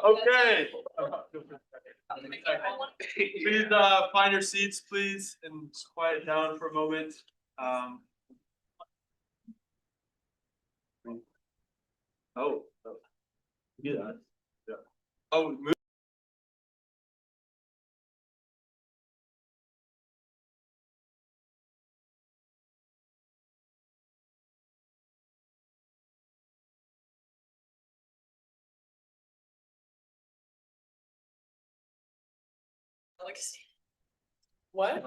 Okay. Please find your seats, please, and just quiet down for a moment. Oh. Do that. Yeah. Oh, move. What?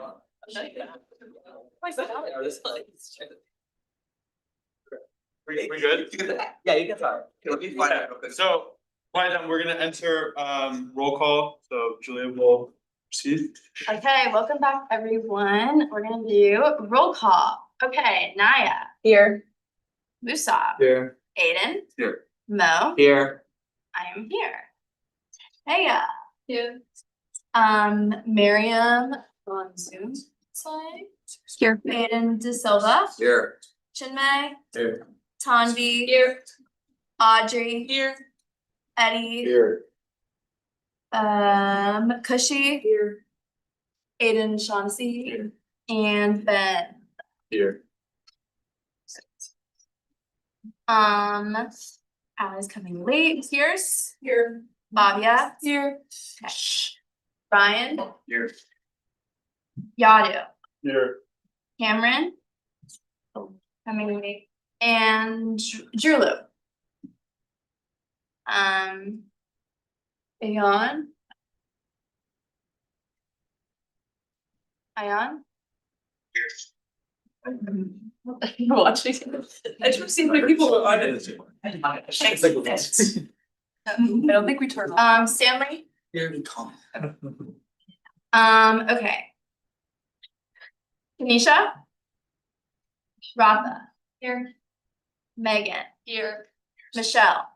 We good? Yeah, you can start. Let me find out real quick. So, quiet down, we're gonna enter roll call, so Julia will proceed. Okay, welcome back, everyone. We're gonna do roll call. Okay, Naya, Here. Musa, Here. Aiden, Here. Mo, Here. I am here. Taya, Here. Miriam on Zoom slide. Here. Aiden De Silva, Here. Chinmay, Here. Tanvi, Here. Audrey, Here. Eddie, Here. Cushy, Here. Aiden Shaughnessy, and Ben. Here. Allie's coming late. Pierce, Here. Bobia, Here. okay. Brian, Here. Yadu, Here. Cameron, coming late, and Drew. Ayan. Watching. I just see my people were on it. I don't think we turned off. Stanley, Here. okay. Tanisha, Ratha, here. Megan, here. Michelle.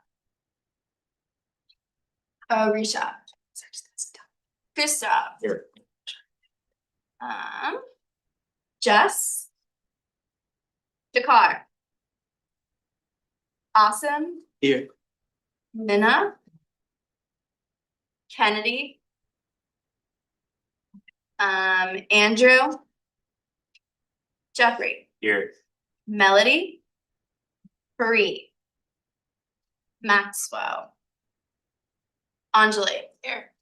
Risha. Gustav. Here. Jess. Jakar. Awesome. Here. Minna. Kennedy. Andrew. Jeffrey. Here. Melody. Fareed. Maxwell. Anjali. Here.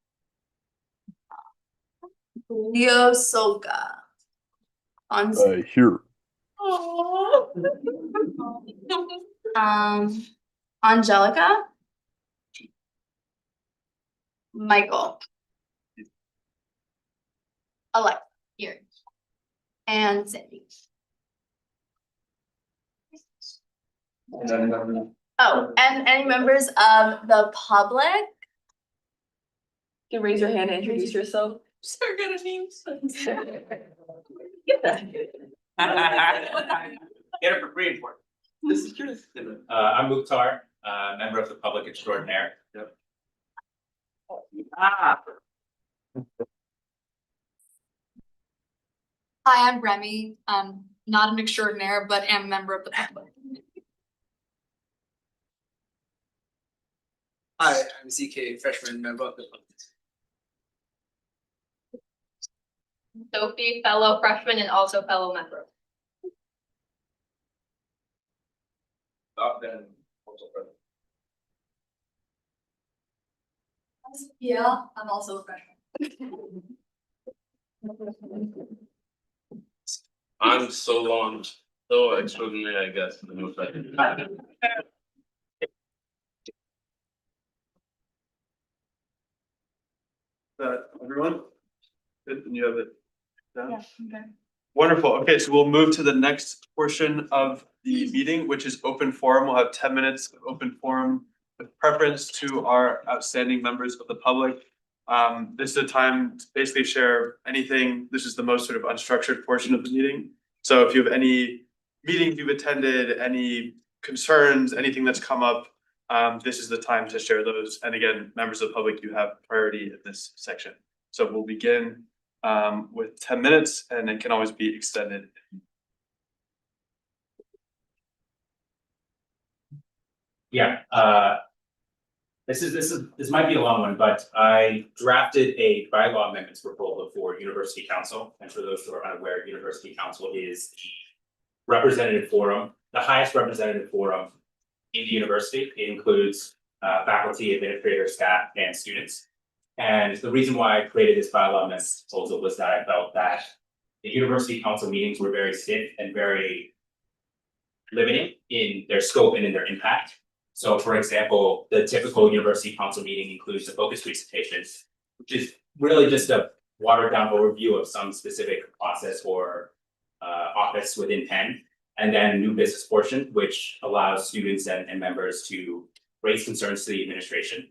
Leo Solka. On Zoom. Here. Angelica. Michael. Alexa, here. And Cindy. Oh, and any members of the public? You can raise your hand and introduce yourself. Start getting names. Get that. Get it for free for This is yours. I'm Mukhtar, member of the public extraordinaire. Yep. Ah. Hi, I'm Remy. Not an extraordinaire, but am a member of the public. Hi, I'm ZK, freshman member of the public. Sophie, fellow freshman and also fellow member. Then also present. Yeah, I'm also a freshman. I'm so extraordinary, I guess. Everyone? Good, and you have it down? Yeah, okay. Wonderful. Okay, so we'll move to the next portion of the meeting, which is open forum. We'll have 10 minutes of open forum with preference to our outstanding members of the public. This is a time to basically share anything. This is the most sort of unstructured portion of the meeting. So if you have any meetings you've attended, any concerns, anything that's come up, this is the time to share those. And again, members of the public, you have priority in this section. So we'll begin with 10 minutes and it can always be extended. Yeah, This might be a long one, but I drafted a bylaw amendments proposal for University Council. And for those who are unaware, University Council is the representative forum, the highest representative forum in the university. It includes faculty, administrators, staff, and students. And the reason why I created this bylaw amendments proposal was that I felt that the University Council meetings were very stiff and very limiting in their scope and in their impact. So for example, the typical University Council meeting includes the focus presentations, which is really just a watered down overview of some specific process or office within Penn. And then new business portion, which allows students and members to raise concerns to the administration.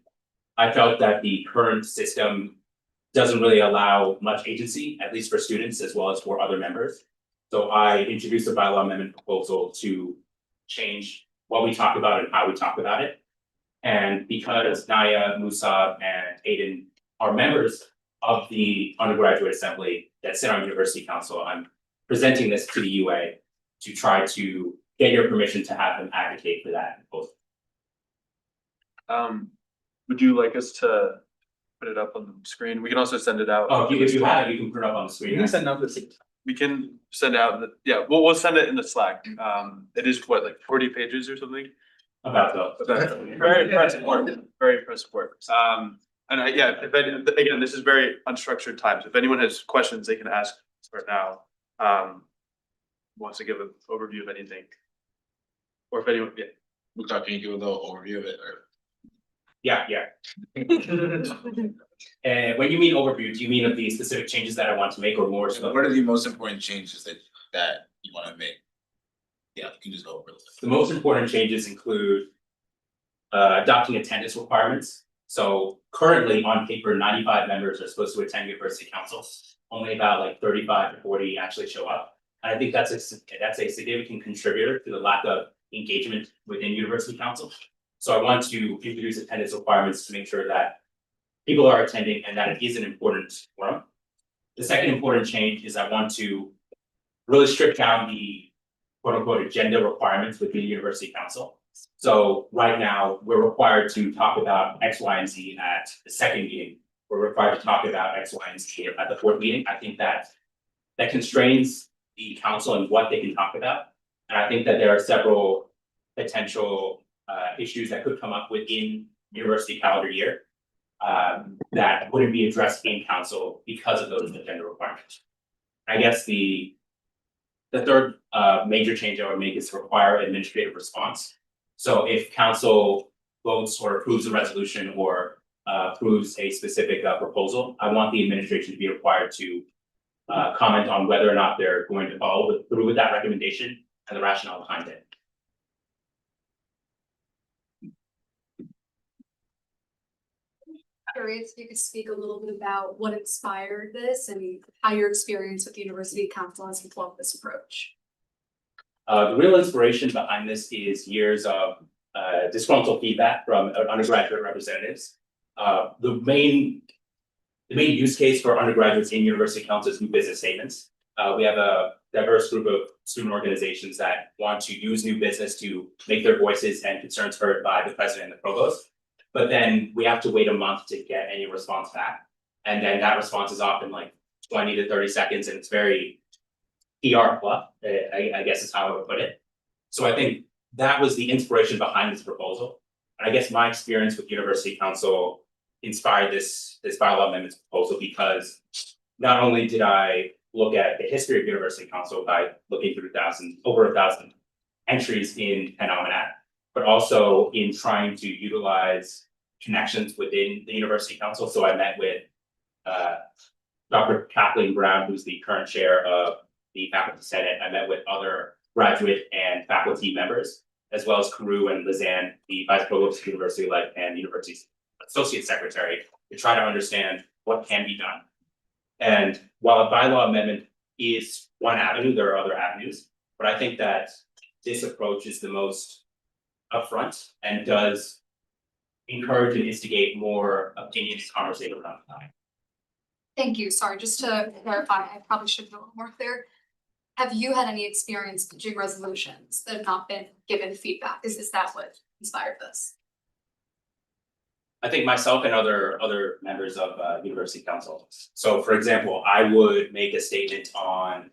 I felt that the current system doesn't really allow much agency, at least for students as well as for other members. So I introduced a bylaw amendment proposal to change what we talk about and how we talk about it. And because Naya, Musa, and Aiden are members of the undergraduate assembly that sit on University Council, I'm presenting this to the UA to try to get your permission to have them advocate for that proposal. Would you like us to put it up on the screen? We can also send it out. Oh, if you have it, you can put it up on the screen. You can send out the. We can send out yeah, we'll send it in the Slack. It is what, like 40 pages or something? About those. Very impressive work, very impressive work. Yeah, again, this is very unstructured times. If anyone has questions, they can ask right now. Wants to give an overview of anything. Or if anyone, yeah. Mukhtar, can you give a little overview of it or? Yeah. And when you mean overview, do you mean of the specific changes that I want to make or more so? What are the most important changes that you wanna make? Yeah, you can just go over The most important changes include adopting attendance requirements. So currently on paper, 95 members are supposed to attend University Council. Only about like 35 to 40 actually show up. And I think that's a significant contributor to the lack of engagement within University Council. So I want to introduce attendance requirements to make sure that people are attending and that it is an important forum. The second important change is I want to really strip down the quote unquote agenda requirements within University Council. So right now, we're required to talk about X, Y, and Z at the second meeting. We're required to talk about X, Y, and Z at the fourth meeting. I think that constrains the council and what they can talk about. And I think that there are several potential issues that could come up within university calendar year that wouldn't be addressed in council because of those agenda requirements. I guess the third major change I would make is to require administrative response. So if council votes or approves a resolution or approves a specific proposal, I want the administration to be required to comment on whether or not they're going to follow through with that recommendation and the rationale behind it. Curious if you could speak a little bit about what inspired this and how your experience with the University Council has informed this approach. The real inspiration behind this is years of disgruntled feedback from undergraduate representatives. The main use case for undergraduates in University Council is new business statements. We have a diverse group of student organizations that want to use new business to make their voices and concerns heard by the president and the provost. But then we have to wait a month to get any response back. And then that response is often like 20 to 30 seconds and it's very PR fluff, I guess is how I would put it. So I think that was the inspiration behind this proposal. And I guess my experience with University Council inspired this bylaw amendments proposal because not only did I look at the history of University Council by looking through over 1,000 entries in Penn Almanac, but also in trying to utilize connections within the University Council. So I met with Dr. Kathleen Brown, who's the current chair of the Faculty Senate. I met with other graduate and faculty members, as well as Karu and Lizanne, the Vice Provost of University of Life and University Associate Secretary, to try to understand what can be done. And while a bylaw amendment is one avenue, there are other avenues, but I think that this approach is the most upfront and does encourage and instigate more opinion and conversation around the time. Thank you. Sorry, just to clarify, I probably should do a little more clear. Have you had any experience pitching resolutions that have not been given feedback? Is that what inspired this? I think myself and other members of university council. So for example, I would make a statement on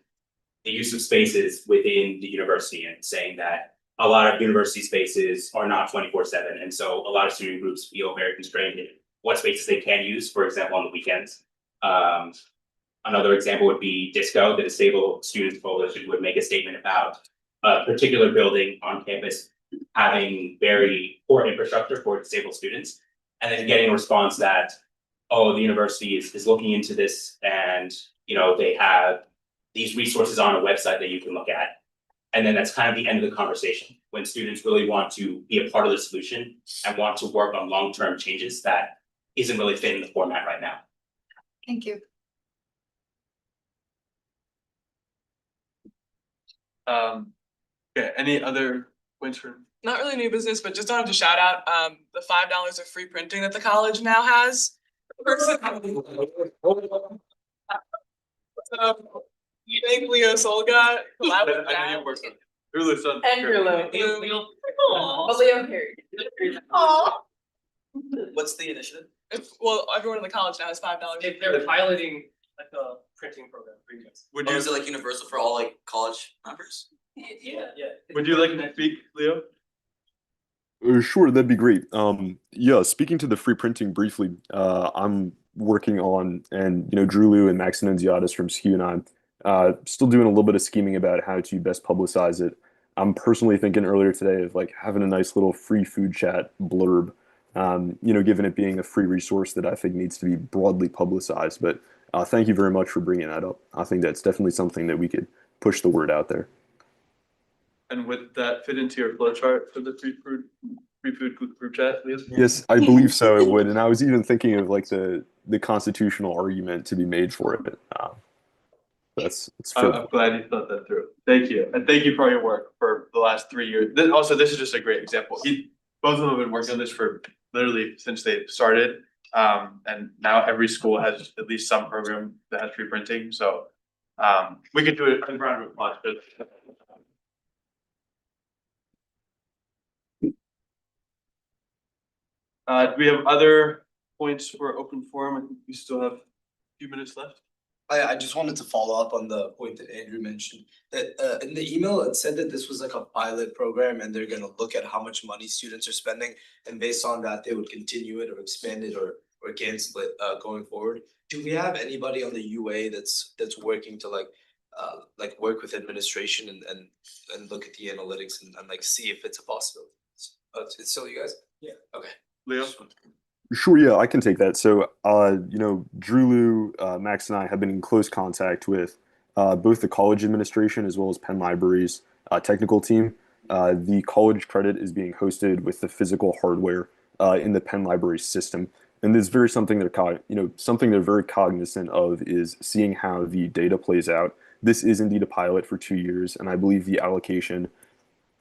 the use of spaces within the university and saying that a lot of university spaces are not 24/7. And so a lot of student groups feel very constrained in what spaces they can use, for example, on the weekends. Another example would be DISCO, the Disabled Students Coalition, would make a statement about a particular building on campus having very poor infrastructure for disabled students. And then getting a response that, oh, the university is looking into this and, you know, they have these resources on a website that you can look at. And then that's kind of the end of the conversation, when students really want to be a part of the solution and want to work on long-term changes that isn't really fit in the format right now. Thank you. Okay, any other points from? Not really new business, but just wanted to shout out the $5 of free printing that the college now has. So thank Leo Solga. I know you worked on it. Hulu's done. And Hulu. Leo- Leo Perry. What's the initiative? Well, everyone in the college now has $5. They're piloting like a printing program for you guys. Would Or you, is it like universal for all like college members? Yeah. would you like to speak, Leo? Sure, that'd be great. Yeah, speaking to the free printing briefly, I'm working on, and Drew Liu and Max Annunziatis from SKU and I, still doing a little bit of scheming about how to best publicize it. I'm personally thinking earlier today of like having a nice little free food chat blurb, given it being a free resource that I think needs to be broadly publicized. But thank you very much for bringing that up. I think that's definitely something that we could push the word out there. And would that fit into your flow chart for the free food group chat, Leo? Yes, I believe so. It would, and I was even thinking of like the constitutional argument to be made for it. It's I'm glad you thought that through. Thank you, and thank you for all your work for the last 3 years. This is just a great example. Both of them have been working on this for literally since they started, and now every school has at least some program that has free printing. So we could do it in round of applause. Do we have other points for open forum? I think we still have a few minutes left. I just wanted to follow up on the point that Andrew mentioned, that in the email, it said that this was like a pilot program and they're gonna look at how much money students are spending. And based on that, they would continue it or expand it or cancel it going forward. Do we have anybody on the UA that's working to like work with administration and look at the analytics and like see if it's a possibility? It's still you guys? Yeah. Okay. Leo? Sure, yeah, I can take that. So, Drew Liu, Max, and I have been in close contact with both the college administration as well as Penn Library's technical team. The college credit is being hosted with the physical hardware in the Penn Library system, and this is something they're very cognizant of is seeing how the data plays out. This is indeed a pilot for 2 years, and I believe the allocation.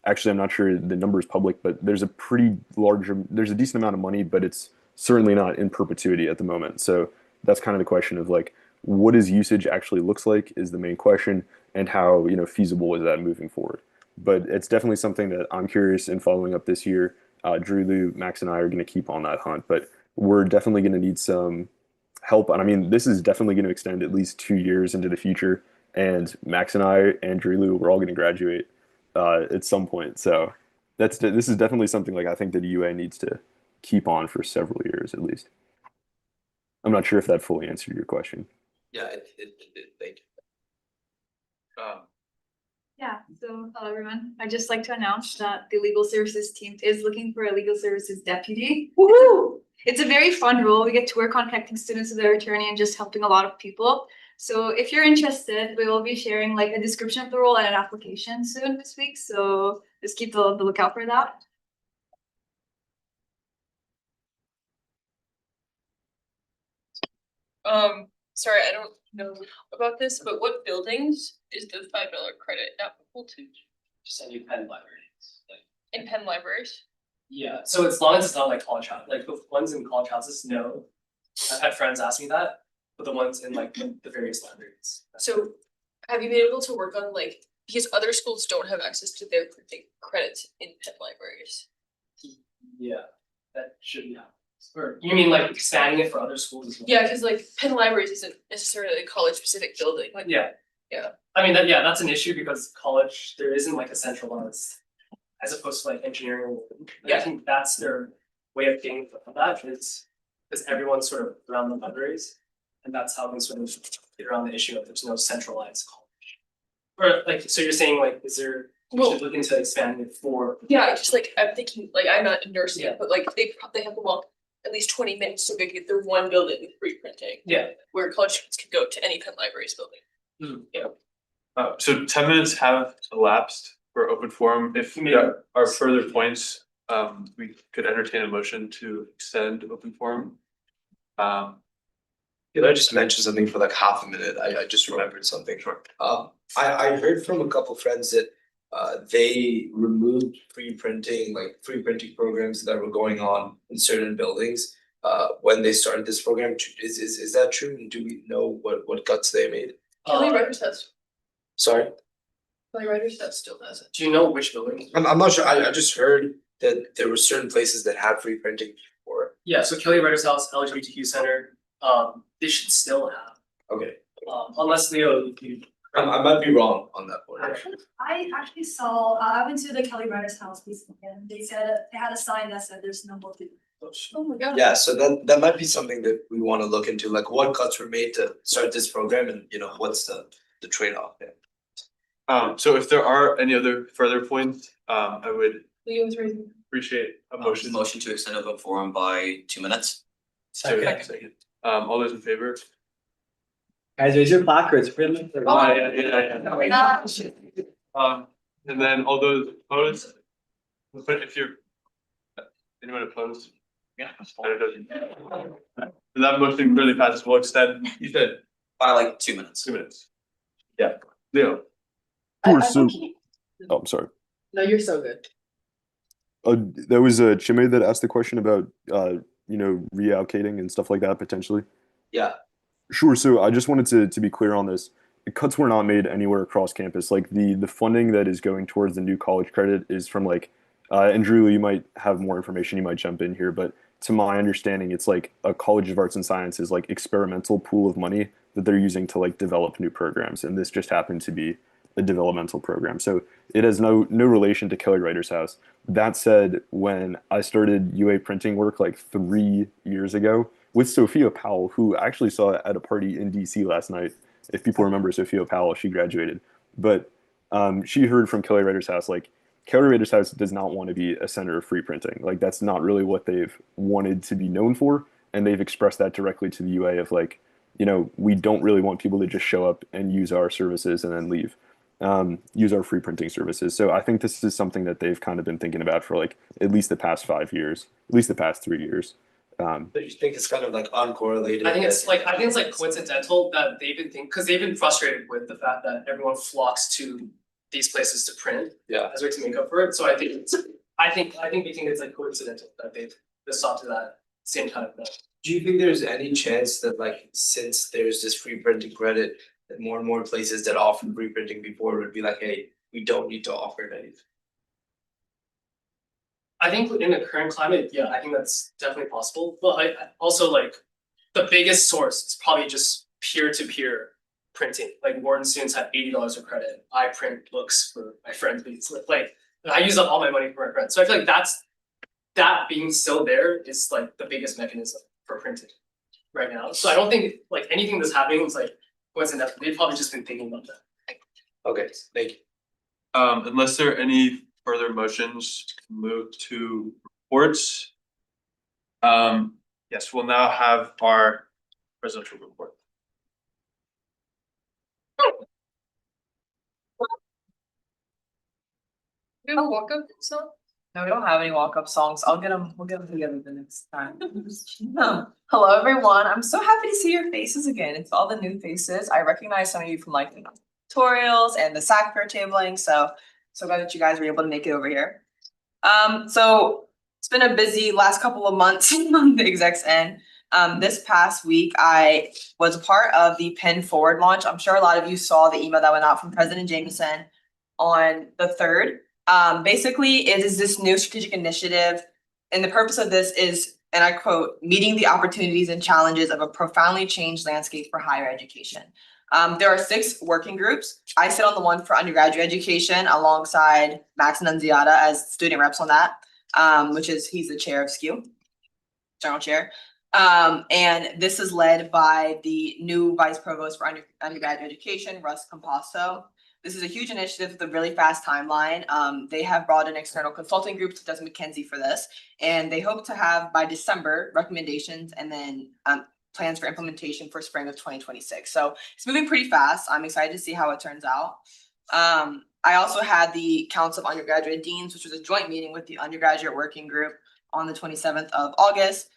Actually, I'm not sure the number is public, but there's a decent amount of money, but it's certainly not in perpetuity at the moment. So that's kind of the question of like, what is usage actually looks like is the main question, and how, feasible is that moving forward. But it's definitely something that I'm curious in following up this year. Drew Liu, Max, and I are going to keep on that hunt, but we're definitely going to need some help. And I mean, this is definitely going to extend at least 2 years into the future. And Max and I and Drew Liu, we're all going to graduate at some point. So this is definitely something like I think that UA needs to keep on for several years at least. I'm not sure if that fully answered your question. Yeah, it thank you. Yeah, so hello everyone. I'd just like to announce that the legal services team is looking for a legal services deputy. Woohoo! It's a very fun role. We get to work on connecting students with their attorney and just helping a lot of people. So if you're interested, we will be sharing like a description of the role and an application soon this week. So just keep the lookout for that. Sorry, I don't know about this, but what buildings is the $5 credit applicable to? Just any Penn libraries, like. In Penn libraries? Yeah, so as long as it's not like college house, like the ones in college houses, no. I've had friends ask me that, but the ones in like the various libraries. So have you been able to work on like, because other schools don't have access to their printing credits in Penn libraries? Yeah, that shouldn't happen. Or you mean like expanding it for other schools as well? Yeah, cause like Penn Libraries isn't necessarily a college specific building, like. Yeah. Yeah. I mean, that's an issue because college, there isn't like a centralized, as opposed to like engineering. And I Yeah. think that's their way of getting around that is because everyone's sort of around the boundaries. And that's how they sort of get around the issue of there's no centralized college. Or like, so you're saying like, is there, we Well, should look into expanding it for? yeah, just like, I'm thinking, like, I'm not a nurse Yeah. yet, but like, they have to walk at least 20 minutes to go get their one building with free printing. Yeah. Where college students can go to any Penn Libraries building. So 10 minutes have elapsed for open forum. If Maybe. there are further points, we could entertain a motion to extend open forum. Can I just mention something for like half a minute? I just remembered something. Sure. I heard from a couple friends that they removed free printing programs that were going on in certain buildings when they started this program. Is that true? And do we know what cuts they made? Kelly Writers has, Sorry, Kelly Writers has still has it. Do you know which building? I'm not sure. I just heard that there were certain places that had free printing before. Yeah, so Kelly Writers House, LGBTQ Center, they should still have, Okay, unless Leo, you. I might be wrong on that point. I actually saw, I went to the Kelly Writers house recently and they said, they had a sign that said there's no more food. Oh my god. Yeah, so that might be something that we wanna look into, like what cuts were made to start this program and what's the trade-off there. So if there are any other further points, I would Leo was raising. appreciate a motion. Motion to extend open forum by 2 minutes. Second. All those in favor? Guys, raise your placards. Really? Yeah. And then all those opposed? But if you're, anyone opposed? Yeah. That motion clearly passes. We'll extend, you said By like 2 minutes. 2 minutes. Yeah, Leo. Sure, so, oh, I'm sorry. No, you're so good. That was Chime that asked the question about reallocating and stuff like that potentially. Yeah, Sure. So I just wanted to be clear on this. The cuts were not made anywhere across campus. Like the funding that is going towards the new college credit is from like, and Drew, you might have more information. You might jump in here, but to my understanding, it's like a College of Arts and Sciences like experimental pool of money that they're using to like develop new programs, and this just happened to be a developmental program. So it has no relation to Kelly Writers House. That said, when I started UA printing work like 3 years ago with Sophia Powell, who I actually saw at a party in DC last night. If people remember Sophia Powell, she graduated. But she heard from Kelly Writers House, like Kelly Writers House does not want to be a center of free printing. Like that's not really what they've wanted to be known for. And they've expressed that directly to the UA of like, we don't really want people to just show up and use our services and then leave. Use our free printing services. So I think this is something that they've kind of been thinking about for like at least the past 5 years, at least the past 3 years. but you think it's kind of like uncorrelated? I think it's like coincidental that they've been because they've been frustrated with the fact that everyone flocks to these places to print. Yeah. As a way to make up for it, so I think we think it's like coincidental that they've sought to that same kind of thing. Do you think there's any chance that like, since there's this free printing credit, that more and more places that offered free printing before would be like, hey, we don't need to offer it anything? I think in the current climate, yeah, I think that's definitely possible, but I also like the biggest source is probably just peer-to-peer printing. Like Wharton students have $80 of credit. I print books for my friends. Like I use up all my money for my friends. So I feel like that being still there is like the biggest mechanism for printing right now. So I don't think like anything that's happening is like coincidental. They've probably just been thinking about that. Okay, thank you. Unless there are any further motions, move to reports. Yes, we'll now have our presidential report. We have a walk-up song? No, we don't have any walk-up songs. We'll get them together the next time. Hello, everyone. I'm so happy to see your faces again. It's all the new faces. I recognize some of you from like the tutorials and the SAC fair tabling, so glad that you guys were able to make it over here. So it's been a busy last couple of months on the execs end. This past week, I was a part of the Penn Forward launch. I'm sure a lot of you saw the email that went out from President Jameson on the 3rd. Basically, it is this new strategic initiative, and the purpose of this is and I quote, "meeting the opportunities and challenges of a profoundly changed landscape for higher education." There are 6 working groups. I sit on the one for undergraduate education alongside Max Nunziata as student reps on that, he's the chair of SKU, general chair. And this is led by the new vice provost for undergraduate education, Russ Compasso. This is a huge initiative with a really fast timeline. They have brought in external consulting groups, does McKinsey for this, and they hope to have by December recommendations and then plans for implementation for spring of 2026. So it's moving pretty fast. I'm excited to see how it turns out. I also had the Council of Undergraduate Deans, which was a joint meeting with the undergraduate working group on the 27th of August.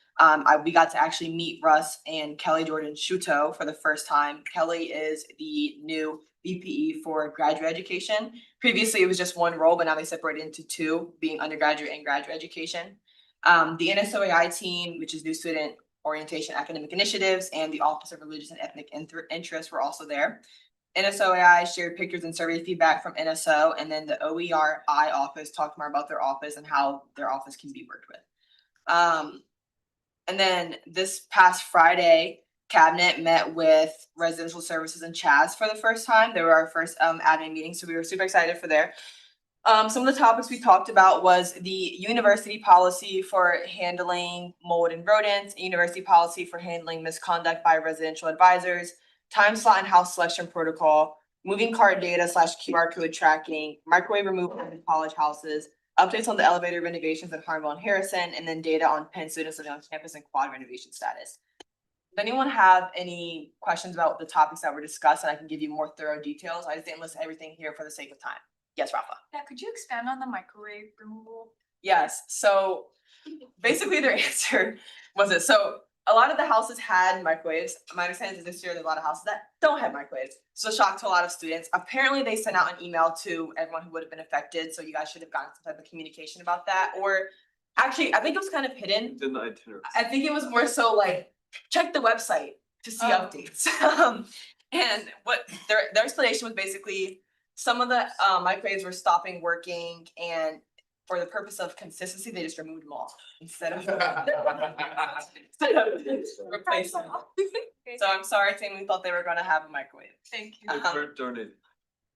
We got to actually meet Russ and Kelly Jordan Shuto for the first time. Kelly is the new VPE for graduate education. Previously, it was just one role, but now they separated into 2, being undergraduate and graduate education. The NSOAI team, which is New Student Orientation Academic Initiatives, and the Office of Religious and Ethnic Interests were also there. NSOAI shared pictures and survey feedback from NSO, and then the OERI office talked more about their office and how their office can be worked with. And then this past Friday, Cabinet met with residential services and CHAS for the first time. They were our first admin meeting, so we were super excited for there. Some of the topics we talked about was the university policy for handling mold and rodents, university policy for handling misconduct by residential advisors, time slot and house selection protocol, moving cart data / QR code tracking, microwave removal in college houses, updates on the elevator renovations at Harville and Harrison, and then data on Penn students living on campus and quad renovation status. Does anyone have any questions about the topics that were discussed? And I can give you more thorough details. I just didn't list everything here for the sake of time. Yes, Rafa? Yeah, could you expand on the microwave removal? Yes, so basically their answer was it. So a lot of the houses had microwaves. My understanding is this year there's a lot of houses that don't have microwaves. So shock to a lot of students. Apparently they sent out an email to everyone who would have been affected. So you guys should have gotten some type of communication about that. Or actually, I think it was kind of hidden. In the itinerary. I think it was more so like, check the website to see updates. And what their explanation was basically some of the microwaves were stopping working, and for the purpose of consistency, they just removed them all instead of replacing them. So I'm sorry, Tim, we thought they were gonna have a microwave. Thank you. They were donated.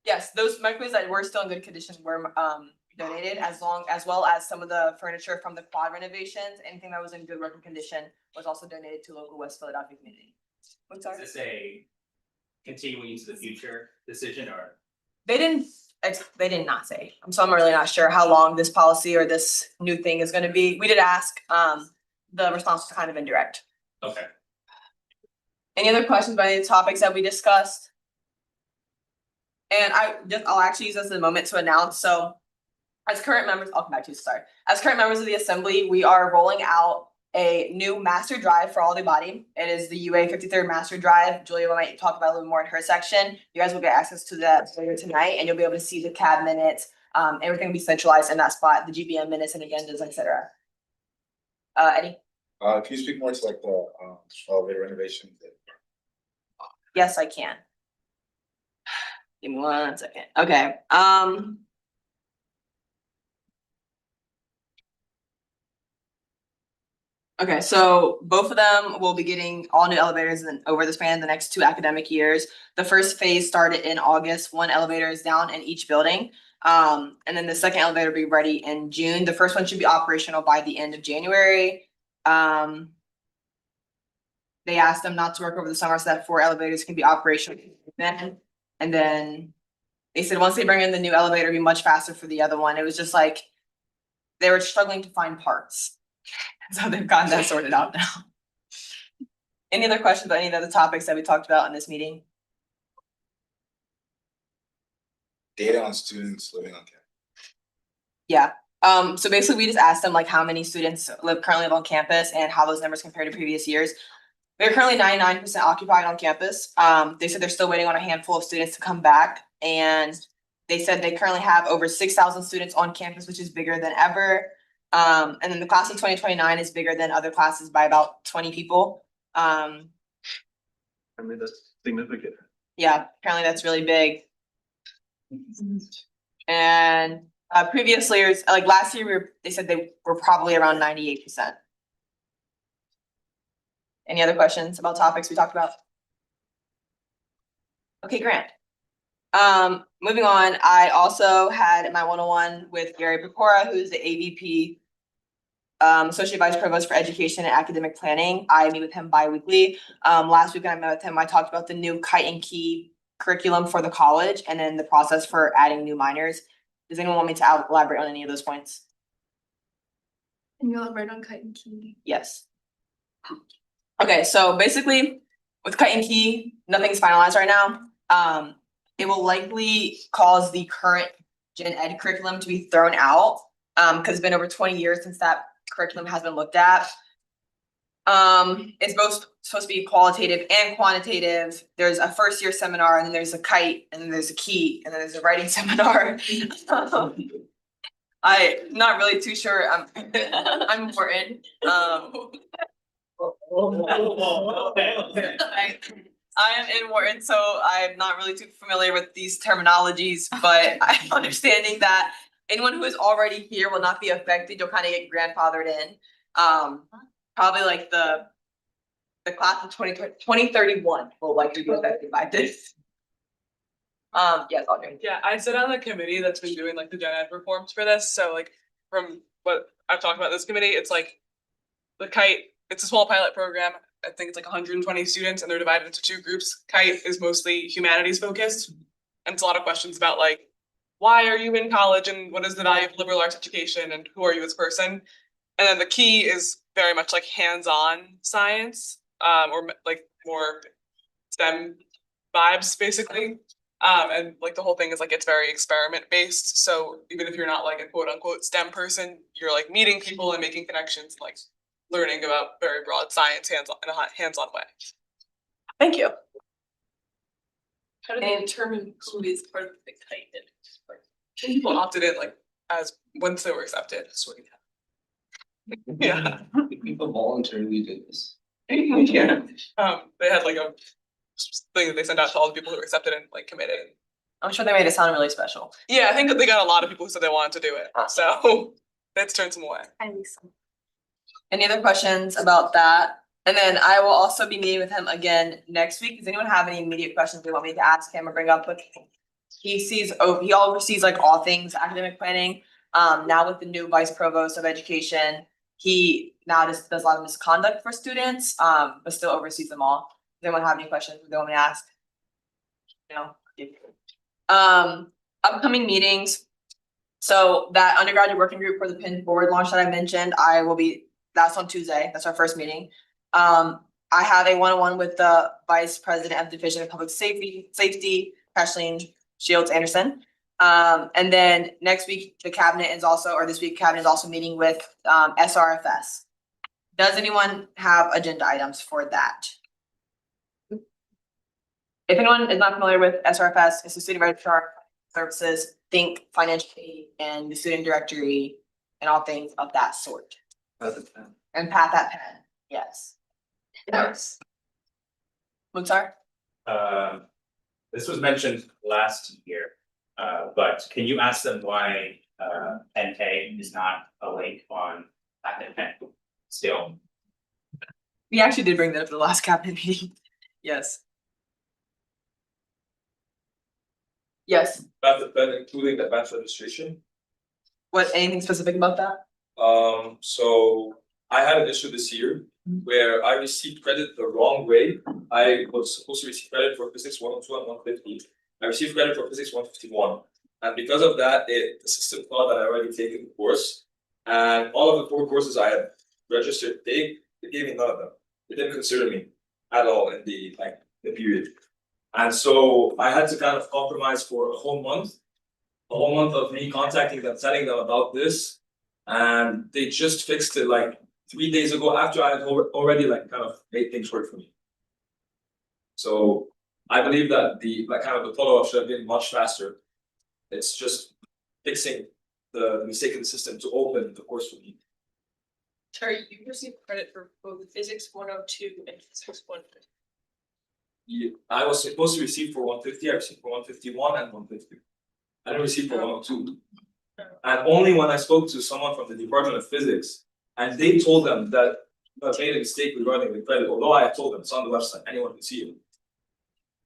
Yes, those microwaves that were still in good condition were donated, as well as some of the furniture from the quad renovations. Anything that was in good working condition was also donated to local West Philadelphia community. What's Is this a continuing into the future decision or? They did not say. So I'm really not sure how long this policy or this new thing is gonna be. We did ask, the response was kind of indirect. Okay. Any other questions about any of the topics that we discussed? And I'll actually use this as a moment to announce, so as current members, I'll come back to you, sorry. As current members of the assembly, we are rolling out a new master drive for all the body. It is the UA 53rd master drive. Julia might talk about it a little more in her section. You guys will get access to that later tonight, and you'll be able to see the CAB minutes. Everything will be centralized in that spot, the GBM minutes and agendas, etc. Eddie? Can you speak more to like the elevator renovation? Yes, I can. Give me 1 second. Okay, okay, so both of them will be getting all new elevators over the span of the next 2 academic years. The first phase started in August. 1 elevator is down in each building. And then the second elevator will be ready in June. The first one should be operational by the end of January. They asked them not to work over the summer so that 4 elevators can be operational then. And then they said once they bring in the new elevator, it'll be much faster for the other one. It was just like they were struggling to find parts. So they've gotten that sorted out now. Any other questions about any of the topics that we talked about in this meeting? Data on students living on campus. Yeah, so basically we just asked them like how many students currently live on campus and how those numbers compare to previous years. We're currently 99% occupied on campus. They said they're still waiting on a handful of students to come back, and they said they currently have over 6,000 students on campus, which is bigger than ever. And then the class of 2029 is bigger than other classes by about 20 people. I mean, that's significant. Yeah, apparently that's really big. And previous years, like last year, they said they were probably around 98%. Any other questions about topics we talked about? Okay, Grant. Moving on, I also had my one-on-one with Gary Pecora, who's the AVP, Associate Vice Provost for Education and Academic Planning. I meet with him bi-weekly. Last week I met with him, I talked about the new Kite and Key curriculum for the college and then the process for adding new minors. Does anyone want me to elaborate on any of those points? And you elaborate on Kite and Key. Yes. Okay, so basically with Kite and Key, nothing's finalized right now. It will likely cause the current gen ed curriculum to be thrown out. Cause it's been over 20 years since that curriculum has been looked at. It's both supposed to be qualitative and quantitative. There's a first year seminar and then there's a kite and then there's a key and then there's a writing seminar. I'm not really too sure. I'm important. I am in Wharton, so I'm not really too familiar with these terminologies, but I'm understanding that anyone who is already here will not be affected. You'll kind of get grandfathered in. Probably like the class of 2031 will likely be affected by this. Yes, Audrey. Yeah, I sit on the committee that's been doing like the gen ed reforms for this, so like from what I've talked about this committee, it's like the Kite, it's a small pilot program. I think it's like 120 students and they're divided into two groups. Kite is mostly humanities focused. And it's a lot of questions about like, why are you in college and what is the value of liberal arts education and who are you as a person? And then the Key is very much like hands-on science, or like more STEM vibes basically. And like the whole thing is like it's very experiment based. So even if you're not like a quote unquote STEM person, you're like meeting people and making connections, like learning about very broad science hands-on in a hands-on way. Thank you. How do they determine who is part of the Kite? People opted in like as once they were accepted. Yeah. People voluntarily did this. Yeah. They had like a thing that they sent out to all the people who were accepted and like committed. I'm sure they made it sound really special. Yeah, I think that they got a lot of people who said they wanted to do it. So that's turned some away. Any other questions about that? And then I will also be meeting with him again next week. Does anyone have any immediate questions they want me to ask him or bring up with him? He oversees like all things academic planning. Now with the new vice provost of education, he now just does a lot of misconduct for students, but still oversees them all. Does anyone have any questions they want me to ask? No. Upcoming meetings. So that undergraduate working group for the PIN board launch that I mentioned, that's on Tuesday. That's our first meeting. I have a one-on-one with the vice president of Division of Public Safety, Kathleen Shields Anderson. And then next week, this week, cabinet is also meeting with SRFS. Does anyone have agenda items for that? If anyone is not familiar with SRFS, it's the Student Registrar Services, think financial aid and the student directory and all things of that sort. And Pat that pen, yes. Yes. Mukhtar? This was mentioned last year, but can you ask them why NK is not a link on that still? We actually did bring that up at the last cabinet meeting. Yes. Yes. About the pen, including the batch registration. What, anything specific about that? So I had an issue this year where I received credit the wrong way. I was supposed to receive credit for physics 102 and 150. I received credit for physics 151. And because of that, the system thought that I already taken the course. And all of the 4 courses I had registered, they gave me none of them. They didn't consider me at all in the period. And so I had to kind of compromise for a whole month of me contacting them, telling them about this. And they just fixed it like 3 days ago after I had already like kind of made things work for me. So I believe that the follow-up should have been much faster. It's just fixing the mistake in the system to open the course for me. Terry, you received credit for both physics 102 and physics 150. I was supposed to receive for 150, I received for 151 and 150. I didn't receive for 102. And only when I spoke to someone from the Department of Physics, and they told them that made a mistake regarding the credit, although I told them it's on the website, anyone can see it.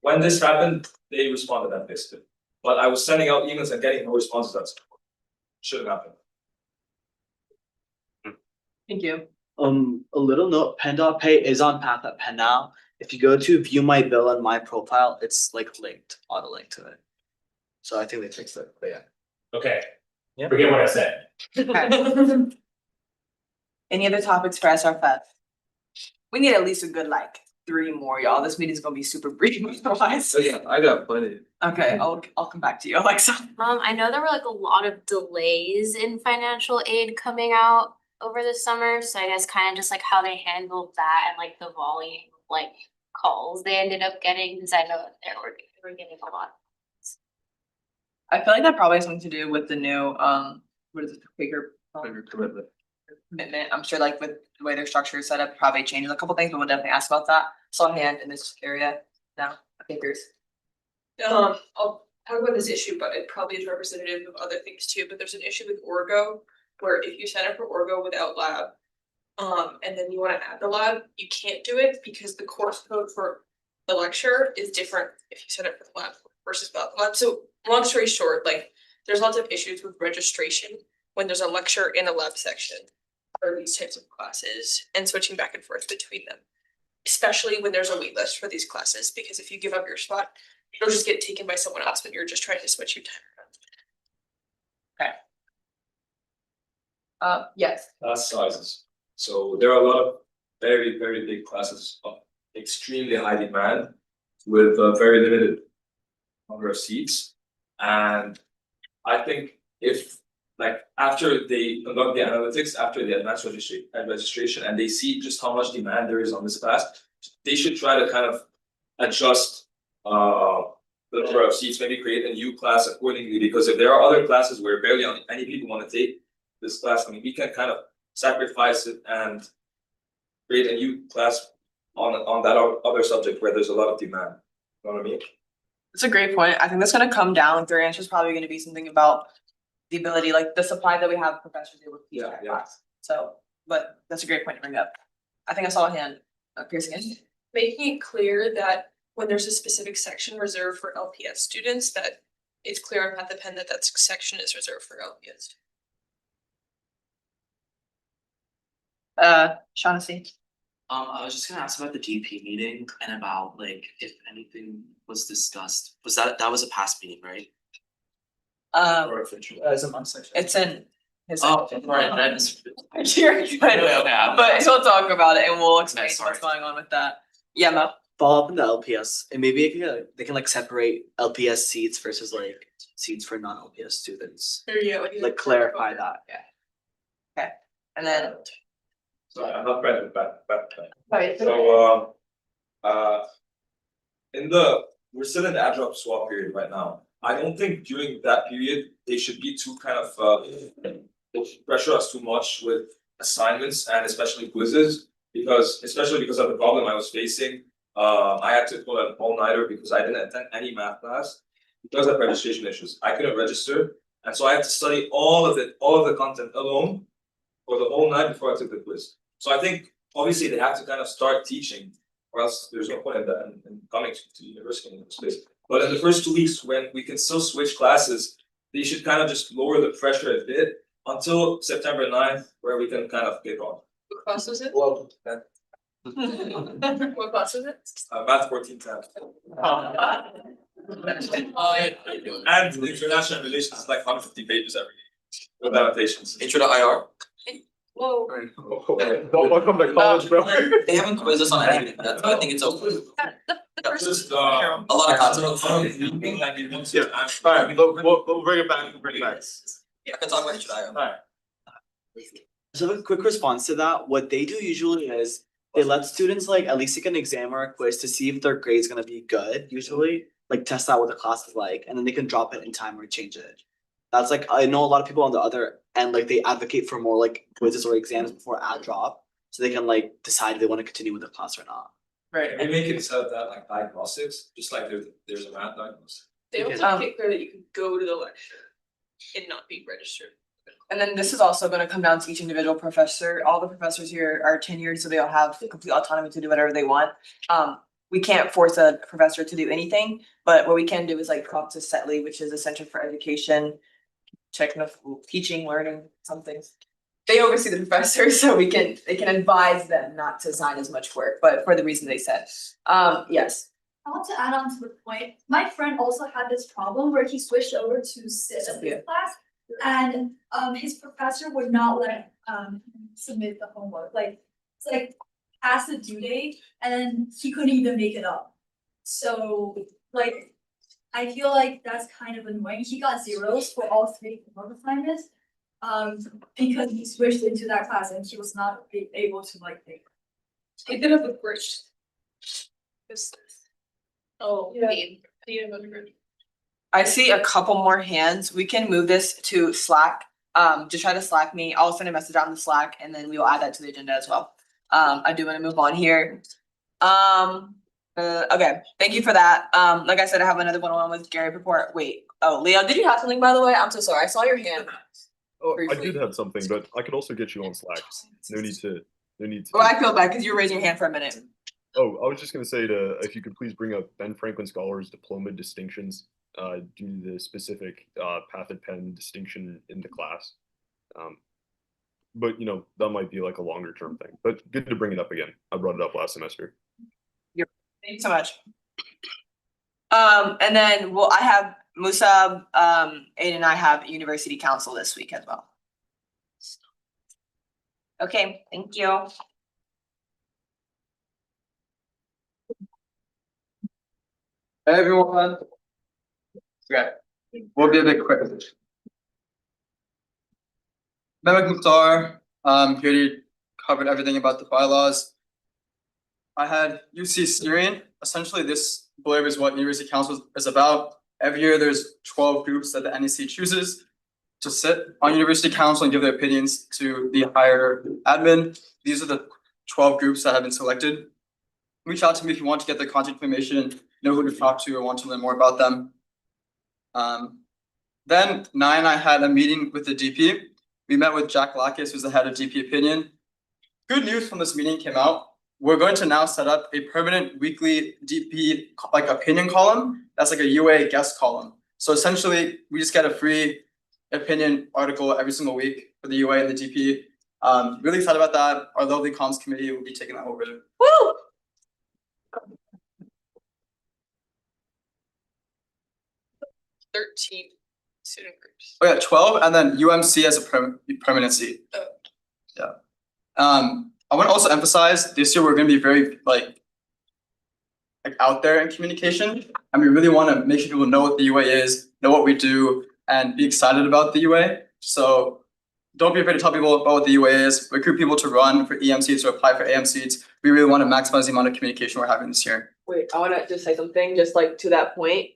When this happened, they responded and fixed it, but I was sending out emails and getting no responses, that's shouldn't happen. Thank you. A little note, PennDOT Pay is on Path at Penn now. If you go to view my bill and my profile, it's like linked, auto linked to it. So I think they fixed it, but yeah. Okay, Yeah. forget what I said. Okay. Any other topics for SRFF? We need at least a good like 3 more, y'all. This meeting's gonna be super brief otherwise. So yeah, I got plenty. Okay, I'll come back to you, Alexa. I know there were like a lot of delays in financial aid coming out over the summer, so I guess kind of just like how they handled that and like the volume of like calls they ended up getting, because I know that they were getting a lot. I feel like that probably has something to do with the new what is it, Quaker Commitment. commitment. I'm sure like with the way their structure is set up, probably changes a couple things, but we'll definitely ask about that. So hand in this area now, Quakers. I'll talk about this issue, but it probably is representative of other things too, but there's an issue with Orgo. Where if you sign up for Orgo without lab, and then you wanna add the lab, you can't do it because the course code for the lecture is different if you sign up for the lab versus without the lab. So long story short, like, there's lots of issues with registration when there's a lecture in a lab section for these types of classes and switching back and forth between them. Especially when there's a wait list for these classes, because if you give up your spot, it'll just get taken by someone else when you're just trying to switch your time around. Yes. Class sizes. So there are a lot of very, very big classes of extremely high demand with a very limited number of seats. And I think if like after they conduct the analytics, after the advanced registration and they see just how much demand there is on this class, they should try to kind of adjust the number of seats, maybe create a new class accordingly, because if there are other classes where barely any people want to take this class, I mean, we can kind of sacrifice it and create a new class on that other subject where there's a lot of demand. You know what I mean? That's a great point. I think that's gonna come down, their answer is probably gonna be something about the ability, like the supply that we have professors able to teach that class. So, but that's a great point to bring up. I think I saw a hand, Pierce again. Making it clear that when there's a specific section reserved for LPS students, that it's clear on Path at Penn that that section is reserved for LPS. Shaughnessy. I was just gonna ask about the DP meeting and about like if anything was discussed. Was that was a past meeting, right? As a month section. It's in his. Oh, right, I just. You're good, but he'll talk about it and we'll explain sorry. what's going on with that. Yeah, Mo. Follow up in the LPS and maybe they can like separate LPS seats versus like seats for non-LPS students. Like clarify that, yeah. Okay, and then. So I'm not present with that. Right. So we're still in the add-drop swap period right now. I don't think during that period, they should be too kind of pressure us too much with assignments and especially quizzes. Especially because of the problem I was facing, I had to pull an all-nighter because I didn't attend any math class because of registration issues. I couldn't register, and so I had to study all of the content alone for the whole night before I took the quiz. So I think obviously they have to kind of start teaching, or else there's no point in coming to university in this place. But in the first 2 weeks, when we can still switch classes, they should kind of just lower the pressure a bit until September 9th, where we can kind of kick off. What class was it? Well, What class was it? math 1410. And international relations is like 150 pages every day with annotations. Intro to IR. Whoa. Welcome to college, bro. They haven't quizzed us on anything. That's why I think it's open. Just A lot of content. Yeah, alright, we'll bring it back, I can talk about intro to IR. Alright. So a quick response to that, what they do usually is they let students like at least take an exam or a quiz to see if their grade's gonna be good, usually, like test out what the class is like, and then they can drop it in time or change it. That's like, I know a lot of people on the other end, like they advocate for more like quizzes or exams before add drop, so they can like decide if they wanna continue with the class or not. Right. We make it so that like diagnostics, just like there's a math diagnostic. They also make it clear that you can go to the lecture and not be registered. And then this is also gonna come down to each individual professor. All the professors here are tenured, so they all have complete autonomy to do whatever they want. We can't force a professor to do anything, but what we can do is like prompt to CETLI, which is a Center for Education, Technical Teaching, Learning, some things. They oversee the professors, so they can advise them not to assign as much work, but for the reason they said. Yes. I want to add on to the point, my friend also had this problem where he switched over to civics class. And his professor would not let submit the homework, like, it's like past the due date and then he couldn't even make it up. So like, I feel like that's kind of annoying, he got zeros for all 3 homework assignments. Because he switched into that class and he was not able to like take. He did have a bridge. Oh, Yeah. I see a couple more hands. We can move this to Slack. Just try to Slack me. I'll send a message on the Slack and then we will add that to the agenda as well. I do wanna move on here. Okay, thank you for that. Like I said, I have another one-on-one with Gary before. Wait, oh, Leo, did you have something, by the way? I'm so sorry. I saw your hand. Oh, I Briefly. did have something, but I could also get you on Slack. No need to. Well, I feel bad because you were raising your hand for a minute. Oh, I was just gonna say if you could please bring up Ben Franklin Scholars Diploma distinctions, due to the specific Path and Penn distinction in the class. But you know, that might be like a longer term thing, but good to bring it up again. I brought it up last semester. Thank you so much. And then, well, I have Musab, Aiden and I have University Council this week as well. Okay, thank you. Hey everyone. Okay, we'll be a bit quick. Mehmet Mukhtar, Katie covered everything about the bylaws. I had UC steering. Essentially, this blurb is what University Council is about. Every year, there's 12 groups that the NEC chooses to sit on University Council and give their opinions to the higher admin. These are the 12 groups that have been selected. Reach out to me if you want to get their contact information, know who to talk to, or want to learn more about them. Then 9, I had a meeting with the DP. We met with Jack Lackus, who's the head of DP opinion. Good news from this meeting came out. We're going to now set up a permanent weekly DP like opinion column. That's like a UA guest column. So essentially, we just get a free opinion article every single week for the UA and the DP. Really excited about that. Our lovely comms committee will be taking that over. Woo! 13 student groups. Oh yeah, 12, and then UMC as a permanent seat. Oh. Yeah. I want to also emphasize this year we're going to be very like out there in communication, and we really want to make sure people know what the UA is, know what we do, and be excited about the UA. So don't be afraid to tell people about what the UA is. Recruit people to run for EM seats or apply for AM seats. We really want to maximize the amount of communication we're having this year. Wait, I wanna just say something, just like to that point.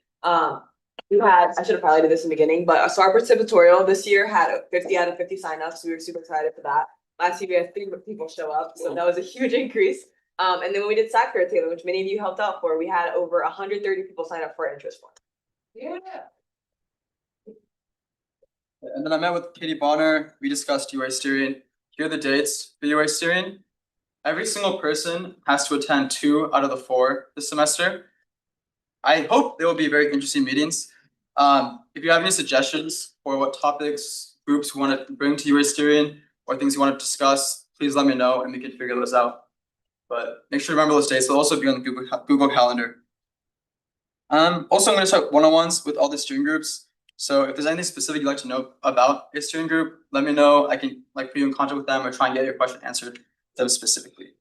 We had, I should have highlighted this in the beginning, but so our participatorial this year had 50 out of 50 signups. We were super excited for that. Last year we had 3 people show up, so that was a huge increase. And then when we did Sac Fair, Taylor, which many of you helped out for, we had over 130 people sign up for our interest form. Yeah. And then I met with Katie Bonner. We discussed UA steering. Here are the dates for UA steering. Every single person has to attend 2 out of the 4 this semester. I hope they will be very interesting meetings. If you have any suggestions for what topics, groups you want to bring to UA steering or things you want to discuss, please let me know and we can figure those out. But make sure to remember those dates. They'll also be on the Google Calendar. Also, I'm going to start one-on-ones with all the steering groups. So if there's anything specific you'd like to know about a steering group, let me know. I can put you in contact with them or try and get your question answered to them specifically.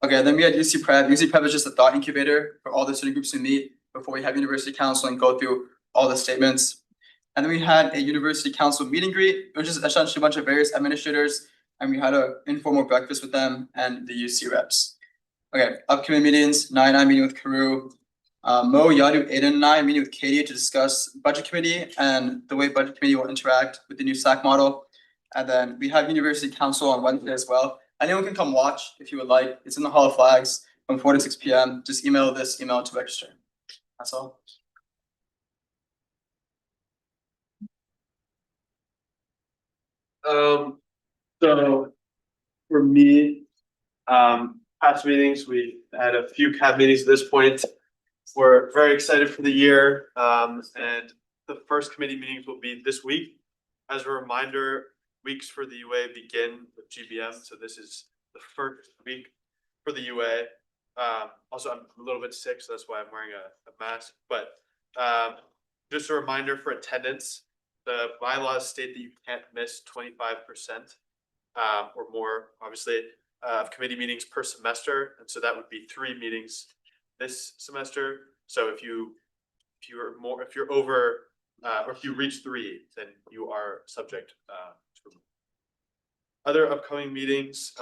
Okay, then we had UC Prep. UC Prep is just a thought incubator for all the steering groups we meet before we have University Council and go through all the statements. And then we had a University Council meet and greet, which is essentially a bunch of various administrators, and we had an informal breakfast with them and the UC reps. Okay, upcoming meetings, 9 meeting with Karu. Mo, Yadu, Aiden, and I meeting with Katie to discuss budget committee and the way budget committee will interact with the new SAC model. And then we have University Council on Wednesday as well. Anyone can come watch if you would like. It's in the Hall of Flags from 4 to 6 p.m. Just email this email to register. That's all. So for me, past meetings, we had a few CAB meetings at this point. We're very excited for the year, and the first committee meetings will be this week. As a reminder, weeks for the UA begin with GBM, so this is the first week for the UA. Also, I'm a little bit sick, so that's why I'm wearing a mask, but just a reminder for attendance, the bylaws state that you can't miss 25% or more, obviously, of committee meetings per semester, and so that would be 3 meetings this semester. So if you're over, or if you reach 3, then you are subject to other upcoming meetings.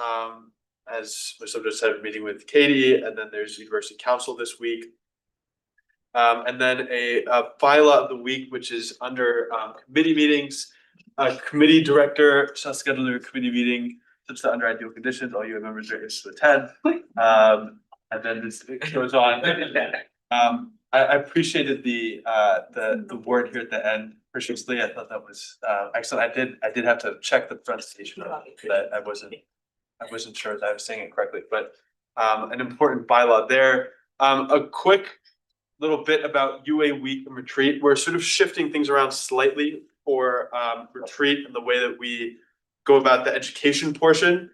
As my subject said, meeting with Katie, and then there's University Council this week. And then a bylaw of the week, which is under committee meetings. Committee director shall schedule their committee meeting such that under ideal conditions, all UA members are able to attend. And then this goes on. I appreciated the word here at the end. Preciously, I thought that was excellent. I did have to check the pronunciation of it, that I wasn't sure that I was saying it correctly, but an important bylaw there. A quick little bit about UA week and retreat. We're sort of shifting things around slightly for retreat and the way that we go about the education portion.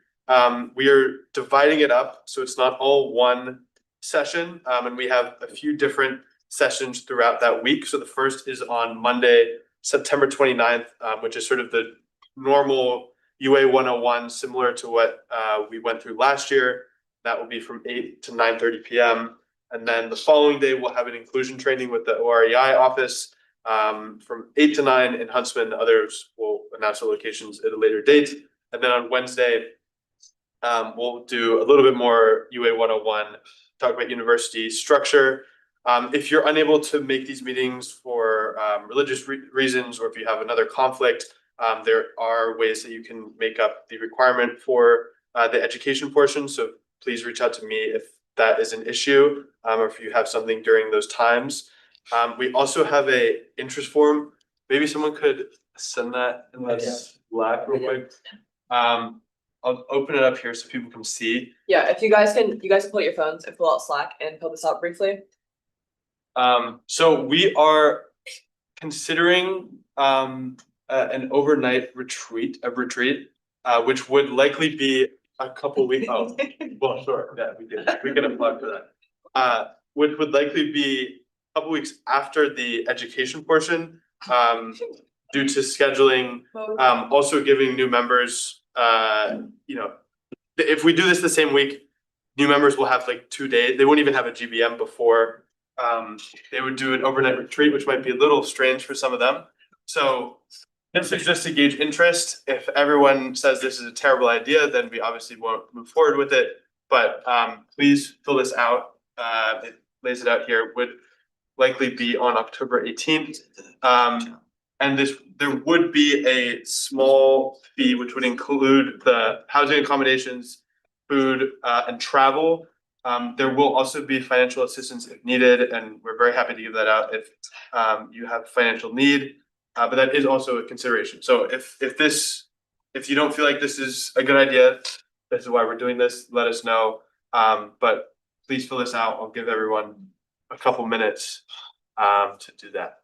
We are dividing it up, so it's not all one session, and we have a few different sessions throughout that week. So the first is on Monday, September 29th, which is sort of the normal UA 101, similar to what we went through last year. That will be from 8 to 9:30 p.m. And then the following day, we'll have an inclusion training with the OREI office from 8 to 9 in Huntsman. The others will announce the locations at a later date. And then on Wednesday, we'll do a little bit more UA 101, talk about university structure. If you're unable to make these meetings for religious reasons, or if you have another conflict, there are ways that you can make up the requirement for the education portion. So please reach out to me if that is an issue, or if you have something during those times. We also have a interest form. Maybe someone could send that in the Slack real quick. I'll open it up here so people can see. Yeah, if you guys can pull out your phones and pull out Slack and fill this out briefly. So we are considering an overnight retreat, which would likely be a couple weeks. Oh, well, sure, yeah, we can apply for that. Which would likely be a couple weeks after the education portion, due to scheduling, also giving new members, if we do this the same week, new members will have like 2 days. They won't even have a GBM before. They would do an overnight retreat, which might be a little strange for some of them. So this is just to gauge interest. If everyone says this is a terrible idea, then we obviously won't move forward with it. But please fill this out. It lays it out here. Would likely be on October 18th. And there would be a small fee, which would include the housing accommodations, food, and travel. There will also be financial assistance if needed, and we're very happy to give that out if you have financial need. But that is also a consideration. So if you don't feel like this is a good idea, this is why we're doing this, let us know. But please fill this out. I'll give everyone a couple minutes to do that.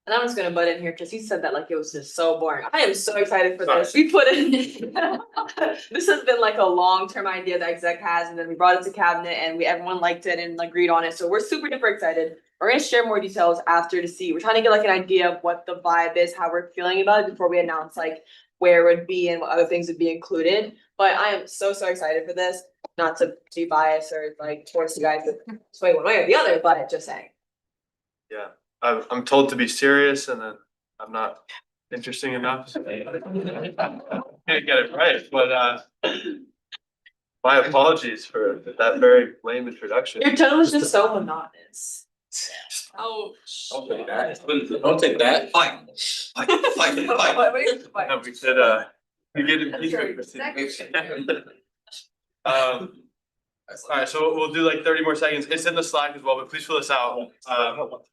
And I'm just gonna butt in here because he said that like it was just so boring. I am so excited for this. We put in this has been like a long-term idea that exec has, and then we brought it to cabinet and everyone liked it and agreed on it. So we're super duper excited. We're gonna share more details after to see. We're trying to get like an idea of what the vibe is, how we're feeling about it before we announce like where it would be and what other things would be included. But I am so excited for this. Not to be biased or like force you guys to sway one way or the other, but just saying. Yeah, I'm told to be serious, and then I'm not interesting enough. Can't get it right, but my apologies for that very lame introduction. Your tone was just so monotonous. Oh. Don't take that. Don't take that. Fight. No, we said we get impeachment. Alright, so we'll do like 30 more seconds. It's in the Slack as well, but please fill this out.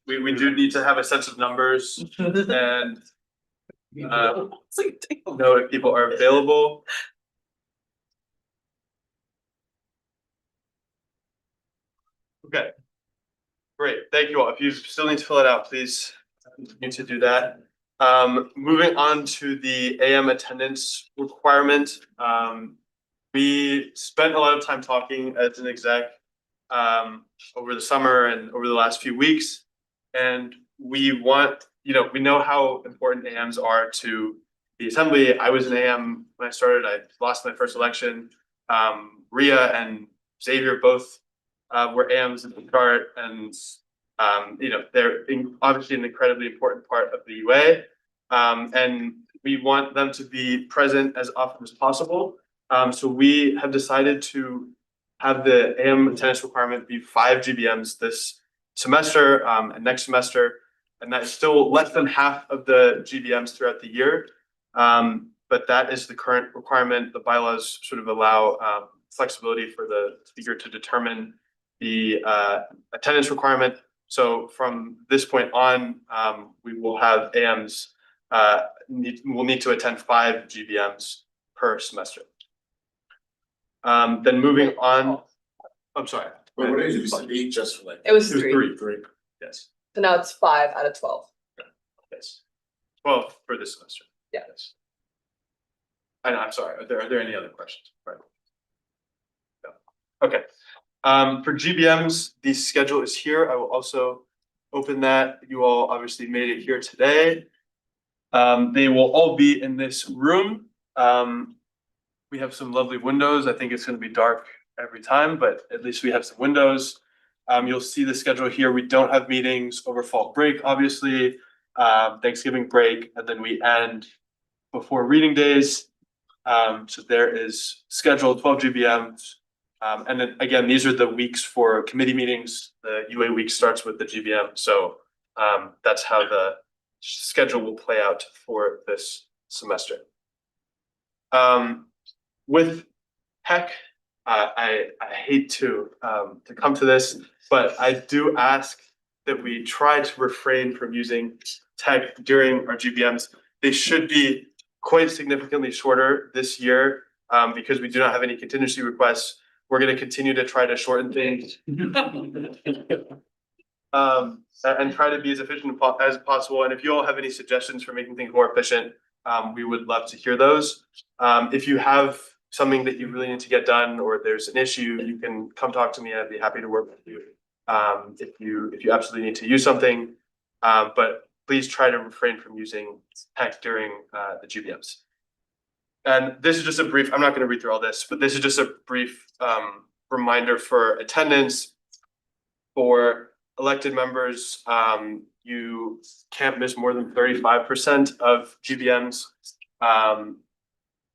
We do need to have a sense of numbers, and Know if people are available. Okay. Great, thank you all. If you still need to fill it out, please continue to do that. Moving on to the AM attendance requirement. We spent a lot of time talking as an exec over the summer and over the last few weeks. And we want, we know how important AMs are to the assembly. I was an AM when I started. I lost my first election. Ria and Xavier both were AMs at the start, and they're obviously an incredibly important part of the UA. And we want them to be present as often as possible. So we have decided to have the AM attendance requirement be 5 GBMs this semester and next semester, and that's still less than half of the GBMs throughout the year. But that is the current requirement. The bylaws sort of allow flexibility for the speaker to determine the attendance requirement. So from this point on, we will have AMs will need to attend 5 GBMs per semester. Then moving on, I'm sorry. But what did you say, just for like? It was It was 3. three, yes, So now it's 5 out of 12. yes. 12 for this semester. Yeah. Yes. And I'm sorry, are there any other questions? Right. No. Okay. For GBMs, the schedule is here. I will also open that. You all obviously made it here today. They will all be in this room. We have some lovely windows. I think it's going to be dark every time, but at least we have some windows. You'll see the schedule here. We don't have meetings over fall break, obviously, Thanksgiving break, and then we end before reading days. So there is scheduled 12 GBMs. And then again, these are the weeks for committee meetings. The UA week starts with the GBM. So that's how the schedule will play out for this semester. With tech, I hate to come to this, but I do ask that we try to refrain from using tech during our GBMs. They should be quite significantly shorter this year because we do not have any contingency requests. We're going to continue to try to shorten things and try to be as efficient as possible. And if you all have any suggestions for making things more efficient, we would love to hear those. If you have something that you really need to get done, or there's an issue, you can come talk to me. I'd be happy to work with you. If you absolutely need to use something, but please try to refrain from using tech during the GBMs. And this is just a brief, I'm not going to read through all this, but this is just a brief reminder for attendance. For elected members, you can't miss more than 35% of GBMs,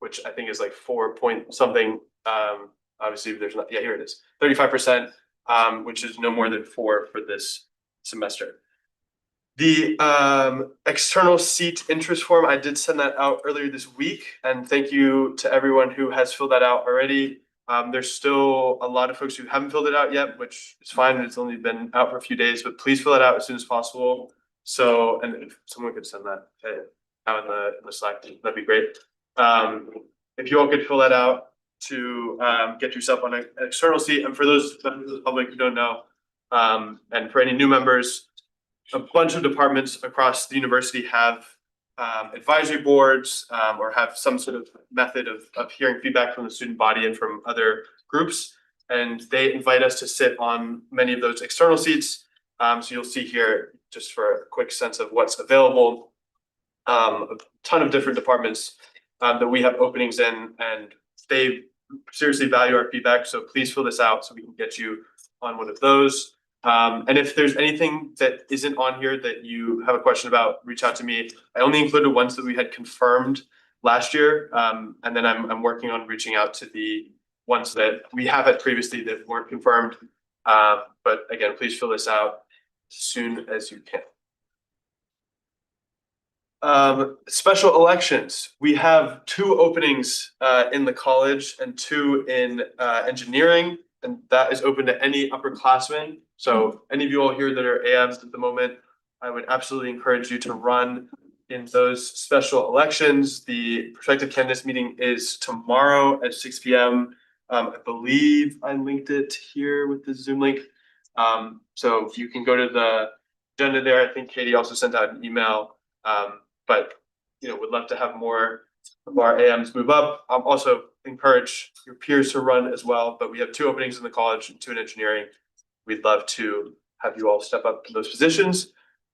which I think is like 4 point something. Obviously, there's not, yeah, here it is, 35%, which is no more than 4 for this semester. The external seat interest form, I did send that out earlier this week, and thank you to everyone who has filled that out already. There's still a lot of folks who haven't filled it out yet, which is fine. It's only been out for a few days, but please fill it out as soon as possible. So, and if someone could send that out in the Slack, that'd be great. If you all could fill that out to get yourself on an external seat, and for those members of the public who don't know, and for any new members, a bunch of departments across the university have advisory boards or have some sort of method of hearing feedback from the student body and from other groups. And they invite us to sit on many of those external seats. So you'll see here, just for a quick sense of what's available, a ton of different departments that we have openings in, and they seriously value our feedback. So please fill this out so we can get you on one of those. And if there's anything that isn't on here that you have a question about, reach out to me. I only included ones that we had confirmed last year. And then I'm working on reaching out to the ones that we have had previously that weren't confirmed. But again, please fill this out as soon as you can. Special elections. We have 2 openings in the college and 2 in engineering, and that is open to any upperclassmen. So any of you all here that are AMs at the moment, I would absolutely encourage you to run in those special elections. The prospective candidates meeting is tomorrow at 6 p.m. I believe I linked it here with the Zoom link. So you can go to the agenda there. I think Katie also sent out an email. But would love to have more of our AMs move up. Also encourage your peers to run as well, but we have 2 openings in the college and 2 in engineering. We'd love to have you all step up to those positions.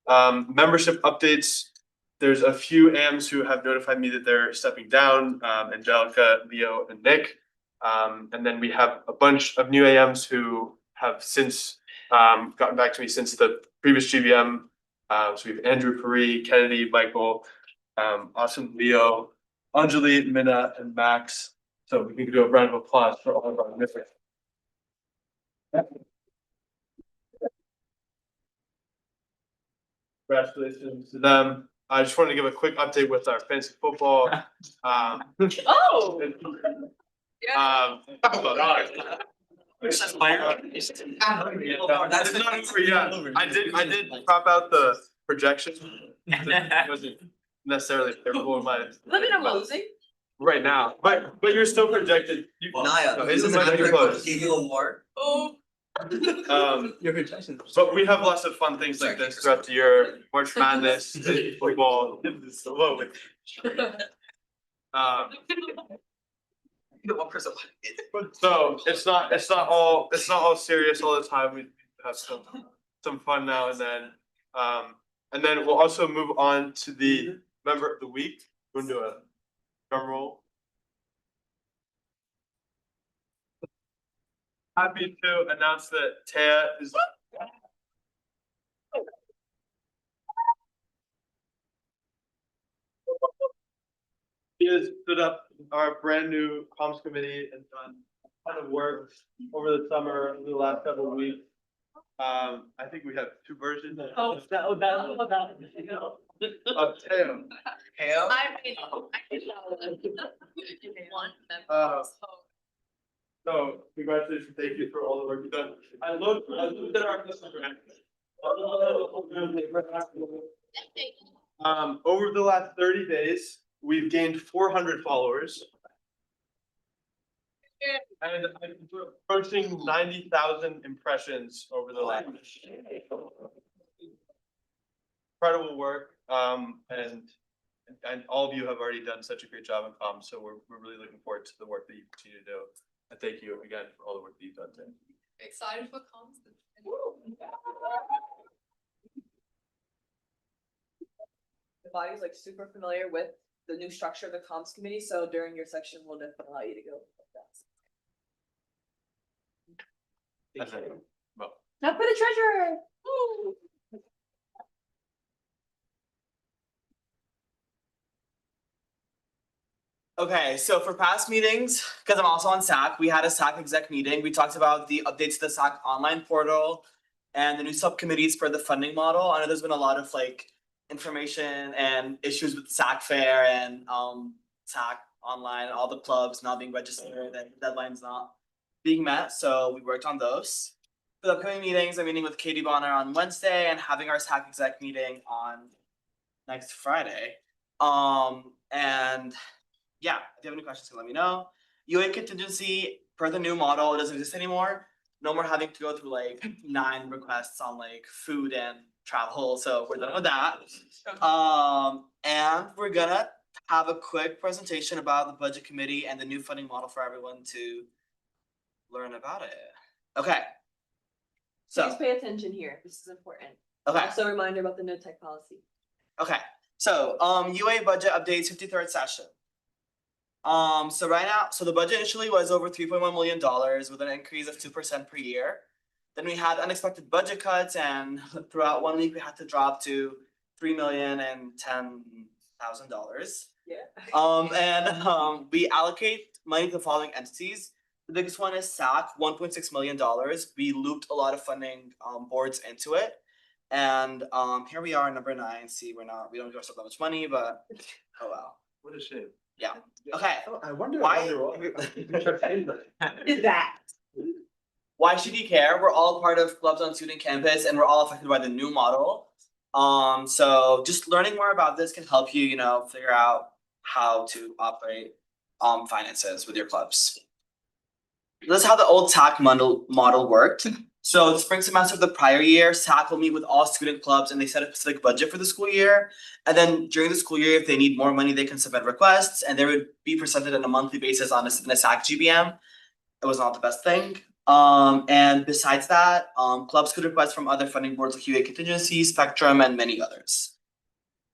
Membership updates. There's a few AMs who have notified me that they're stepping down, Angelica, Leo, and Nick. And then we have a bunch of new AMs who have since gotten back to me since the previous GBM. So we have Andrew Pari, Kennedy, Michael, Austin, Leo, Anjali, Minna, and Max. So we can do a round of applause for all of our members. Congratulations to them. I just wanted to give a quick update with our fantasy football. Oh. That's not over yet. I did prop out the projection. It wasn't necessarily favorable in my. Living in losing. Right now, but you're still projected. Naya, No, this it's is a much good close. give you a more. Oh. Your projection. But we have lots of fun things like this throughout the year, March Madness, football. One person. So it's not all serious all the time. We have some fun now and then. And then we'll also move on to the member of the week. We'll do a drum roll. Happy to announce that Taya is. He has stood up our brand new comms committee and done a ton of work over the summer, over the last several weeks. I think we have 2 versions. Of Teo. So congratulations, thank you for all the work you've done. I looked at our Instagram. Over the last 30 days, we've gained 400 followers. And approaching 90,000 impressions over the last. Incredible work, and all of you have already done such a great job in comms, so we're really looking forward to the work that you continue to do. And thank you again for all the work that you've done today. Excited for comms. The body's like super familiar with the new structure of the comms committee, so during your section, we'll definitely allow you to go. Well. Now for the treasurer. Okay, so for past meetings, because I'm also on SAC, we had a SAC exec meeting. We talked about the updates to the SAC online portal and the new subcommittees for the funding model. I know there's been a lot of information and issues with SAC Fair and SAC online, all the clubs not being registered and deadlines not being met. So we worked on those. For the upcoming meetings, I'm meeting with Katie Bonner on Wednesday and having our SAC exec meeting on next Friday. And yeah, if you have any questions, let me know. UA contingency per the new model, it doesn't exist anymore. No more having to go through 9 requests on food and travel, so we're done with that. And we're gonna have a quick presentation about the budget committee and the new funding model for everyone to learn about it. Okay. So. Please pay attention here, this is important. Okay. Also a reminder about the no tech policy. Okay, so UA budget updates 53rd session. So right now, so the budget initially was over $3.1 million with an increase of 2% per year. Then we had unexpected budget cuts, and throughout 1 week we had to drop to $3,010,000. Yeah. We allocate money to the following entities. The biggest one is SAC, $1.6 million. We looped a lot of funding boards into it. And here we are, number 9. See, we don't give ourselves that much money, but oh well. What a shame. Yeah. Okay. I wonder why Is that? Why should you care? We're all part of clubs on student campus and we're all affected by the new model. So just learning more about this can help you, you know, figure out how to operate finances with your clubs. This is how the old SAC model worked. So the spring semester of the prior year, SAC will meet with all student clubs and they set a specific budget for the school year. And then during the school year, if they need more money, they can submit requests and they would be presented on a monthly basis on in a SAC GBM. It was not the best thing. And besides that, clubs could request from other funding boards like UA Contingency, Spectrum, and many others.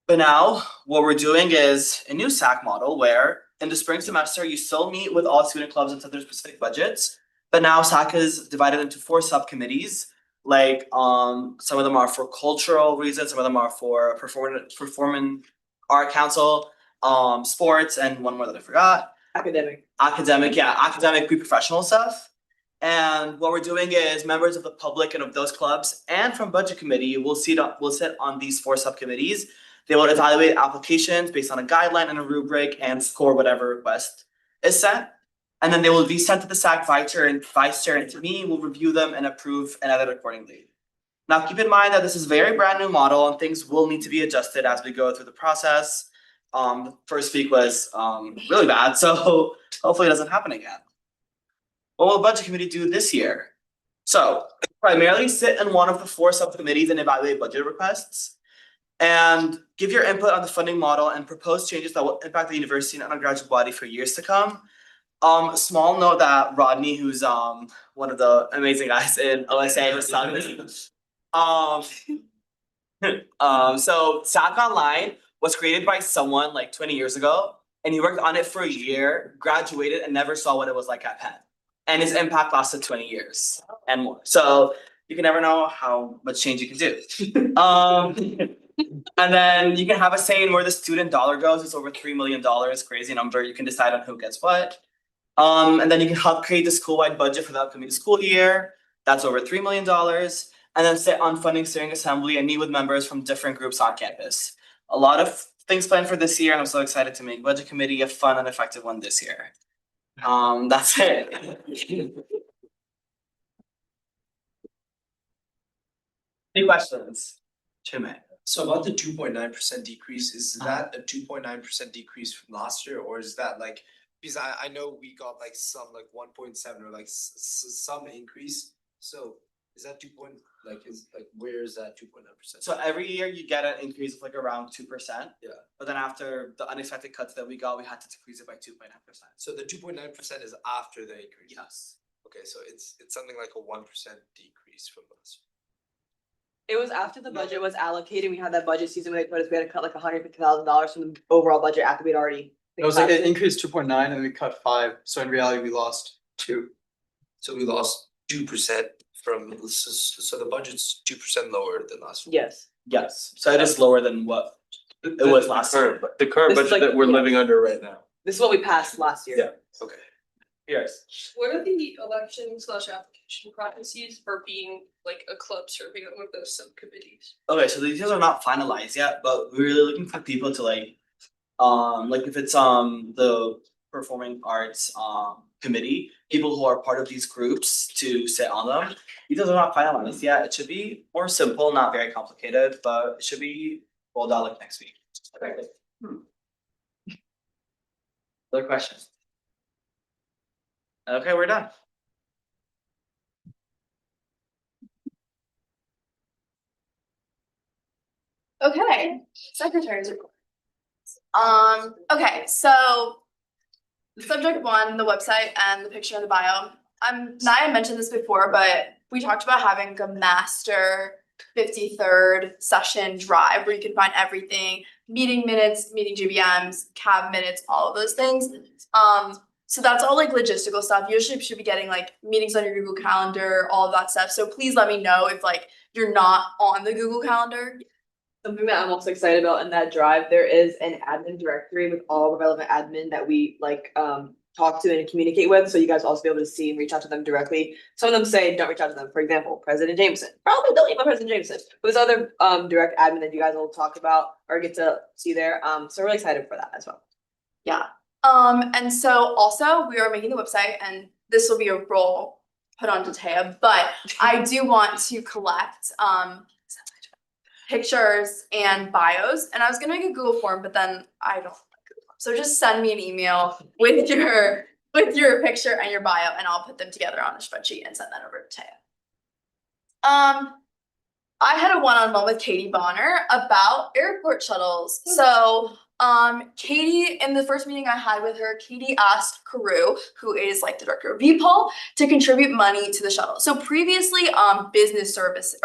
But now what we're doing is a new SAC model where in the spring semester, you still meet with all student clubs and set their specific budgets. But now SAC is divided into 4 subcommittees. Like some of them are for cultural reasons, some of them are for performing art council, sports, and one more that I forgot. Academic, pre-professional stuff. And what we're doing is members of the public and of those clubs and from budget committee will sit on these 4 subcommittees. They will evaluate applications based on a guideline and a rubric and score whatever request is sent. And then they will be sent to the SAC vice chair and to me, will review them and approve and edit accordingly. Now keep in mind that this is a very brand new model and things will need to be adjusted as we go through the process. The first week was really bad, so hopefully it doesn't happen again. What will the budget committee do this year? So primarily sit in one of the 4 subcommittees and evaluate budget requests. And give your input on the funding model and propose changes that will impact the university and undergraduate body for years to come. Small note that Rodney, who's one of the amazing guys in OSA, was telling me. So SAC Online was created by someone like 20 years ago, and he worked on it for a year, graduated, and never saw what it was like at Penn. And his impact lasted 20 years and more. So you can never know how much change you can do. And then you can have a say in where the student dollar goes. It's over $3 million, crazy number. You can decide on who gets what. And then you can help create the school-wide budget for the upcoming school year. That's over $3 million. And then sit on funding steering assembly and meet with members from different groups on campus. A lot of things planned for this year, and I'm so excited to make budget committee a fun and effective one this year. That's it. Any questions? Chime. So about the 2.9% decrease, is that a 2.9% decrease from last year, or is that like, because I know we got like some like 1.7 or like some increase, so is that where is that 2.9%? So every year you get an increase of like around 2%. Yeah. But then after the unexpected cuts that we got, we had to decrease it by 2.9%. So the 2.9% is after the increase? Yes. Okay, so it's something like a 1% decrease from last year. it was after the budget was allocated, we had that budget season where they told us we had to cut like $150,000 from the overall budget after we'd already. It was like an increase 2.9 and we cut 5, so in reality, we lost 2. So we lost 2% from, so the budget's 2% lower than last year. Yes, so it is lower than what it was last year. The current This is budget like- that we're living under right now. This is what we passed last year. Yeah. Okay. Yes. What are the election/application processes for being like a club serving on one of those subcommittees? Okay, so the details are not finalized yet, but we're really looking for people to like if it's the performing arts committee, people who are part of these groups to sit on them. Details are not finalized yet. It should be more simple, not very complicated, but it should be rolled out like next week. Okay. Other questions? Okay, we're done. Okay, secretary's report. Okay, so subject 1, the website and the picture in the bio. Naya mentioned this before, but we talked about having a master 53rd session drive where you can find everything, meeting minutes, meeting GBMs, cab minutes, all of those things. So that's all like logistical stuff. You should be getting like meetings on your Google Calendar, all of that stuff. So please let me know if like you're not on the Google Calendar. Something that I'm also excited about in that drive, there is an admin directory with all the relevant admin that we like talk to and communicate with. So you guys also be able to see and reach out to them directly. Some of them say don't reach out to them. For example, President Jameson. Probably don't email President Jameson. But there's other direct admin that you guys will talk about or get to see there. So we're really excited for that as well. Yeah. And so also we are making the website and this will be a role put onto Taya, but I do want to collect pictures and bios, and I was gonna make a Google form, but then I don't like Google Forms. So just send me an email with your picture and your bio, and I'll put them together on a spreadsheet and send that over to Taya. I had a one-on-one with Katie Bonner about airport shuttles. So Katie, in the first meeting I had with her, Katie asked Karu, who is like the director of VPOL, to contribute money to the shuttle. So previously, business services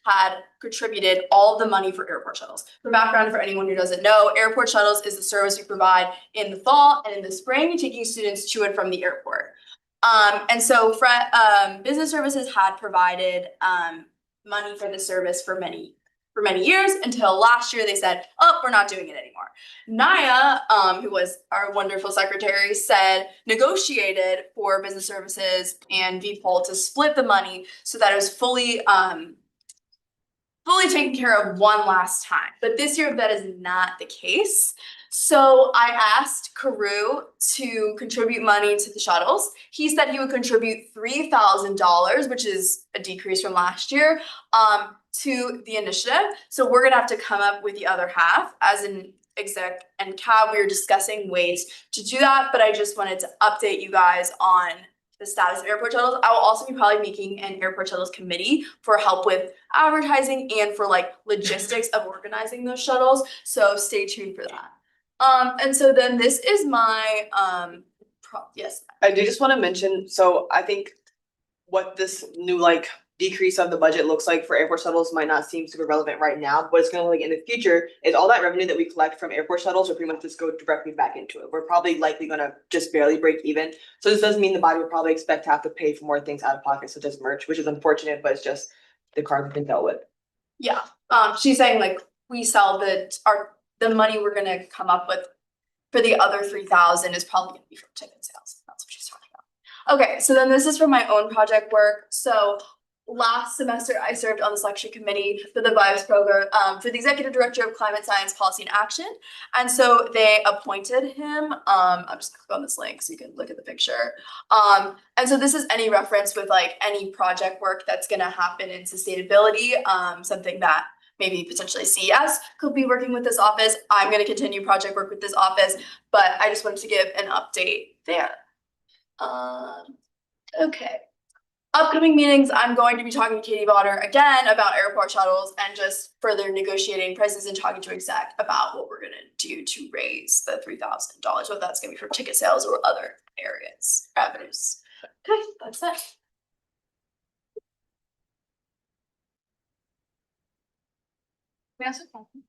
had contributed all of the money for airport shuttles. For background, for anyone who doesn't know, airport shuttles is the service we provide in the fall and in the spring, taking students to and from the airport. And so business services had provided money for the service for many years, until last year they said, oh, we're not doing it anymore. Naya, who was our wonderful secretary, negotiated for business services and VPOL to split the money so that it was fully taken care of one last time. But this year that is not the case. So I asked Karu to contribute money to the shuttles. He said he would contribute $3,000, which is a decrease from last year, to the initiative. So we're gonna have to come up with the other half. As an exec and cab, we were discussing ways to do that, but I just wanted to update you guys on the status of airport shuttles. I will also be probably making an airport shuttles committee for help with advertising and for like logistics of organizing those shuttles. So stay tuned for that. And so then this is my yes. I do just want to mention, so I think what this new like decrease of the budget looks like for airport shuttles might not seem super relevant right now, but it's gonna look like in the future is all that revenue that we collect from airport shuttles will pretty much just go directly back into it. We're probably likely gonna just barely break even. So this does mean the body will probably expect to have to pay for more things out of pocket, such as merch, which is unfortunate, but it's just the cards have been dealt with. Yeah, she's saying like we sell the money we're gonna come up with for the other 3,000 is probably gonna be from ticket sales. That's what she's talking about. Okay, so then this is for my own project work. So last semester, I served on the selection committee for the VIBES program for the executive director of climate science policy and action. And so they appointed him. I'm just gonna click on this link so you can look at the picture. And so this is any reference with like any project work that's gonna happen in sustainability, something that maybe potentially CES could be working with this office. I'm gonna continue project work with this office, but I just wanted to give an update there. Okay. Upcoming meetings, I'm going to be talking to Katie Bonner again about airport shuttles and just further negotiating prices and talking to exec about what we're gonna do to raise the $3,000, whether that's gonna be for ticket sales or other avenues. Okay, that's it. May I ask a question?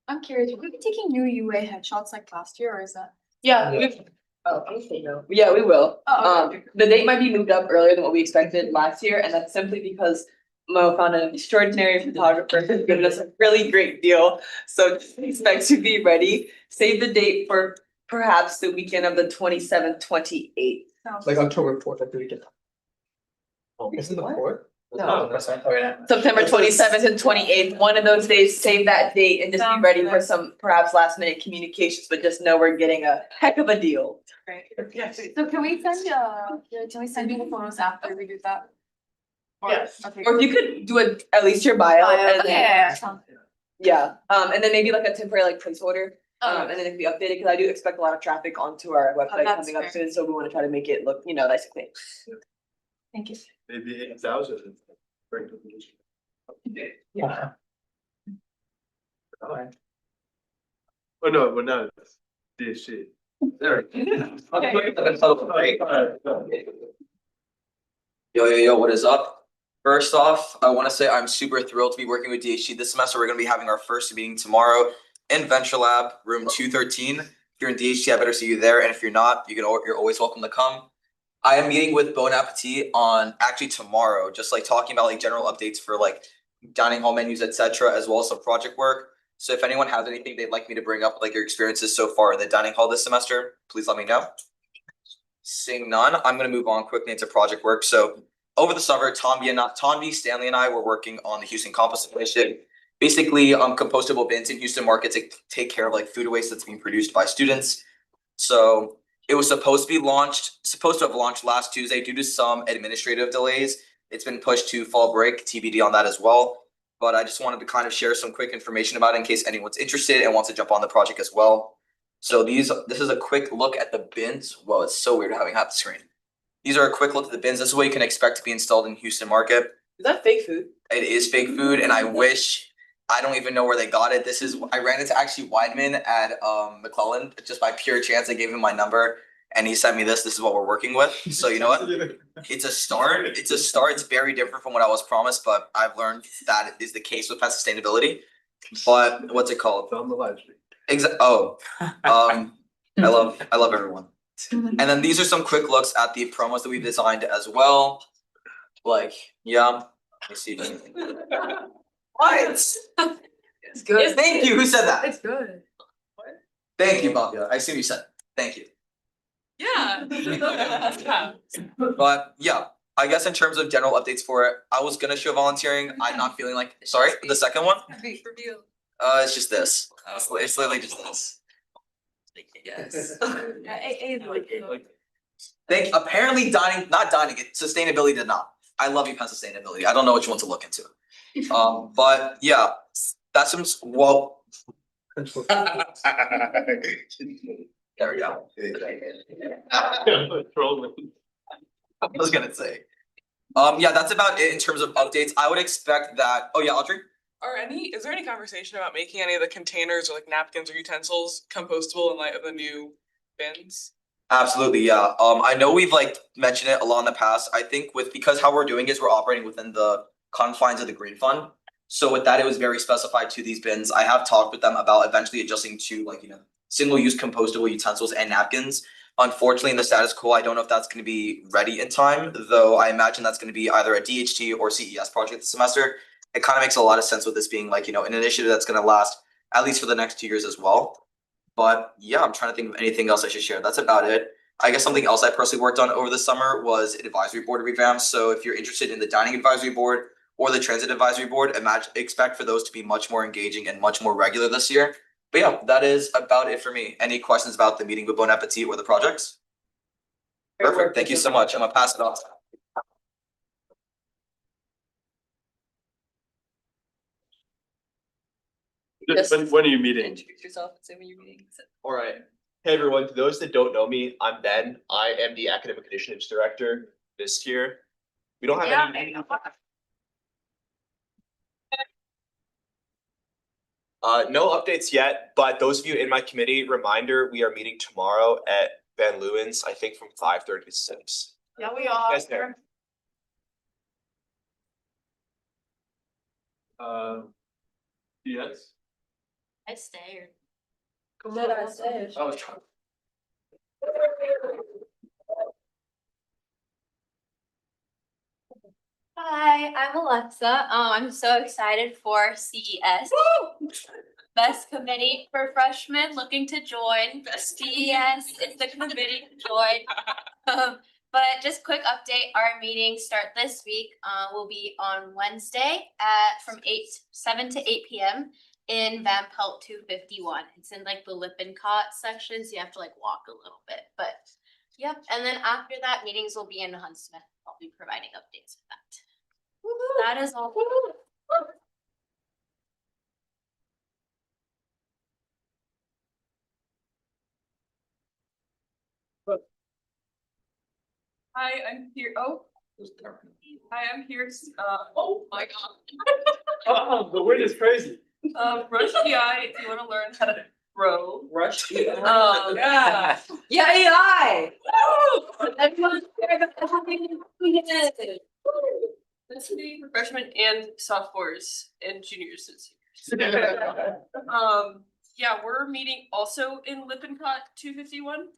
I'm curious, will we be taking new UA headshots like last year, or is that? Yeah, yeah, we will. Oh, The date might be moved up earlier than what we expected last year, and that's simply because Mo found an extraordinary photographer who's given us a really great deal. So just expect to be ready. Save the date for perhaps the weekend of the 27th, 28th. Like October 4th, I believe. Isn't the 4th? No. That's not. Oh, yeah. September 27th and 28th, one of those days, save that date and just be ready for some perhaps last minute communications, but just know we're getting a heck of a deal. Great. So can we send you the photos after we do that? Yes. Okay. Or if you could do at least your bio and then. Yeah. And then maybe like a temporary like placeholder, and then it can be updated, because I do expect a lot of traffic onto our website that's coming up fair. soon, so we wanna try to make it look, nice and clean. Thank you. Maybe 8,000. Yeah. Oh no, but no, DSG. There. Yo, what is up? First off, I want to say I'm super thrilled to be working with DHG this semester. We're going to be having our first meeting tomorrow in Venture Lab, room 213. If you're in DHG, I better see you there. And if you're not, you're always welcome to come. I am meeting with Bon Appetit on actually tomorrow, just like talking about like general updates for like dining hall menus, etc., as well as some project work. So if anyone has anything they'd like me to bring up, like your experiences so far in the dining hall this semester, please let me know. Seeing none, I'm going to move on quickly into project work. So over the summer, Tanvi, Stanley, and I were working on the Houston Compost Initiative. Basically, compostable bins in Houston market to take care of like food waste that's being produced by students. So it was supposed to have launched last Tuesday. Due to some administrative delays, it's been pushed to fall break, TBD on that as well. but I just wanted to kind of share some quick information about it in case anyone's interested and wants to jump on the project as well. So this is a quick look at the bins. Whoa, it's so weird having half the screen. These are a quick look at the bins. This is what you can expect to be installed in Houston Market. Is that fake food? It is fake food, and I don't even know where they got it. I ran into actually Weidman at McClellan just by pure chance. I gave him my number and he sent me this. This is what we're working with. So you know what? It's a start. It's very different from what I was promised, but I've learned that is the case with pet sustainability. But what's it called? On the live stream. I love everyone. And then these are some quick looks at the promos that we've designed as well. Like, yeah. Let me see. What? It's good. Thank you. Who said that? It's good. Thank you, Bobia. I assume you said it. Thank you. Yeah. Yeah. But yeah, I guess in terms of general updates for it, I was gonna show volunteering. I'm not feeling like, sorry, the second one? Great review. It's just this. It's literally just this. Yes. Apparently not dining, sustainability did not. I love you, Penn Sustainability. I don't know which one to look into. But yeah, that's some, well. There we go. I was gonna say. Yeah, that's about it in terms of updates. I would expect that, oh yeah, Audrey? Is there any conversation about making any of the containers or like napkins or utensils compostable in light of the new bins? Absolutely, yeah. I know we've like mentioned it a lot in the past. I think because how we're doing is we're operating within the confines of the Green Fund. So with that, it was very specified to these bins. I have talked with them about eventually adjusting to like, single-use compostable utensils and napkins. Unfortunately, in the status quo, I don't know if that's gonna be ready in time, though I imagine that's gonna be either a DHT or CES project this semester. It kind of makes a lot of sense with this being like, an initiative that's gonna last at least for the next 2 years as well. But yeah, I'm trying to think of anything else I should share. That's about it. I guess something else I personally worked on over the summer was an advisory board revamp. So if you're interested in the dining advisory board or the transit advisory board, expect for those to be much more engaging and much more regular this year. But yeah, that is about it for me. Any questions about the meeting with Bon Appetit or the projects? Perfect. Thank you so much. I'm gonna pass it on. When are you meeting? Introduce yourself and say when you're meeting. All right. Hey, everyone. To those that don't know me, I'm Ben. I am the Academic Initiatives Director this year. We don't have any. No updates yet, but those of you in my committee, reminder, we are meeting tomorrow at Van Leeuwen's, I think from 5:30 to 6. Yeah, we are. Guys there? Yes. I stay or. Did I say? I was trying. Hi, I'm Alexa. I'm so excited for CES. Best committee for freshmen looking to join. CES is the committee to join. But just quick update, our meetings start this week. Will be on Wednesday from 7 to 8 p.m. in Van Pelt 251. It's in like the Lippincott section, so you have to like walk a little bit, but yep. And then after that, meetings will be in Huntsmith. I'll be providing updates with that. That is all. Hi, I'm here. Hi, I'm here. Oh my god. Oh, the wind is crazy. Rush PI, if you wanna learn how to row. Rush. Yeah. Yeah, AI. Everyone's This will be for freshmen and sophomores and juniors and seniors. Yeah, we're meeting also in Lippincott 251.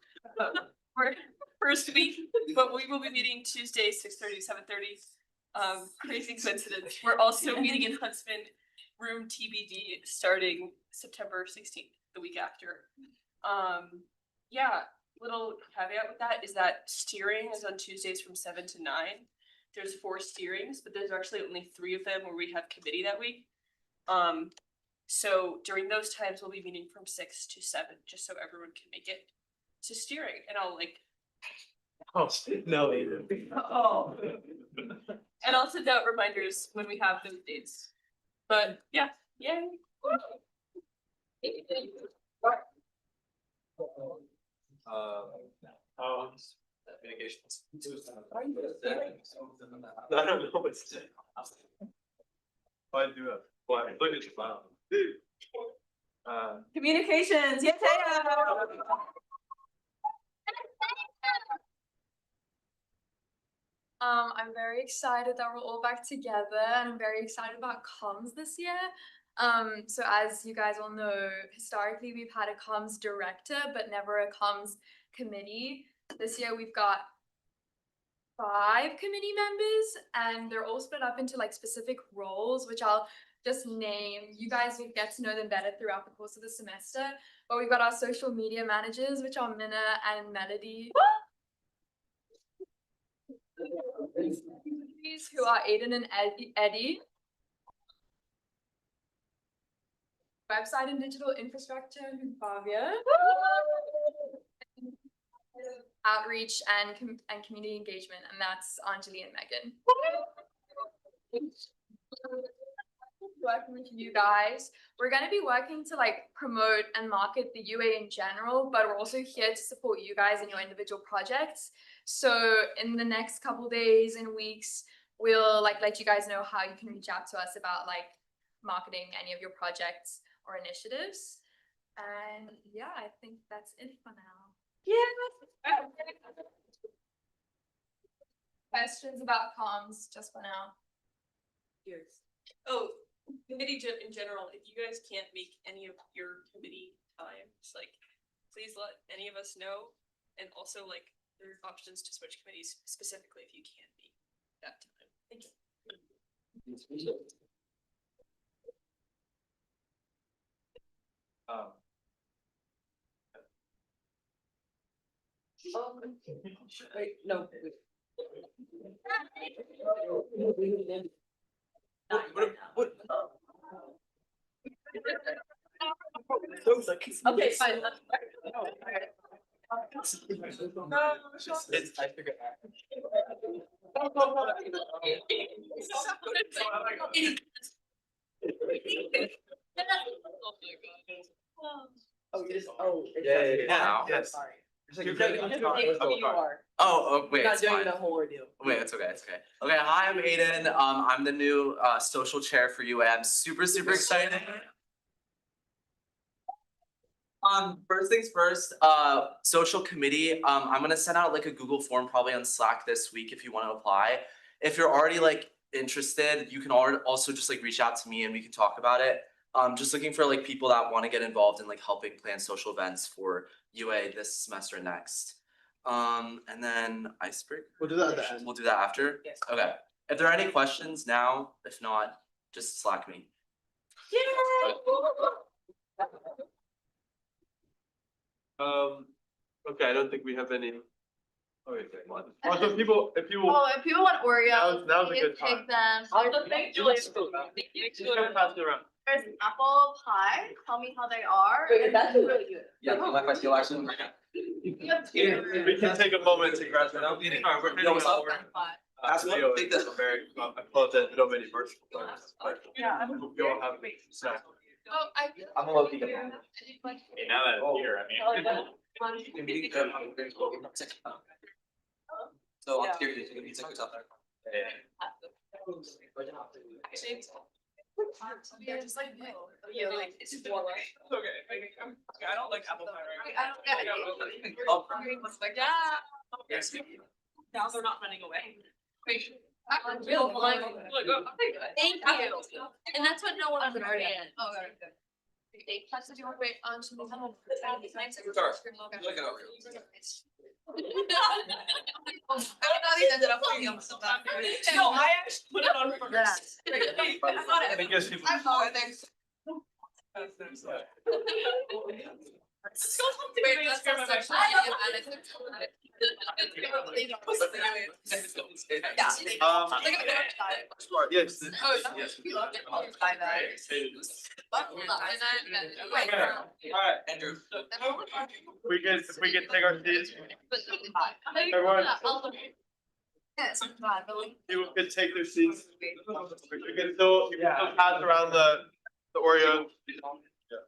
For first week, but we will be meeting Tuesday, 6:30, 7:30. Crazy coincidence. We're also meeting in Huntsman, room TBD, starting September 16th, the week after. Yeah, little caveat with that is that steering is on Tuesdays from 7 to 9. There's 4 steerings, but there's actually only 3 of them where we have committee that week. So during those times, we'll be meeting from 6 to 7, just so everyone can make it to steering. And I'll like. Oh, no. Oh. And I'll send out reminders when we have those dates. But yeah, yay. Communications. I don't know what's. I do have, well, look at the file. Communications, yes, I'm very excited that we're all back together and I'm very excited about comms this year. So as you guys all know, historically we've had a comms director, but never a comms committee. This year we've got 5 committee members and they're all split up into like specific roles, which I'll just name. You guys will get to know them better throughout the course of the semester. But we've got our social media managers, which are Minna and Melody. Who are Aiden and Eddie. Website and digital infrastructure, who's Bhavya. Outreach and community engagement, and that's Anjali and Megan. Working with you guys, we're going to be working to like promote and market the UA in general, but we're also here to support you guys in your individual projects. So in the next couple days and weeks, we'll like let you guys know how you can reach out to us about like marketing any of your projects or initiatives. And yeah, I think that's it for now. Yeah. Questions about comms just for now. Yes. Oh, committee in general, if you guys can't make any of your committee times, like, please let any of us know. And also, like, there are options to switch committees specifically if you can't meet that time. Thank you. Wait, no. Okay, fine. It's, I figured Oh, it is, oh. Yeah. Yes. Sorry. You're You are. Oh, wait, You're not it's doing fine. the whole ordeal. Wait, it's okay, it's okay. Okay, hi, I'm Aiden. I'm the new social chair for UA. I'm super excited. First things first, social committee, I'm gonna send out like a Google form probably on Slack this week if you wanna apply. If you're already like interested, you can also just like reach out to me and we can talk about it. Just looking for like people that wanna get involved in like helping plan social events for UA this semester and next. And then icebreaker. We'll do that at the end. We'll do that after? Yes. Okay. If there are any questions now, if not, just Slack me. Okay, I don't think we have any. Oh, wait, come on. Also, people, if people. Oh, if people want Oreos, Now's a please good time. pick them. Thank you. Just pass it around. There's apple pie. Tell me how they are. That's really good. Yeah, my feel actually. We can take a moment to grab that. Alright, we're heading Yo, what's up? over. Ask me, Leo, take this. very, I apologize, we don't have any virtual cards, but Yeah. we all have snacks. Oh, I'm a low key. Hey, now that it's here, I mean. So Yeah. I'm curious, you can take yourself there. Yeah, just like, yeah, like, it's more like. Okay, I don't like apple pie, right? I don't get it. Like, yeah. Yes. Now they're not running away. Wait. I'm real blind. Look, Thank you. And that's what no one would already in. Oh, very good. They plus your Wait, on to the. Sorry, look it over. I don't know these ended up putting them so bad. No, I actually put it on first. I thought it. I guess people. I thought it. Wait, that's not sexual. Yes. Oh, Yes. you loved it. I know. Wait. Alright, Andrew. we can take our seats. Everyone. Yes, I'm not really. People could take their seats. You can still pass around the Oreo.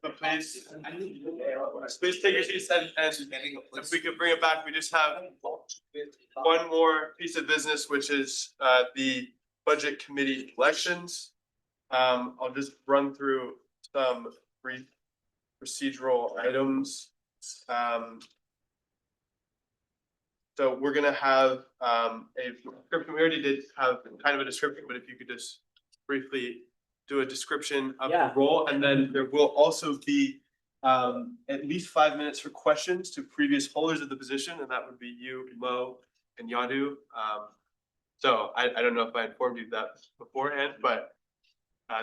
But please take your seats and if we could bring it back, we just have one more piece of business, which is the budget committee elections. I'll just run through some brief procedural items. So we're gonna have a description. We already did have kind of a description, but if you could just briefly do a description of the role, and then there will also be at least 5 minutes for questions to previous holders of the position, and that would be you, Mo, and Yadu. So I don't know if I informed you that beforehand, but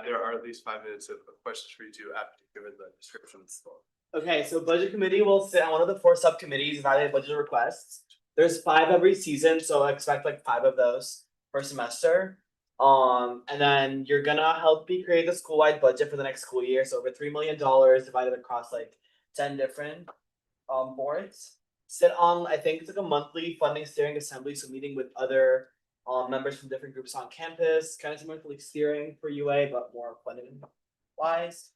there are at least 5 minutes of questions for you to after given the description. Okay, so budget committee will sit on one of the 4 subcommittees, evaluate budget requests. There's 5 every season, so I expect like 5 of those per semester. And then you're gonna help me create the school-wide budget for the next school year, so over $3 million divided across like 10 different boards. Sit on, I think it's like a monthly funding steering assembly, so meeting with other members from different groups on campus, kind of similar to like steering for UA, but more funding wise.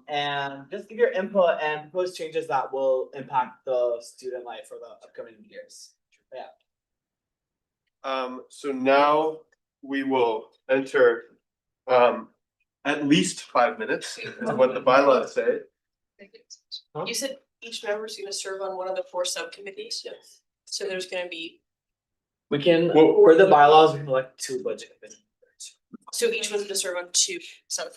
And just give your input and propose changes that will impact the student life for the upcoming years. Yeah. So now we will enter at least 5 minutes is what the bylaws say. You said each member is gonna serve on one of the 4 subcommittees. Yes. So there's gonna be, We can, for the bylaws, we can elect 2 budget committee. so each one's gonna serve on 2 sub.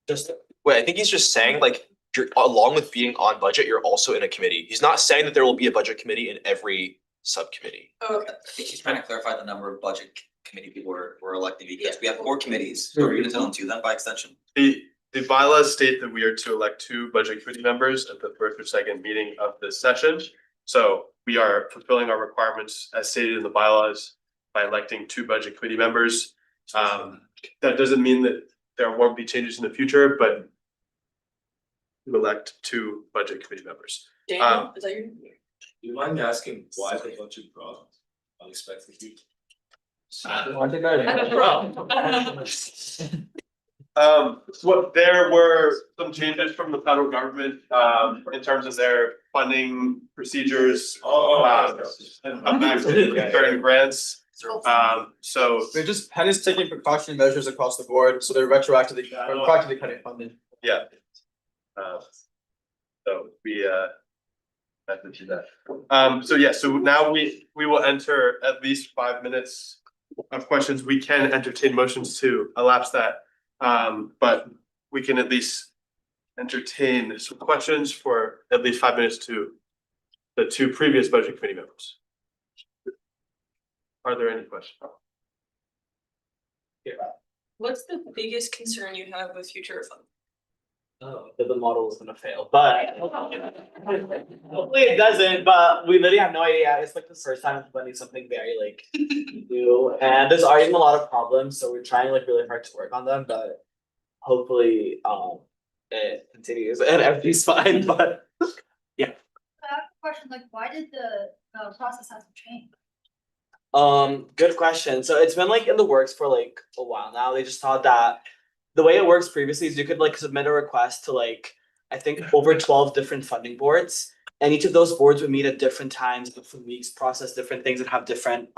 Just Wait, I think he's just saying like, you're along with being on budget, you're also in a committee. He's not saying that there will be a budget committee in every subcommittee. Okay. I think he's trying to clarify the number of budget committee people we're electing because we have 4 committees, so we're gonna sit on 2 then by extension. The bylaws state that we are to elect 2 budget committee members at the first or second meeting of this session. So we are fulfilling our requirements as stated in the bylaws by electing 2 budget committee members. That doesn't mean that there won't be changes in the future, but we elect 2 budget committee members. Daniel, is that your? Do you mind asking why the budget brought unexpectedly? What there were some changes from the federal government in terms of their funding procedures. Certain grants. So They're just Penn is taking precautionary measures across the board, so they're retroactively cutting funding. yeah. So we have to do that. So yeah, so now we will enter at least 5 minutes of questions. We can entertain motions to elapse that. But we can at least entertain some questions for at least 5 minutes to the 2 previous budget committee members. Are there any questions? What's the biggest concern you have with future funding? Oh, that the model is gonna fail, but hopefully it doesn't, but we literally have no idea. It's like the first time implementing something very like new, and there's already been a lot of problems, so we're trying like really hard to work on them, but hopefully it continues and everything's fine, but yeah. I have a question, like, why did the process have to change? Good question. So it's been like in the works for like a while now. They just thought that the way it works previously is you could like submit a request to like, I think over 12 different funding boards. And each of those boards would meet at different times, different weeks, process different things and have different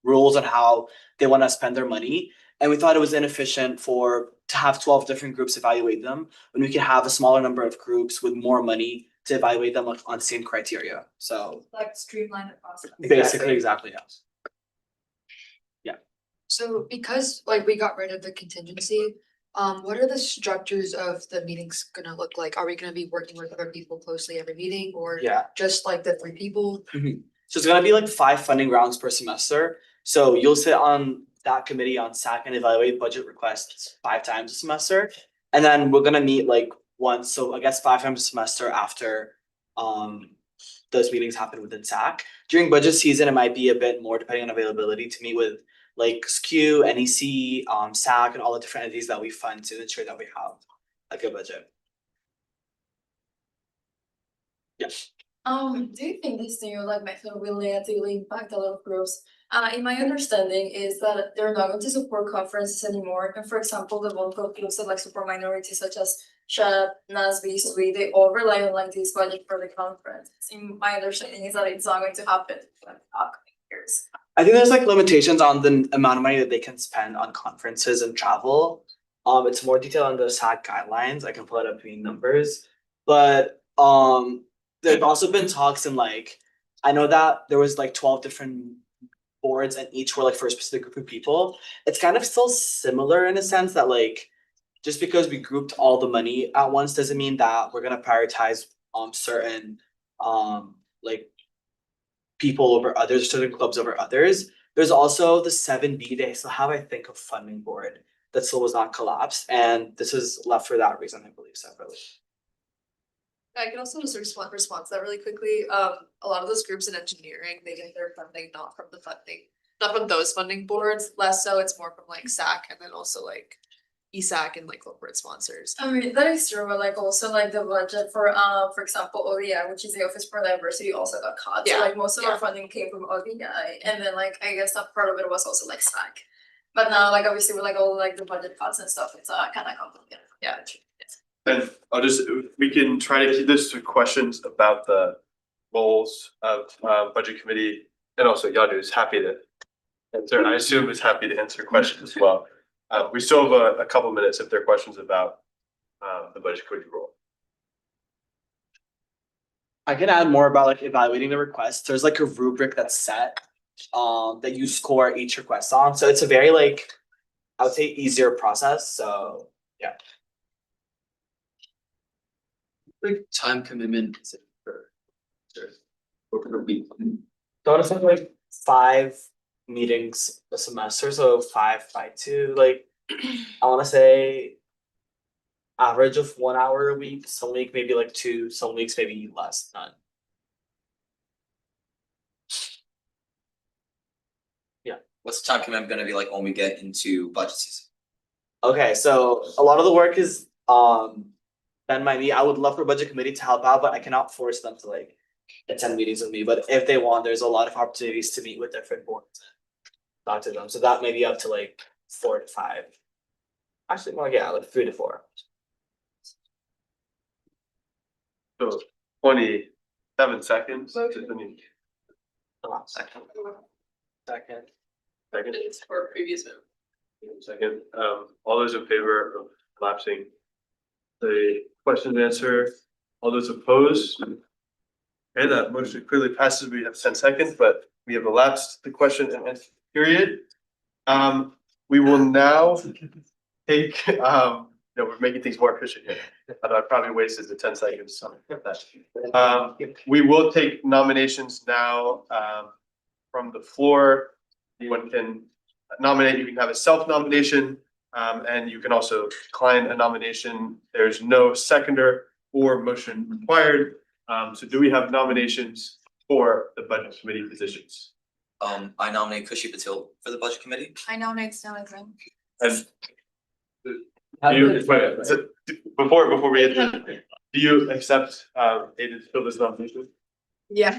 rules on how they want to spend their money. And we thought it was inefficient to have 12 different groups evaluate them when we can have a smaller number of groups with more money to evaluate them on the same criteria. So Like streamline the process. basically, exactly, yes. So because like we got rid of the contingency, what are the structures of the meetings gonna look like? Are we gonna be working with other people closely every meeting or Yeah. just like the 3 people? So it's gonna be like 5 funding rounds per semester. So you'll sit on that committee on SAC and evaluate budget requests 5 times a semester. And then we're gonna meet like once, so I guess 5 times a semester after those meetings happen within SAC. During budget season, it might be a bit more depending on availability to meet with like SKU, NEC, SAC, and all the different entities that we fund to ensure that we have a good budget. Yes. Do you think this new like method will negatively impact a lot of groups In my understanding is that they're not going to support conferences anymore, and for example, the local groups that like support minorities such as SHAP, NASB, SWE, they all rely on like this budget for the conference. In my understanding is that it's not going to happen in the upcoming years. I think there's like limitations on the amount of money that they can spend on conferences and travel. It's more detailed on the SAC guidelines. I can pull it up in numbers. But there's also been talks in like, I know that there was like 12 different boards and each were like for a specific group of people. It's kind of still similar in a sense that like, just because we grouped all the money at once doesn't mean that we're gonna prioritize certain like people over others, certain clubs over others. There's also the 7B, they still have, I think, a funding board that still was not collapsed, and this is left for that reason, I believe, separately. I can also just respond to that really quickly. A lot of those groups in engineering, they get their funding not from those funding boards, less so it's more from like SAC and then also like ESAC and like corporate sponsors. I mean, that is true, but like also like the budget for example, ODI, which is the Office for Diversity, also got cut. So Yeah, like most of our funding came from ODI, and then like I guess that part of it was also like SAC. But now like obviously with like all like the budget cuts and stuff, it's kind of complicated. Yeah. And we can try to keep this to questions about the goals of budget committee, and also Yadu is happy to answer. I assume is happy to answer questions as well. We still have a couple minutes if there are questions about the budget committee role. I can add more about like evaluating the requests. There's like a rubric that's set that you score each request on. So it's a very like, I would say easier process. So yeah. Like time commitment is it for a week? So it's like 5 meetings a semester, so 5 by 2, like I wanna say average of 1 hour a week, some week maybe like 2, some weeks maybe less, none. What's the time commitment gonna be like when we get into budget season? Okay, so a lot of the work is done by me. I would love for budget committee to help out, but I cannot force them to like attend meetings with me. But if they want, there's a lot of opportunities to meet with different boards and talk to them. So that may be up to like 4 to 5. Actually, well, yeah, like 3 to 4. So 27 seconds. Second. Second. It's for previous move. Second, all those in favor of collapsing the question and answer, all those opposed? Okay, that motion clearly passes. We have 10 seconds, but we have elapsed the question and answer period. We will now take, we're making things more efficient here. I probably wasted the 10 seconds on that. We will take nominations now, from the floor. Anyone can nominate, you can have a self-nomination, and you can also decline a nomination. There's no seconder or motion required. So do we have nominations for the budget committee positions? I nominate Kushi Patil for the budget committee. I nominate Stanley Graham. And before we get do you accept Aiden to fill this nomination? Yeah,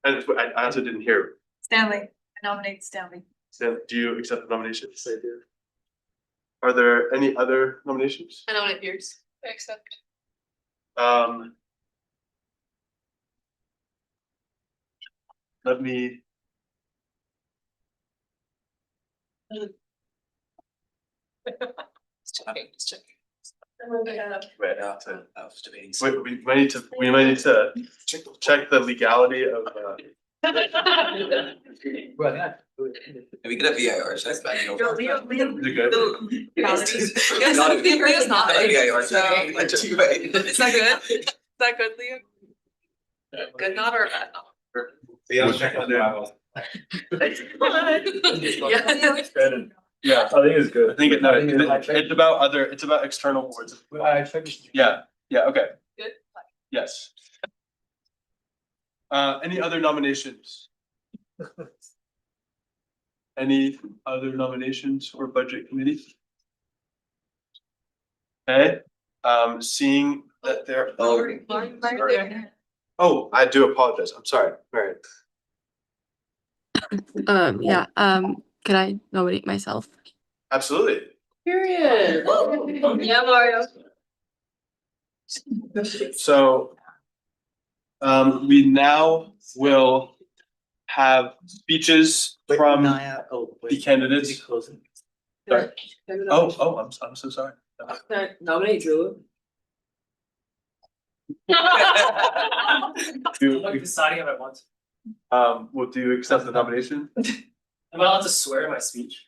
And I also didn't hear. Stanley, I nominate Stanley. Sam, do you accept the nomination? Are there any other nominations? I nominate Pierce. I accept. Let me. It's checking. Wait, I was debating. we might need to check the legality of We get a VIR check. Is it good? Not a Leo's not. Not a VIR check. Is that good? Is that good, Leo? Good nod or a bad nod? Leo, check on there. Yeah. Yeah, I think it's good. I think it's about external boards. Yeah, okay. Good. Yes. Any other nominations? Any other nominations for budget committee? Okay, seeing that there. Oh, I do apologize. I'm sorry. All right. Yeah, can I nominate myself? Absolutely. Period. Yeah, Mario. So we now will have speeches from the candidates. Sorry. Oh, I'm so sorry. Nominate Drew. Do, I'm deciding if I want to. well, do you accept the nomination? Am I allowed to swear in my speech?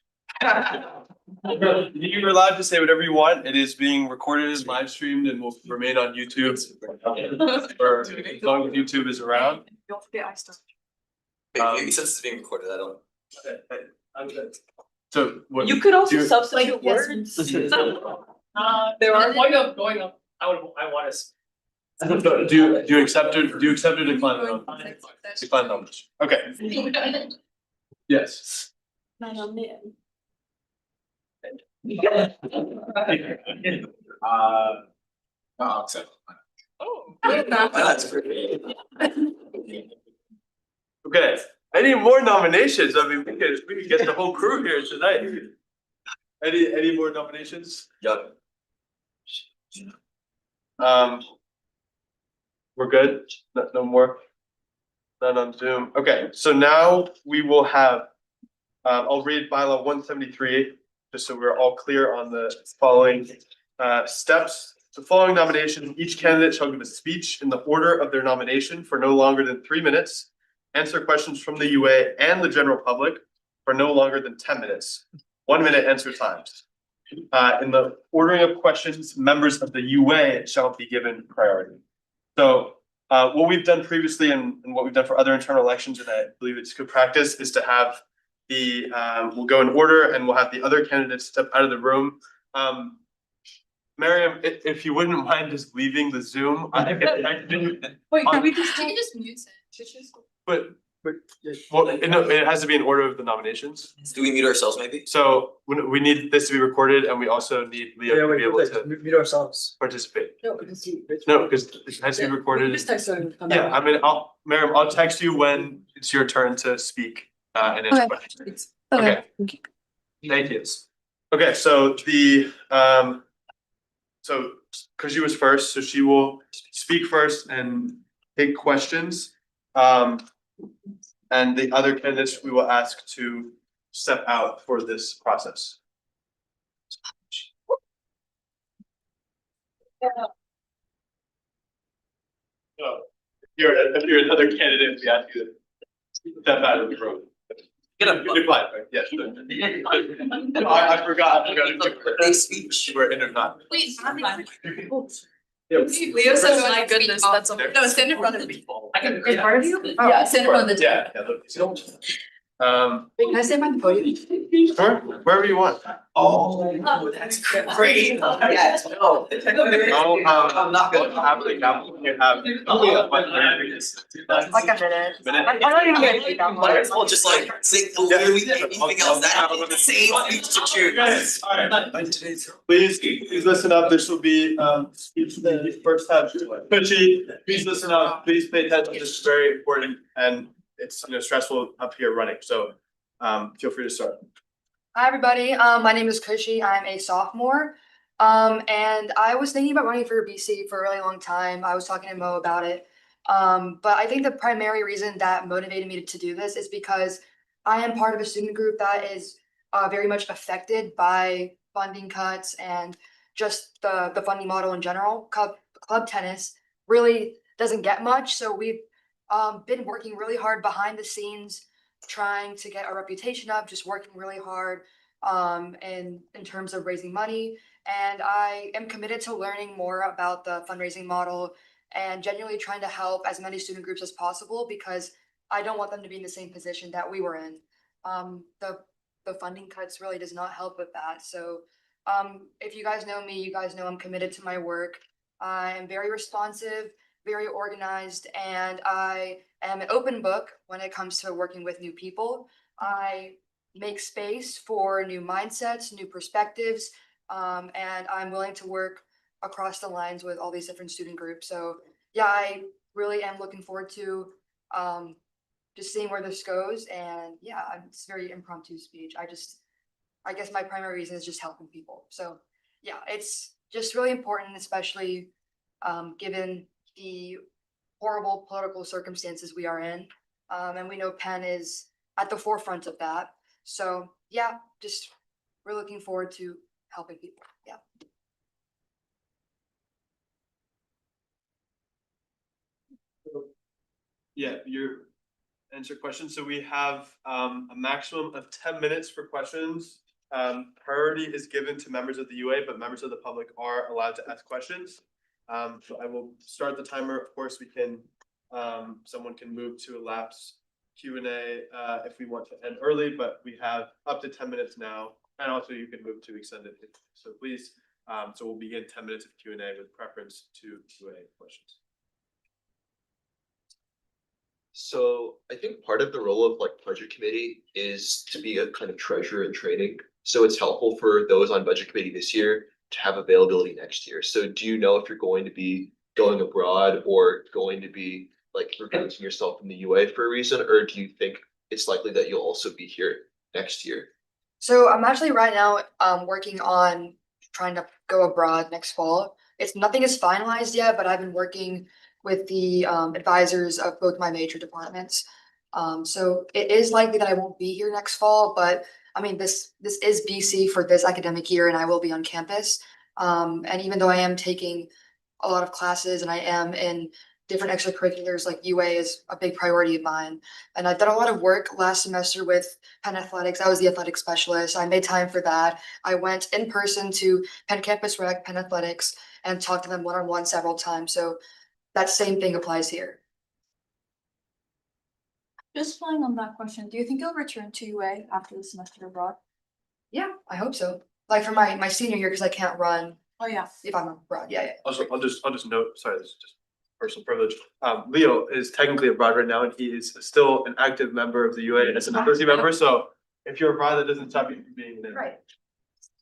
You're allowed to say whatever you want. It is being recorded, is live streamed, and will remain on YouTube for as long as YouTube is around. Don't forget I stuff. Maybe since it's being recorded, I don't. I'm good. So what? You could also do you- substitute words. There are going up, I want to. Do you accept it? Do you accept or decline the nomination? Decline the nomination. Okay. Yes. I'll accept. That's great. Okay, any more nominations? I mean, we could get the whole crew here tonight. Any more nominations? Yep. We're good? No more? None on Zoom. Okay, so now we will have, I'll read bylaw 173, just so we're all clear on the following steps. So following nomination, each candidate shall give a speech in the order of their nomination for no longer than 3 minutes. Answer questions from the UA and the general public for no longer than 10 minutes. 1 minute answer times. In the ordering of questions, members of the UA shall be given priority. So what we've done previously and what we've done for other internal elections, and I believe it's good practice, is to have the, we'll go in order and we'll have the other candidates step out of the room. Miriam, if you wouldn't mind just leaving the Zoom. Wait, can we just mute it? But, well, it has to be in order of the nominations. Do we mute ourselves maybe? So we need this to be recorded and we also need Leo to be able to Meet ourselves. participate. No, because you. No, because it has to be recorded. Yeah, I mean, Miriam, I'll text you when it's your turn to speak and answer Okay. questions. Okay. Thank you. Okay, so so Kushi was first, so she will speak first and take questions. And the other candidates we will ask to step out for this process. So if you're another candidate, we ask you to step out of the room. Decline, right? Yes. No, I forgot. Birthday speech. We're in or not. Wait, Leo says my goodness, that's okay. No, stand in front of me. I can. In front of you? Yeah, stand in front of the Yeah. Wait, can I stand by the podium? Sure, wherever you want. Oh, that's great. Yes, no. I'm not gonna have the gavel. You have. Like a minute. I don't even get to that Might as well just like say literally anything else that the same speech to choose. Please listen up. This will be speech the first time. Kushi, please listen up. Please pay attention. This is very important and it's stressful up here running. So feel free to start. Hi, everybody. My name is Kushi. I'm a sophomore. And I was thinking about running for BC for a really long time. I was talking to Mo about it. But I think the primary reason that motivated me to do this is because I am part of a student group that is very much affected by funding cuts and just the funding model in general. Club tennis really doesn't get much. So we've been working really hard behind the scenes, trying to get our reputation up, just working really hard in terms of raising money. And I am committed to learning more about the fundraising model and genuinely trying to help as many student groups as possible because I don't want them to be in the same position that we were in. The funding cuts really does not help with that. So if you guys know me, you guys know I'm committed to my work. I am very responsive, very organized, and I am an open book when it comes to working with new people. I make space for new mindsets, new perspectives, and I'm willing to work across the lines with all these different student groups. So yeah, I really am looking forward to just seeing where this goes, and yeah, it's very impromptu speech. I guess my primary reason is just helping people. So yeah, it's just really important, especially given the horrible political circumstances we are in. And we know Penn is at the forefront of that. So yeah, just we're looking forward to helping people. Yeah. Yeah, your answer questions. So we have a maximum of 10 minutes for questions. Priority is given to members of the UA, but members of the public are allowed to ask questions. So I will start the timer. Of course, we can, someone can move to elapse Q&A if we want to end early, but we have up to 10 minutes now. And also you can move to extend it. So please, so we'll begin 10 minutes of Q&A with preference to Q&A questions. So I think part of the role of like budget committee is to be a kind of treasurer in training. So it's helpful for those on budget committee this year to have availability next year. So do you know if you're going to be going abroad or going to be like recruiting yourself from the UA for a reason, or do you think it's likely that you'll also be here next year? So I'm actually right now working on trying to go abroad next fall. Nothing is finalized yet, but I've been working with the advisors of both my major departments. So it is likely that I won't be here next fall, but I mean, this is BC for this academic year and I will be on campus. And even though I am taking a lot of classes and I am in different extracurriculars, like UA is a big priority of mine. And I've done a lot of work last semester with Penn Athletics. I was the athletic specialist. I made time for that. I went in person to Penn Campus Rec, Penn Athletics, and talked to them one-on-one several times. So that same thing applies here. Just following on that question, do you think you'll return to UA after the semester abroad? Yeah, I hope so. Like for my senior year, because I can't run. Oh, yeah. If I'm abroad, yeah. Also, I'll just note, sorry, this is just personal privilege. Leo is technically abroad right now and he is still an active member of the UA as an associate member. So if you're abroad, that doesn't stop you from being there. Right.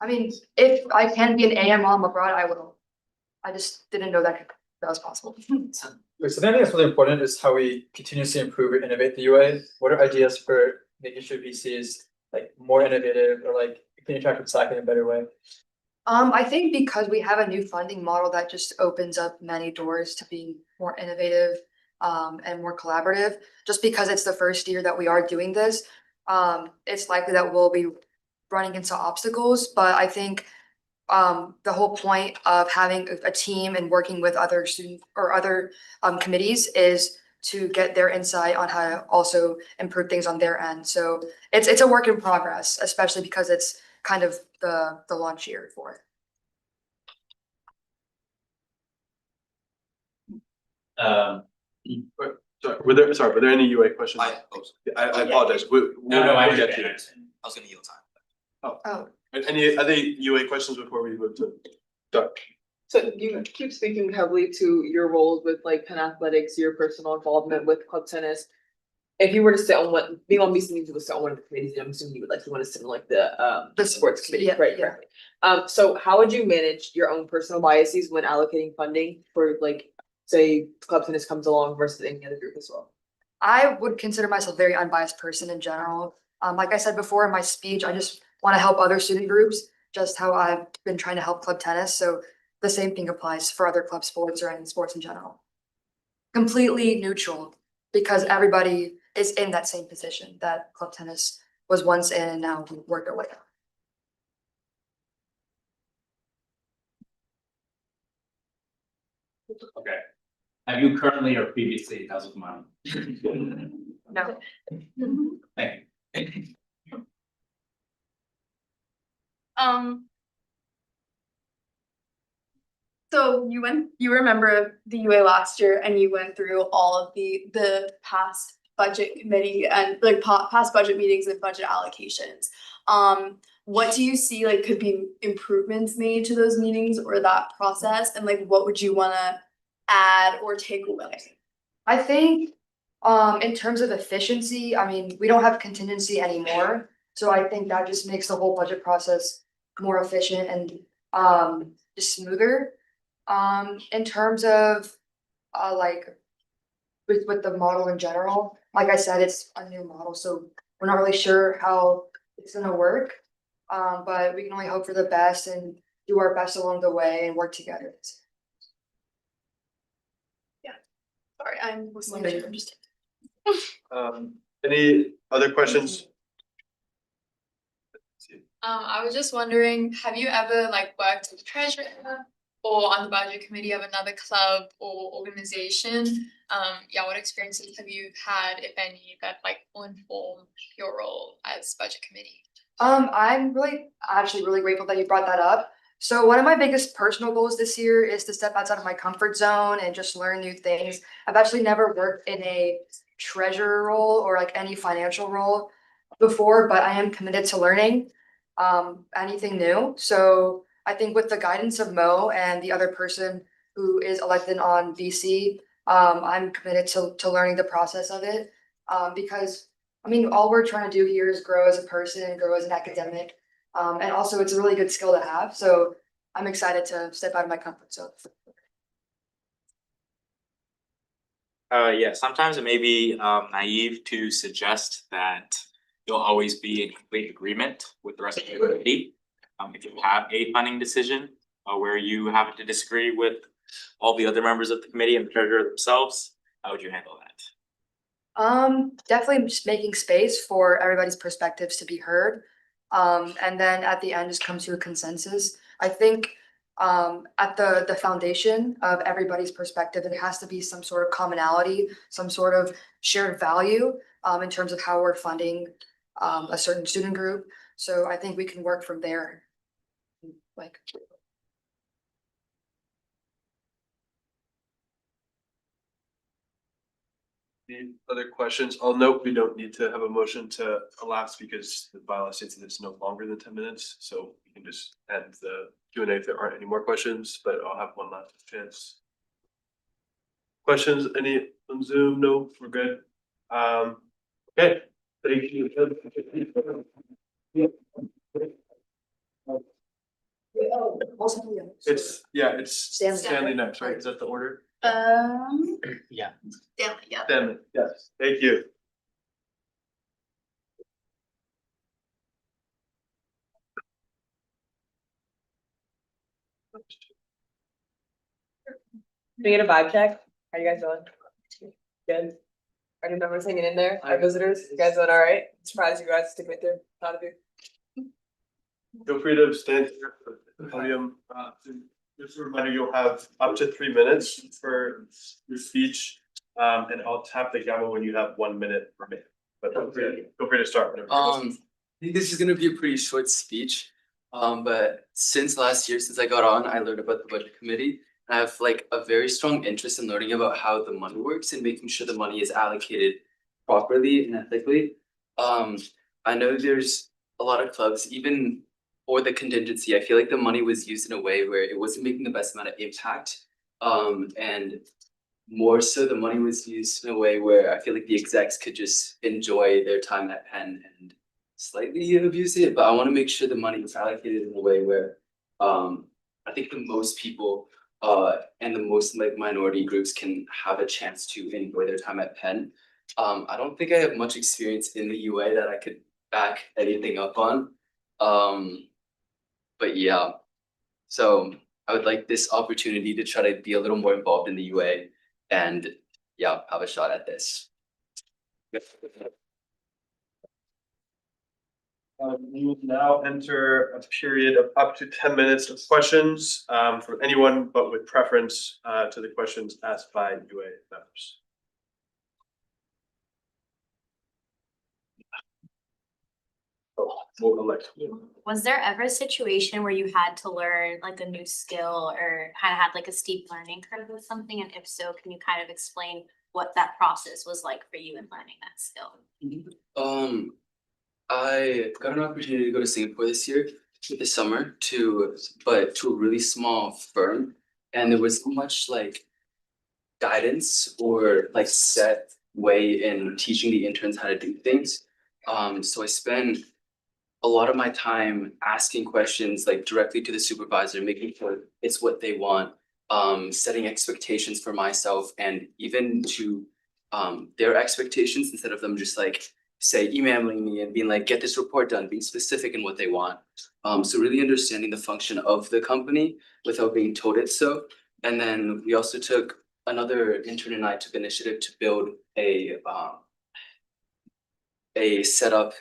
I mean, if I can be an AM while I'm abroad, I will. I just didn't know that was possible. So I think that's really important is how we continuously improve or innovate the UA. What are ideas for making sure BC is like more innovative or like can interact with SAC in a better way? I think because we have a new funding model that just opens up many doors to being more innovative and more collaborative. Just because it's the first year that we are doing this, it's likely that we'll be running into obstacles, but I think the whole point of having a team and working with other students or other committees is to get their insight on how to also improve things on their end. So it's a work in progress, especially because it's kind of the launch year for it. Sorry, were there any UA questions? I apologize. We'll get to it. I was gonna yield time. Oh. Any other UA questions before we move to Doug? So you keep speaking heavily to your roles with like Penn Athletics, your personal involvement with club tennis. If you were to sit on being on BC to sit on one of the committees, I'm assuming you would like to want to sit on like the sports committee, yeah, right? yeah. Correctly. So how would you manage your own personal biases when allocating funding for like, say, club tennis comes along versus any other group as well? I would consider myself a very unbiased person in general. Like I said before in my speech, I just want to help other student groups, just how I've been trying to help club tennis. So the same thing applies for other club sports or any sports in general. Completely neutral, because everybody is in that same position that club tennis was once in and now we work our way out. Okay. Have you currently or previously held money? No. Thank you. So you remember the UA last year and you went through all of the past budget committee and like past budget meetings and budget allocations. What do you see like could be improvements made to those meetings or that process, and like what would you wanna add or take away? I think in terms of efficiency, I mean, we don't have contingency anymore. So I think that just makes the whole budget process more efficient and just smoother. In terms of like with the model in general. Like I said, it's a new model, so we're not really sure how it's gonna work. But we can only hope for the best and do our best along the way and work together. Sorry, I'm listening Wonder- to you. Just Any other questions? I was just wondering, have you ever like worked as a treasurer or on the budget committee of another club or organization? Yeah, what experiences have you had, if any, that like will inform your role as budget committee? I'm actually really grateful that you brought that up. So one of my biggest personal goals this year is to step outside of my comfort zone and just learn new things. I've actually never worked in a treasurer role or like any financial role before, but I am committed to learning anything new. So I think with the guidance of Mo and the other person who is elected on VC, I'm committed to learning the process of it. Because I mean, all we're trying to do here is grow as a person, grow as an academic. And also it's a really good skill to have. So I'm excited to step out of my comfort zone. Yeah, sometimes it may be naive to suggest that you'll always be in complete agreement with the rest of the committee. If you have a funding decision where you happen to disagree with all the other members of the committee and the treasurer themselves, how would you handle that? Definitely just making space for everybody's perspectives to be heard. And then at the end just come to a consensus. I think at the foundation of everybody's perspective, it has to be some sort of commonality, some sort of shared value in terms of how we're funding a certain student group. So I think we can work from there. Like. Any other questions? I'll note we don't need to have a motion to elapse because the bylaw states that it's no longer than 10 minutes. So we can just end the Q&A if there aren't any more questions, but I'll have one last chance. Questions? Any on Zoom? No, we're good. Okay, thank you. It's Stanley next, right? Is that the order? Yeah. Stanley, yeah. Stanley, yes, thank you. Can we get a vibe check? How you guys doing? Good. Are new members hanging in there? Our visitors, you guys doing all right? Surprised you guys stick with their, proud of you. Feel free to stand here at the podium. Just a reminder, you'll have up to 3 minutes for your speech. And I'll tap the gavel when you have 1 minute remaining. But feel free to start whenever. I think this is gonna be a pretty short speech. But since last year, since I got on, I learned about the budget committee. I have like a very strong interest in learning about how the money works and making sure the money is allocated properly and ethically. I know there's a lot of clubs, even for the contingency, I feel like the money was used in a way where it wasn't making the best amount of impact. And more so the money was used in a way where I feel like the execs could just enjoy their time at Penn and slightly abuse it, but I want to make sure the money is allocated in a way where I think the most people and the most like minority groups can have a chance to enjoy their time at Penn. I don't think I have much experience in the UA that I could back anything up on. But yeah, so I would like this opportunity to try to be a little more involved in the UA and yeah, have a shot at this. We will now enter a period of up to 10 minutes of questions from anyone, but with preference to the questions asked by UA members. Was there ever a situation where you had to learn like a new skill or kind of had like a steep learning curve with something? And if so, can you kind of explain what that process was like for you in learning that skill? I got an opportunity to go to Singapore this year this summer to a really small firm, and there was much like guidance or like set way in teaching the interns how to do things. So I spent a lot of my time asking questions like directly to the supervisor, making sure it's what they want, setting expectations for myself, and even to their expectations instead of them just like say emailing me and being like, get this report done, being specific in what they want. So really understanding the function of the company without being told it so. And then we also took, another intern and I took initiative to build a setup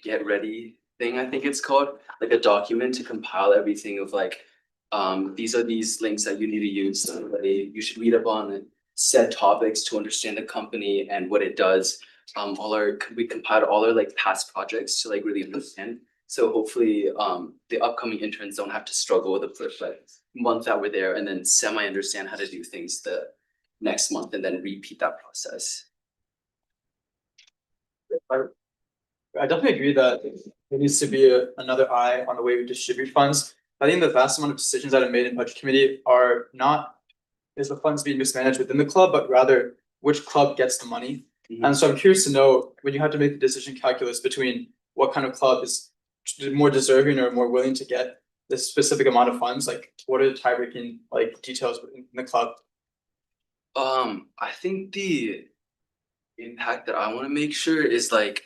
get ready thing, I think it's called, like a document to compile everything of like, these are these links that you need to use. So you should read up on said topics to understand the company and what it does. We compiled all our like past projects to like really understand. So hopefully, the upcoming interns don't have to struggle with the first like month that we're there and then semi-understand how to do things the next month and then repeat that process. I definitely agree that there needs to be another eye on the way we distribute funds. I think the vast amount of decisions that are made in budget committee are not, is the funds being mismanaged within the club, but rather which club gets the money. And so I'm curious to know, when you have to make the decision calculus between what kind of club is more deserving or more willing to get this specific amount of funds, like what are the tie-breaking like details in the club? I think the impact that I wanna make sure is like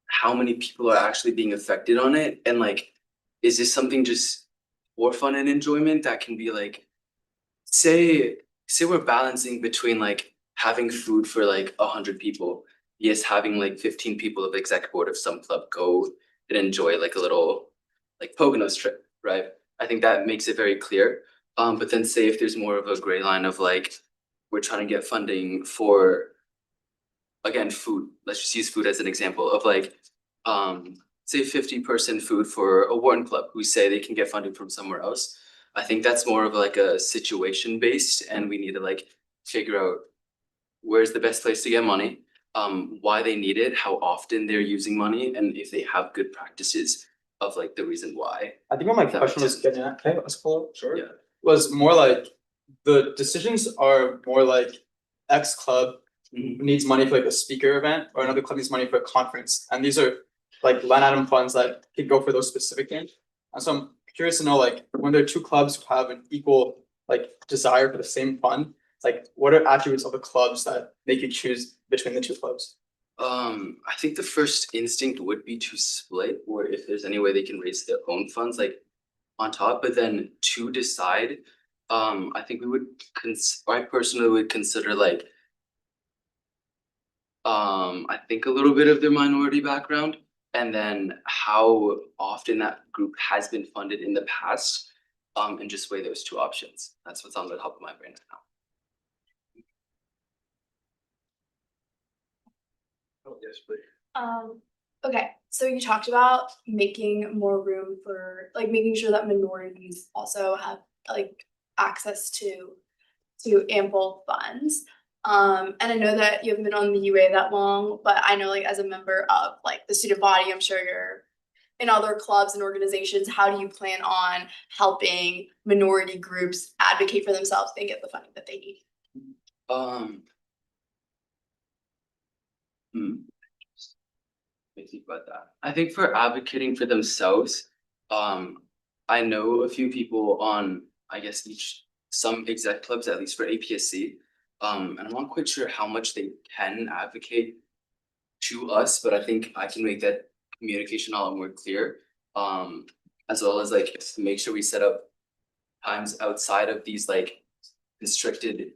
how many people are actually being affected on it, and like, is this something just for fun and enjoyment that can be like, say we're balancing between like having food for like 100 people, yes, having like 15 people of the exec board of some club go and enjoy like a little like Poconos trip, right? I think that makes it very clear. But then say if there's more of a gray line of like, we're trying to get funding for, again, food, let's just use food as an example of like, say 50% food for a Wharton club who say they can get funding from somewhere else. I think that's more of like a situation based, and we need to like figure out where's the best place to get money, why they need it, how often they're using money, and if they have good practices of like the reason why. I think what my That question makes was getting at, okay, let's follow up, sure. Yeah. Was more like, the decisions are more like X club needs money for like a speaker event, or another club needs money for a conference, and these are like line item funds that could go for those specific things. And so I'm curious to know, like, when there are two clubs who have an equal like desire for the same fund, like what are attributes of the clubs that make you choose between the two clubs? I think the first instinct would be to split, or if there's any way they can raise their own funds like on top, but then to decide, I think we would I personally would consider like, I think a little bit of their minority background, and then how often that group has been funded in the past, and just weigh those two options. That's what's on the top of my brain right now. Oh, yes, please. Okay, so you talked about making more room for, like, making sure that minorities also have like access to ample funds. And I know that you haven't been on the UA that long, but I know like as a member of like the student body, I'm sure you're in other clubs and organizations. How do you plan on helping minority groups advocate for themselves and get the funding that they need? Let me think about that. I think for advocating for themselves, I know a few people on, I guess, some exec clubs, at least for APSC. And I'm not quite sure how much they can advocate to us, but I think I can make that communication a lot more clear. As well as like make sure we set up times outside of these like constricted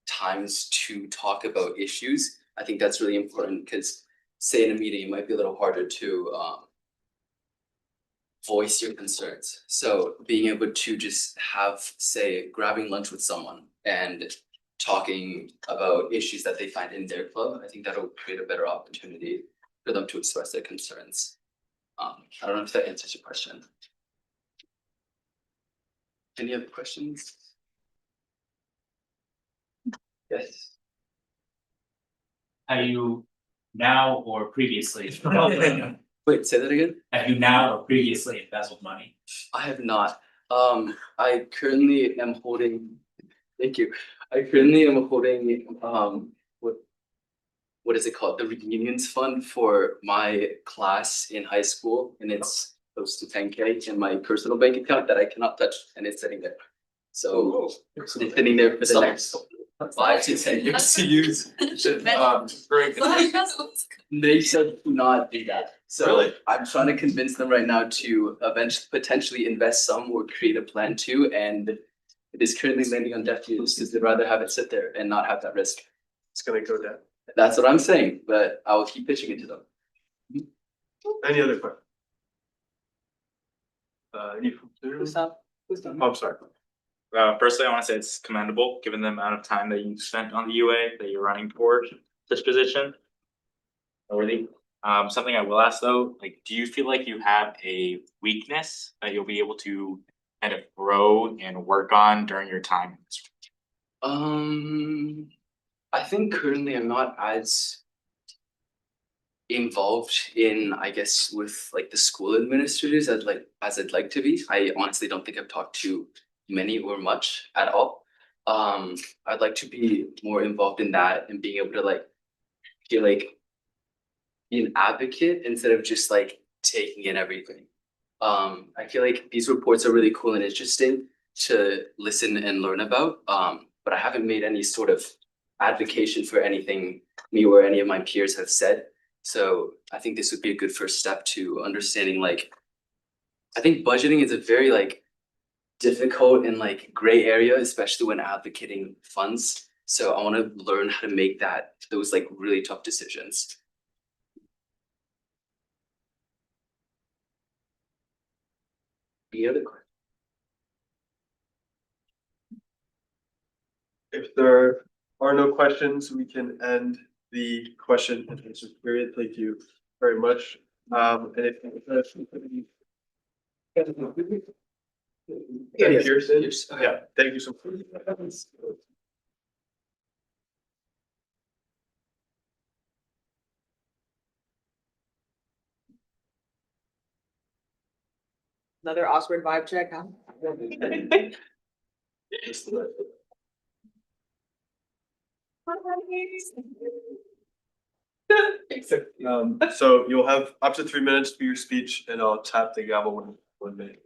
times to talk about issues. I think that's really important because say in a meeting, it might be a little harder to voice your concerns. So being able to just have, say, grabbing lunch with someone and talking about issues that they find in their club, I think that'll create a better opportunity for them to express their concerns. I don't know if that answers your question. Any other questions? Yes. Have you now or previously? Wait, say that again? Have you now or previously embezzled money? I have not. I currently am holding, thank you. I currently am holding, what is it called? The reunions fund for my class in high school, and it's close to 10K in my personal bank account that I cannot touch, and it's sitting there. So it's sitting there for the next 5 to 10 years to use. Great. They said do not do that. So Really? I'm trying to convince them right now to eventually potentially invest some or create a plan to, and it is currently landing on deaf ears because they'd rather have it sit there and not have that risk. It's gonna go down. That's what I'm saying, but I will keep pitching it to them. Any other questions? Any from Who's up? Who's up? Oh, I'm sorry. Firstly, I wanna say it's commendable, given the amount of time that you spent on the UA, that you're running for such position. Already. Something I will ask though, like, do you feel like you have a weakness that you'll be able to kind of grow and work on during your time? I think currently I'm not as involved in, I guess, with like the school administrators as I'd like to be. I honestly don't think I've talked to many or much at all. I'd like to be more involved in that and being able to like feel like be an advocate instead of just like taking in everything. I feel like these reports are really cool and interesting to listen and learn about. But I haven't made any sort of advocation for anything me or any of my peers have said. So I think this would be a good first step to understanding like, I think budgeting is a very like difficult and like gray area, especially when advocating funds. So I want to learn how to make those like really tough decisions. Any other questions? If there are no questions, we can end the question and answer period. Thank you very much. And if Pearson, yeah, thank you so much. Another awkward vibe check, huh? So you'll have up to 3 minutes for your speech and I'll tap the gavel when minute.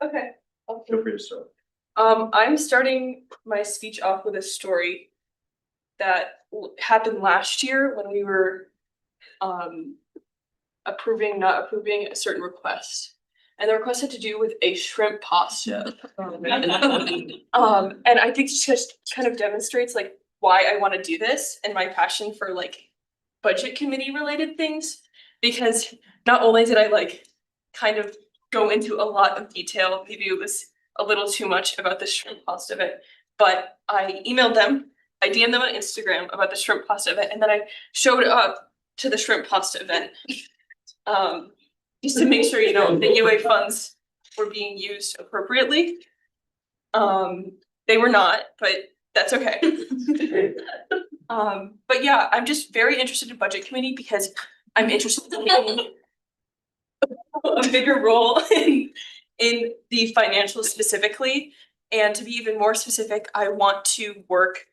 Okay. Feel free to start. I'm starting my speech off with a story that happened last year when we were approving, not approving a certain request. And the request had to do with a shrimp pasta. And I think it just kind of demonstrates like why I want to do this and my passion for like budget committee related things. Because not only did I like kind of go into a lot of detail, maybe it was a little too much about the shrimp pasta event, but I emailed them, I DM'd them on Instagram about the shrimp pasta event, and then I showed up to the shrimp pasta event. Just to make sure, you know, the UA funds were being used appropriately. They were not, but that's okay. But yeah, I'm just very interested in budget committee because I'm interested in taking a bigger role in the financials specifically. And to be even more specific, I want to work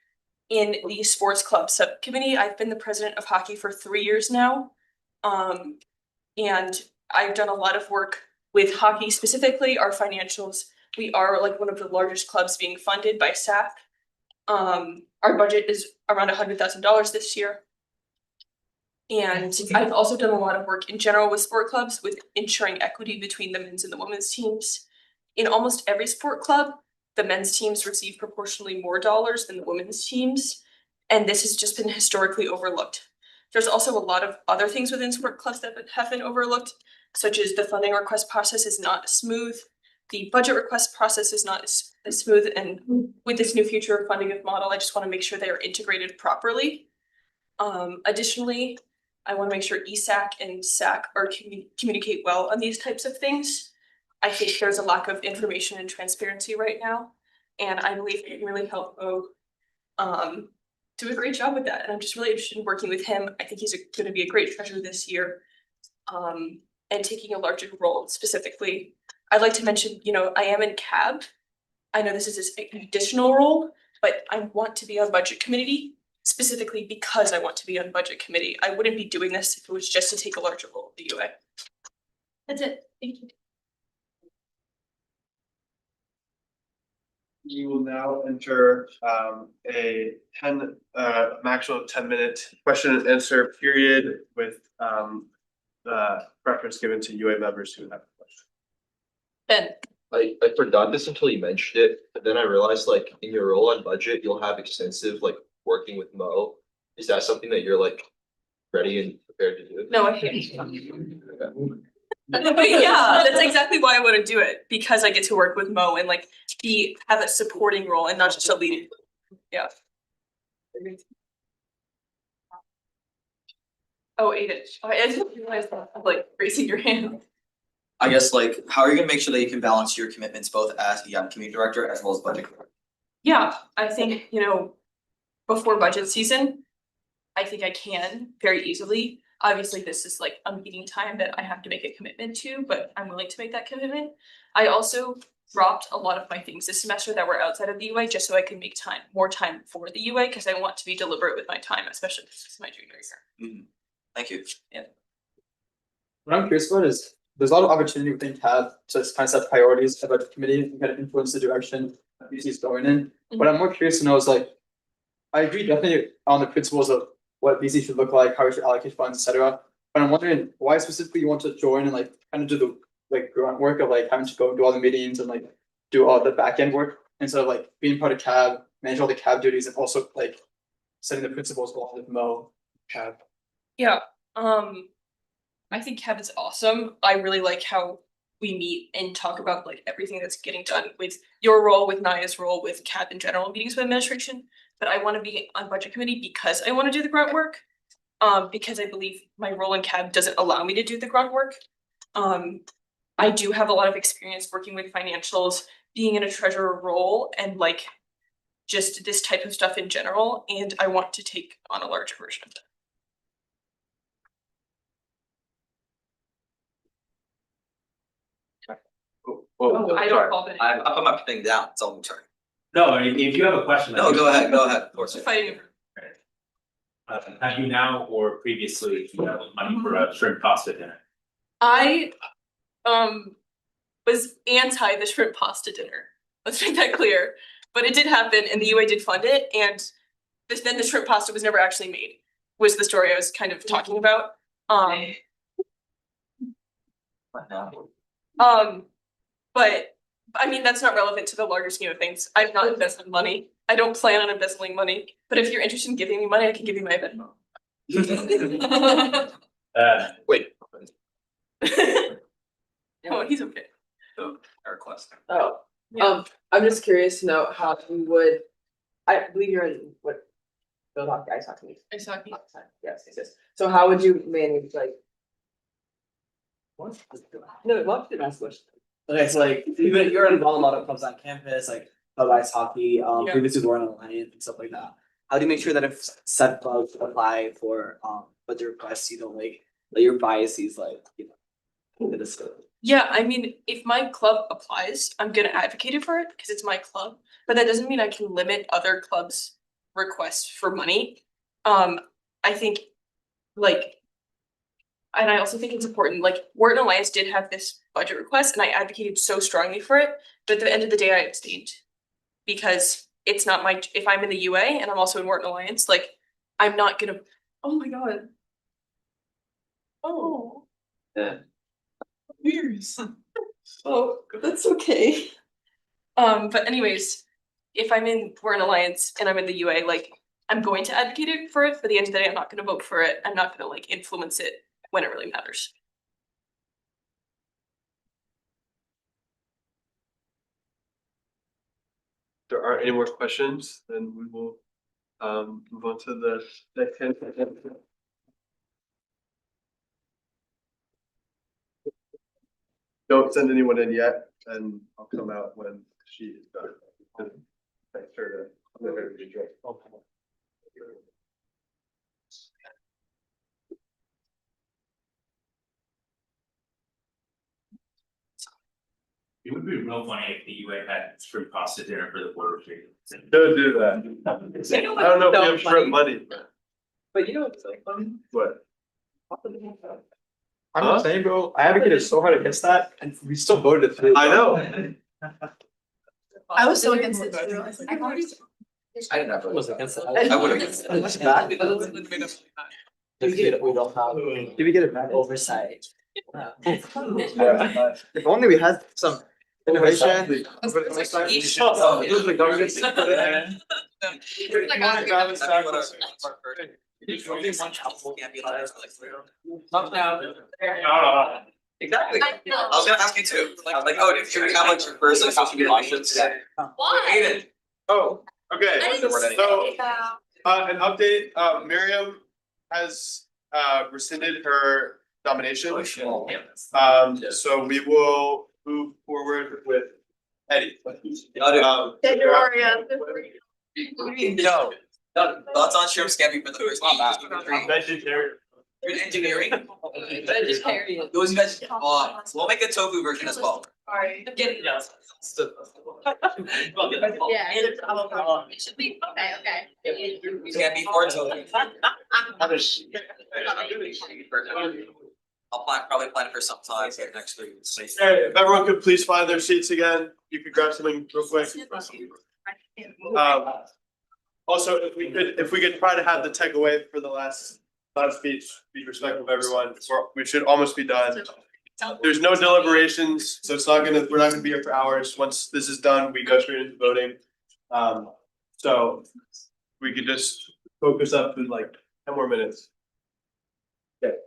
in the sports club subcommittee. I've been the president of hockey for 3 years now. And I've done a lot of work with hockey, specifically our financials. We are like one of the largest clubs being funded by SAC. Our budget is around $100,000 this year. And I've also done a lot of work in general with sport clubs with ensuring equity between the men's and the women's teams. In almost every sport club, the men's teams receive proportionally more dollars than the women's teams. And this has just been historically overlooked. There's also a lot of other things within sport clubs that have been overlooked, such as the funding request process is not smooth. The budget request process is not as smooth, and with this new future funding of model, I just want to make sure they are integrated properly. Additionally, I want to make sure ESAC and SAC are communicate well on these types of things. I think there's a lack of information and transparency right now, and I believe it can really help Mo do a great job with that. And I'm just really interested in working with him. I think he's going to be a great treasurer this year, and taking a larger role specifically. I'd like to mention, you know, I am in CAB. I know this is an additional role, but I want to be on budget committee specifically because I want to be on budget committee. I wouldn't be doing this if it was just to take a larger role at the UA. That's it. Thank you. We will now enter a maximum of 10-minute question and answer period with preference given to UA members who have questions. Ben. I forgot this until you mentioned it, but then I realized like in your role on budget, you'll have extensive like working with Mo. Is that something that you're like ready and prepared to do? No, I hate But yeah, that's exactly why I wanna do it, because I get to work with Mo and like have a supporting role and not just a lead. Yeah. Oh, Aiden, I didn't realize that, I'm like raising your hand. I guess like, how are you gonna make sure that you can balance your commitments both as the community director as well as budget director? Yeah, I think, before budget season, I think I can very easily. Obviously, this is like a meeting time that I have to make a commitment to, but I'm willing to make that commitment. I also dropped a lot of my things this semester that were outside of the UA just so I can make more time for the UA, because I want to be deliberate with my time, especially this is my junior year. Thank you. Yeah. What I'm curious about is, there's a lot of opportunity within CAB to kind of set priorities about the committee and kind of influence the direction that BC is going in. What I'm more curious to know is like, I agree definitely on the principles of what BC should look like, how we should allocate funds, etc. But I'm wondering why specifically you want to join and like kind of do the like grunt work of like having to go do all the meetings and like do all the back end work instead of like being part of CAB, manage all the CAB duties and also like setting the principles along with Mo CAB. Yeah, I think CAB is awesome. I really like how we meet and talk about like everything that's getting done with your role, with Naya's role, with CAB in general, meetings with administration. But I want to be on budget committee because I want to do the grunt work. Because I believe my role in CAB doesn't allow me to do the grunt work. I do have a lot of experience working with financials, being in a treasurer role, and like just this type of stuff in general, and I want to take on a larger version of that. I don't call it. I put my thing down, it's all sorry. No, if you have a question. No, go ahead, of course. Fighting. Have you now or previously money for a shrimp pasta dinner? I was anti the shrimp pasta dinner. Let's make that clear. But it did happen and the UA did fund it, and then the shrimp pasta was never actually made, was the story I was kind of talking about. But I mean, that's not relevant to the larger scheme of things. I've not invested money. I don't plan on embezzling money, but if you're interested in giving me money, I can give you my Venmo. Wait. Oh, he's okay. Our request. Oh, I'm just curious to know how you would, I believe you're in what? Field hockey, ice hockey. Ice hockey. Yes. So how would you manage like? What? No, what did I ask question? Okay, so like you're involved in a lot of clubs on campus, like club ice hockey, previously with Warren Alliance and stuff like that. How do you make sure that if said clubs apply for budget requests, you don't like let your biases into the scope? Yeah, I mean, if my club applies, I'm gonna advocate it for it because it's my club, but that doesn't mean I can limit other clubs' requests for money. I think and I also think it's important, like Wharton Alliance did have this budget request and I advocated so strongly for it, but at the end of the day, I abstained. Because it's not if I'm in the UA and I'm also in Wharton Alliance, like, I'm not gonna, oh my god. Oh. Yeah. Years. Oh, that's okay. But anyways, if I'm in Wharton Alliance and I'm in the UA, like, I'm going to advocate it for it, but at the end of the day, I'm not gonna vote for it. I'm not gonna like influence it when it really matters. If there aren't any more questions, then we will move on to the next hand. Don't send anyone in yet, and I'll come out when she is done. Thanks for It would be real funny if the UA had shrimp pasta dinner for the board retreat. Don't do that. I don't know if we have shrimp money. But you know what's so funny? What? I'm not saying, bro, I advocated so hard against that and we still voted it through. I know. I was so against it too. I didn't have. Was against it. I would have. What's back? We don't have. Did we get it back? Oversight. If only we had some innovation. Oh, it was the government. Exactly. I was gonna ask you too, like, oh, if you have like your first, like, how should be options? Why? Oh, okay, I didn't so, an update, Miriam has rescinded her nomination. So we will move forward with Eddie. No. Thoughts on Sheriff Scampy for the first meeting? Vegetarian. You're in engineering? Vegetarian. Those you guys, we'll make a tofu version as well. Sorry. I'm getting it. Yeah. It should be, okay. Scampy for tofu. I'll probably plan for some time next week. Alright, if everyone could please find their seats again, you could grab something real quick. Also, if we could try to have the tech away for the last speech, be respectful of everyone, we should almost be done. There's no deliberations, so we're not gonna be here for hours. Once this is done, we go straight into voting. So we could just focus up to like 10 more minutes. Okay,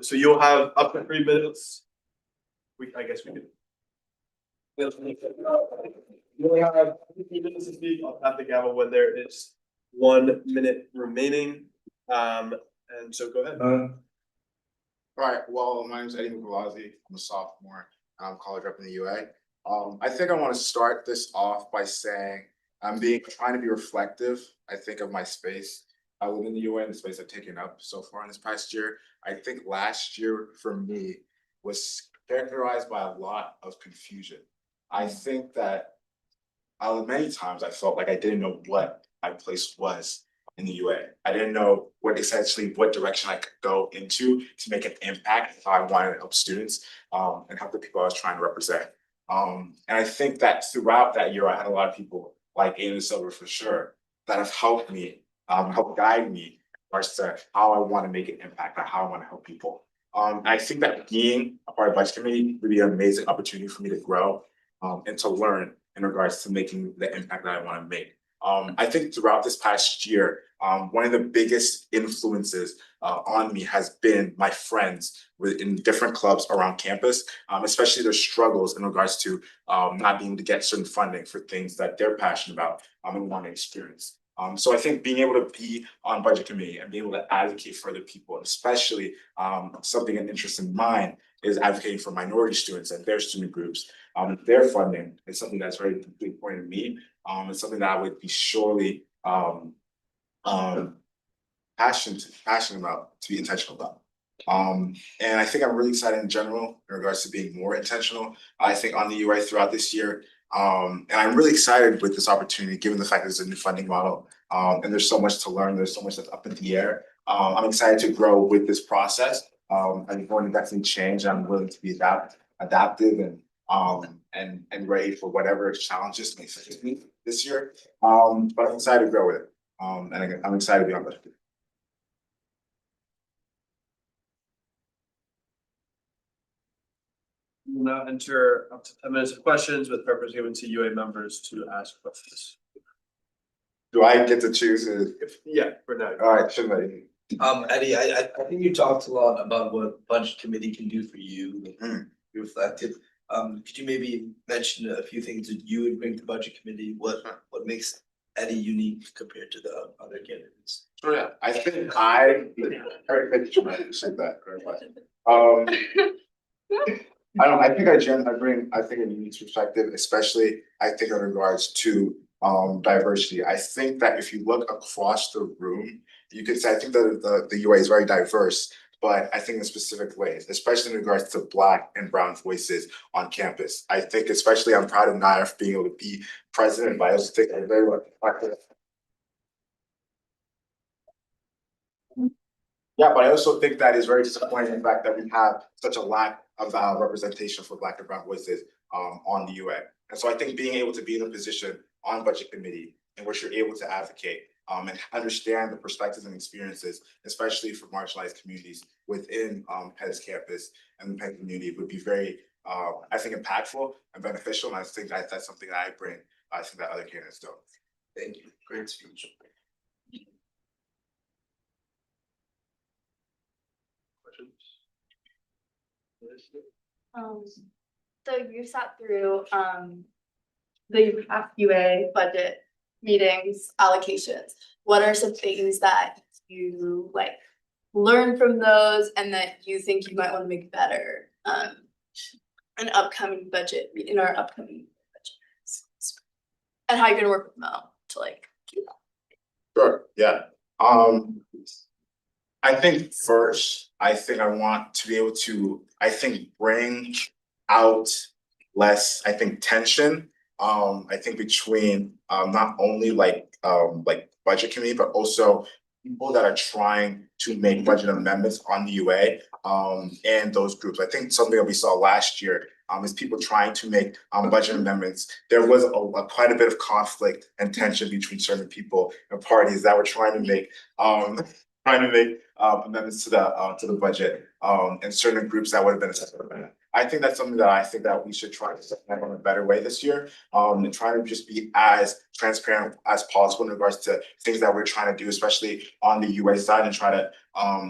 so you'll have up to 3 minutes. I guess we could. You only have 15 minutes to speak. I'll tap the gavel when there is 1 minute remaining. And so go ahead. Alright, well, my name is Eddie Mugalazi. I'm a sophomore. I'm college rep in the UA. I think I want to start this off by saying I'm trying to be reflective, I think, of my space within the UA and the space I've taken up so far in this past year. I think last year for me was characterized by a lot of confusion. I think that many times I felt like I didn't know what my place was in the UA. I didn't know what direction I could go into to make an impact, how I wanted to help students and help the people I was trying to represent. And I think that throughout that year, I had a lot of people like Aiden Silver for sure that have helped me, helped guide me as to how I want to make an impact, or how I want to help people. I think that being a part of the budget committee would be an amazing opportunity for me to grow and to learn in regards to making the impact that I want to make. I think throughout this past year, one of the biggest influences on me has been my friends in different clubs around campus, especially their struggles in regards to not being able to get certain funding for things that they're passionate about and want to experience. So I think being able to be on budget committee and being able to advocate for other people, especially something an interest in mine is advocating for minority students and their student groups. Their funding is something that's very important to me. It's something that I would be surely passionate about, to be intentional about. And I think I'm really excited in general in regards to being more intentional. I think on the UA throughout this year. And I'm really excited with this opportunity, given the fact that it's a new funding model. And there's so much to learn, there's so much that's up in the air. I'm excited to grow with this process. I'm going to definitely change. I'm willing to be adaptive and ready for whatever challenges may face me this year. But I'm excited to grow with it. And I'm excited to be on budget. We will now enter up to 10 minutes of questions with preference given to UA members to ask questions. Do I get to choose it? Yeah, for now. All right, shouldn't I? Eddie, I think you talked a lot about what budget committee can do for you, be reflective. Could you maybe mention a few things that you would bring to budget committee? What makes Eddie unique compared to the other candidates? Sure, yeah. I think I said that. I think I think a unique perspective, especially I think in regards to diversity. I think that if you look across the room, you could say I think that the UA is very diverse, but I think in specific ways, especially in regards to Black and brown voices on campus. I think especially I'm proud of Naya for being able to be president, but I also think I'm very much yeah, but I also think that is very disappointing, the fact that we have such a lack of representation for Black and brown voices on the UA. And so I think being able to be in a position on budget committee in which you're able to advocate and understand the perspectives and experiences, especially for marginalized communities within Pettus campus and the Penn community would be very, I think, impactful and beneficial. And I think that that's something that I bring, I think that other candidates don't. Thank you, great speech. So you sat through the UA budget meetings, allocations. What are some things that you like learn from those and that you think you might want to make better an upcoming budget in our upcoming budget? And how you're gonna work with Mo to like do that? Sure, yeah. I think first, I think I want to be able to, I think, bring out less, I think, tension. I think between not only like budget committee, but also people that are trying to make budget amendments on the UA and those groups. I think something that we saw last year is people trying to make budget amendments. There was quite a bit of conflict and tension between certain people and parties that were trying to make amendments to the budget and certain groups that would have been a separate amendment. I think that's something that I think that we should try to set up in a better way this year and try to just be as transparent as possible in regards to things that we're trying to do, especially on the UA side, and try to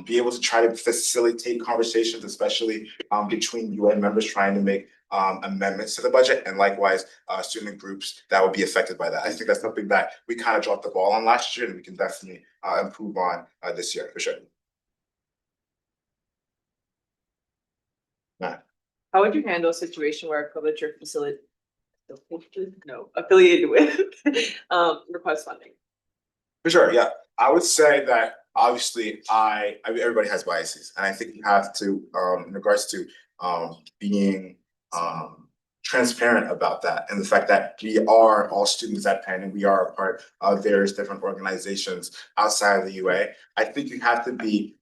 be able to try to facilitate conversations, especially between UA members trying to make amendments to the budget, and likewise student groups that would be affected by that. I think that's something that we kind of dropped the ball on last year, and we can definitely improve on this year for sure. How would you handle a situation where a privilege or affiliated with request funding? For sure, yeah. I would say that obviously I mean, everybody has biases, and I think you have to in regards to being transparent about that, and the fact that we are all students at Penn and we are a part of various different organizations outside of the UA. I think you have to be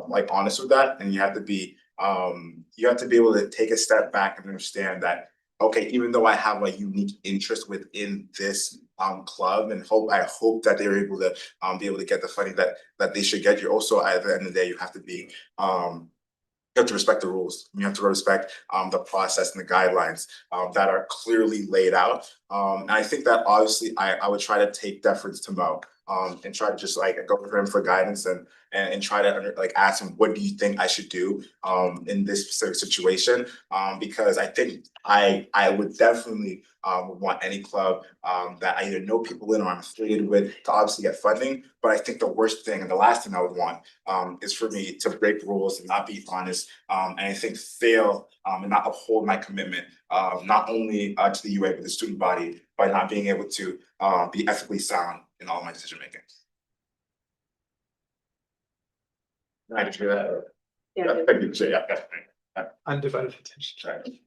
like honest with that, and you have to be able to take a step back and understand that, okay, even though I have a unique interest within this club, and I hope that they're able to be able to get the funding that they should get, you also at the end of the day you have to be you have to respect the rules. You have to respect the process and the guidelines that are clearly laid out. And I think that obviously I would try to take deference to Mo and try to just like go for him for guidance and try to like ask him, what do you think I should do in this specific situation? Because I think I would definitely want any club that I either know people in or I'm affiliated with to obviously get funding. But I think the worst thing and the last thing I would want is for me to break rules and not be honest, and I think fail and not uphold my commitment, not only to the UA but the student body, by not being able to be ethically sound in all my decision making. I just hear that. Yeah. Undivided attention.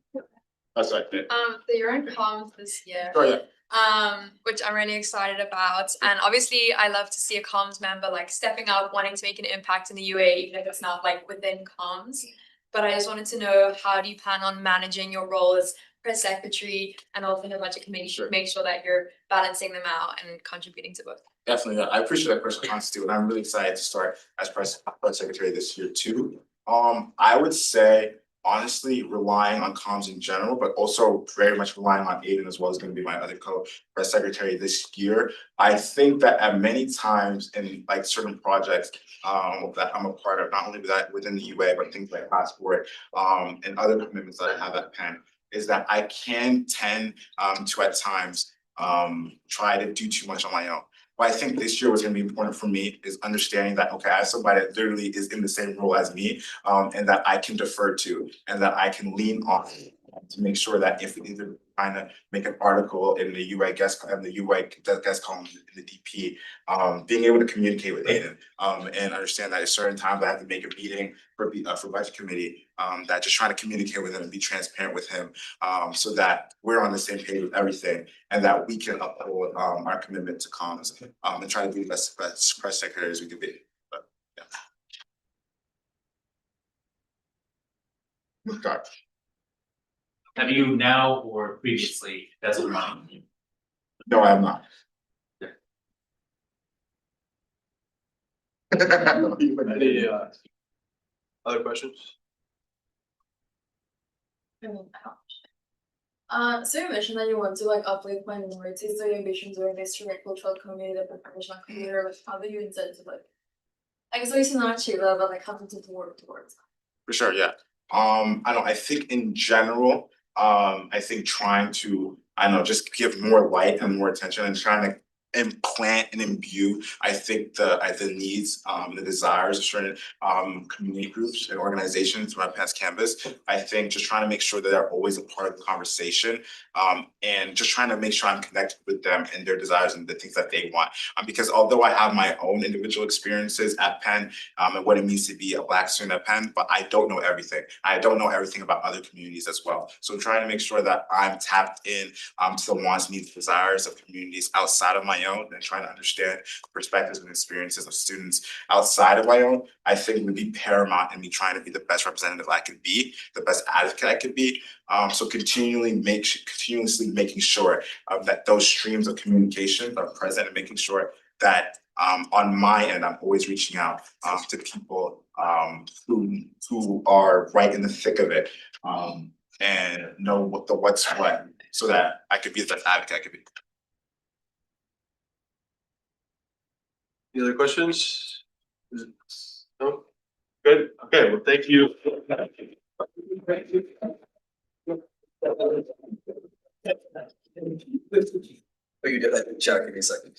That's like it. So you're in comms this year. Oh, yeah. Which I'm really excited about. And obviously I love to see a comms member like stepping up, wanting to make an impact in the UA, even if it's not like within comms. But I just wanted to know, how do you plan on managing your role as press secretary and also in the budget committee to make sure that you're balancing them out and contributing to both? Definitely, I appreciate that question, Constantine, and I'm really excited to start as press secretary this year too. I would say honestly relying on comms in general, but also very much relying on Aiden as well as going to be my other co-press secretary this year. I think that at many times in like certain projects that I'm a part of, not only within the UA, but things like Passport and other commitments that I have at Penn, is that I can tend to at times try to do too much on my own. But I think this year what's going to be important for me is understanding that, okay, I have somebody that literally is in the same role as me and that I can defer to and that I can lean on to make sure that if we either trying to make an article in the UA guest column in the DP, being able to communicate with Aiden and understand that at certain times I have to make a meeting for budget committee, that just trying to communicate with him and be transparent with him so that we're on the same page with everything and that we can uphold our commitment to comms and try to be the best press secretary as we can be. But, yeah. God. Have you now or previously embezzled money? No, I have not. Any other questions? So you mentioned that you want to like uplift minorities, so your ambitions during this direct cultural community, the professional career, like how do you intend to like? I guess obviously not achieve that, but like how to work towards. For sure, yeah. I think in general, I think trying to, just give more light and more attention and trying to implant and imbue, I think the needs, the desires of certain community groups and organizations throughout Penn Campus. I think just trying to make sure that they're always a part of the conversation, and just trying to make sure I'm connected with them and their desires and the things that they want. Because although I have my own individual experiences at Penn, and what it means to be a Black student at Penn, but I don't know everything. I don't know everything about other communities as well. So I'm trying to make sure that I'm tapped in to the wants, needs, desires of communities outside of my own, and trying to understand perspectives and experiences of students outside of my own. I think would be paramount in me trying to be the best representative I could be, the best advocate I could be. So continuously making sure that those streams of communication are present, and making sure that on my end, I'm always reaching out to people who are right in the thick of it, and know what's what, so that I could be the best advocate I could be. Any other questions? No? Good, okay, well, thank you. Oh, you did that, Jack, give me a second.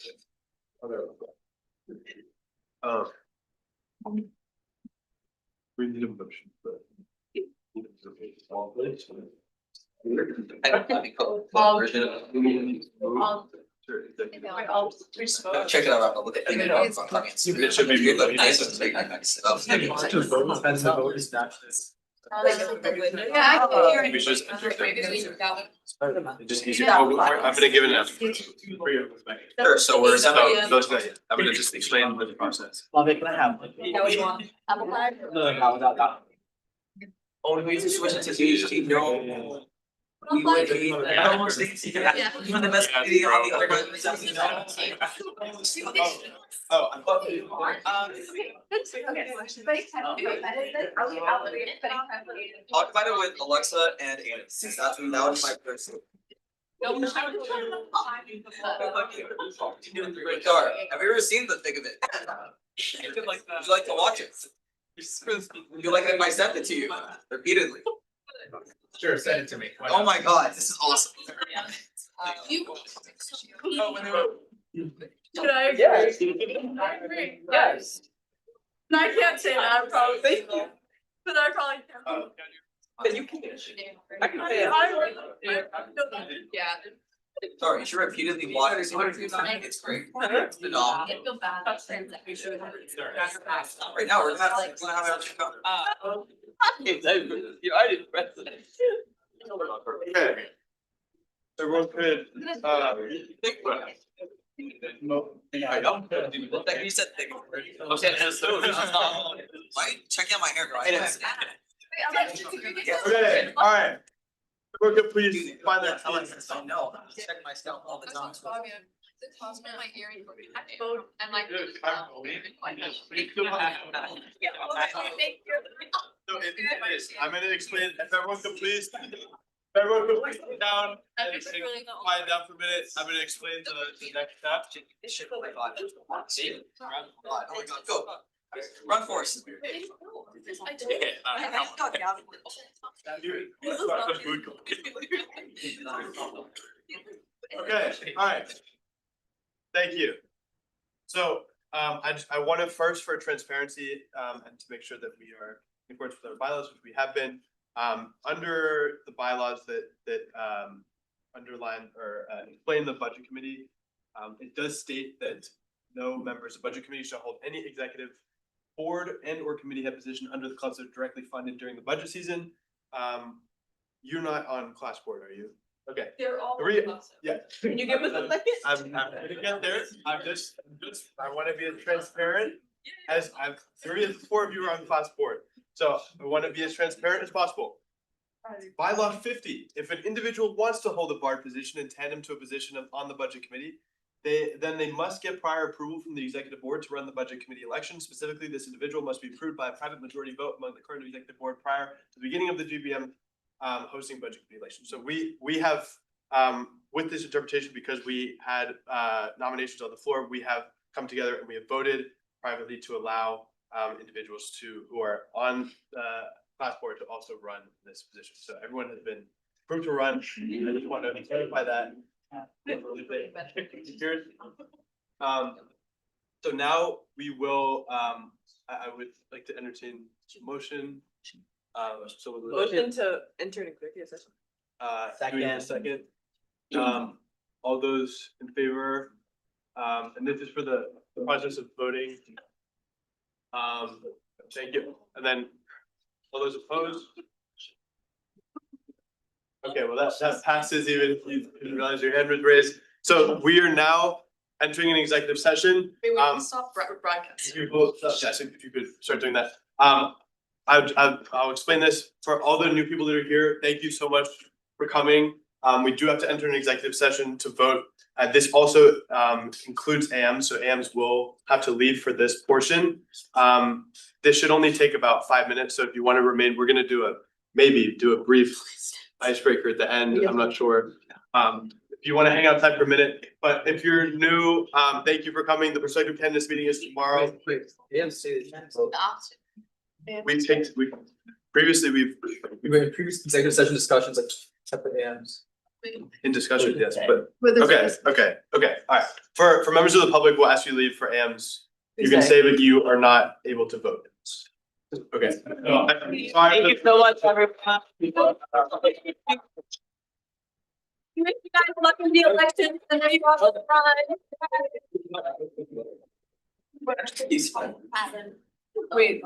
We need a motion, but. Check it out, I'll look at it. It should be. Yeah, I can hear it. We should just enter that. Maybe we should that one. Just easier, I'm gonna give it an. Sure, so we're. I'm gonna just explain the process. Love it, can I have? Yeah, what do you want? Apple pie? No, without that. Only way to switch it to DHT, no. We would be, even the best video on the other. Oh, I thought. Talk about it with Alexa and Anna, since that was my person. Dar, have you ever seen the thick of it? Would you like to watch it? Would you like it if I sent it to you repeatedly? Sure, send it to me. Oh my god, this is awesome. Should I agree? I agree, yes. And I can't say that, probably. Thank you. But I probably can't. But you can. I can say it. Yeah. Sorry, you should repeatedly watch this. It's great. It's phenomenal. Right now, we're gonna have it on your phone. I didn't press it. Okay. Everyone could, I don't. Like you said, thick. Okay, why check out my hair, guys? okay, alright. Everyone could please find their seats. I know, check my scalp all the time. The cost of my earring. And like. I'm gonna explain, if everyone could please sit down and quiet down for a minute, I'm gonna explain the next step. It should go like that. See? Oh my god, go. Run force. Okay, alright. Thank you. So, I wanna first, for transparency, and to make sure that we are in accordance with our bylaws, which we have been, under the bylaws that underline or explain the budget committee, it does state that no members of budget committee shall hold any executive board and or committee head position under the clubs that are directly funded during the budget season. You're not on class board, are you? Okay. They're all. Yeah. Can you give us a second? I'm gonna get there. I wanna be as transparent as 3 of the 4 of you are on class board. So I wanna be as transparent as possible. Bylaw 50, if an individual wants to hold a board position in tandem to a position on the budget committee, they must get prior approval from the executive board to run the budget committee election. Specifically, this individual must be approved by a private majority vote among the current executive board prior to the beginning of the GBM hosting budget committee election. So we have with this interpretation, because we had nominations on the floor, we have come together and we have voted privately to allow individuals who are on the class board to also run this position. So everyone has been approved to run. I just want to clarify that. So now we will, I would like to entertain a motion. Motion to enter an executive session. Do we have a second? All those in favor, and this is for the process of voting. Thank you, and then all those opposed? Okay, well, that passes even if you didn't realize your hand was raised. So we are now entering an executive session. Wait, we can stop broadcast. If you both, yes, if you could start doing that. I'll explain this for all the new people that are here. Thank you so much for coming. We do have to enter an executive session to vote. This also includes AMs, so AMs will have to leave for this portion. This should only take about 5 minutes, so if you want to remain, we're gonna do a brief icebreaker at the end, I'm not sure. If you want to hang outside for a minute, but if you're new, thank you for coming. The prospective candidates meeting is tomorrow. We've previous executive session discussions like separate AMs. in discussion, yes, but With the okay, alright. For members of the public, we'll ask you to leave. For AMs, you can say that you are not able to vote. Okay. Thank you so much, everyone. You guys luck in the election, and then you go to the front. Wait,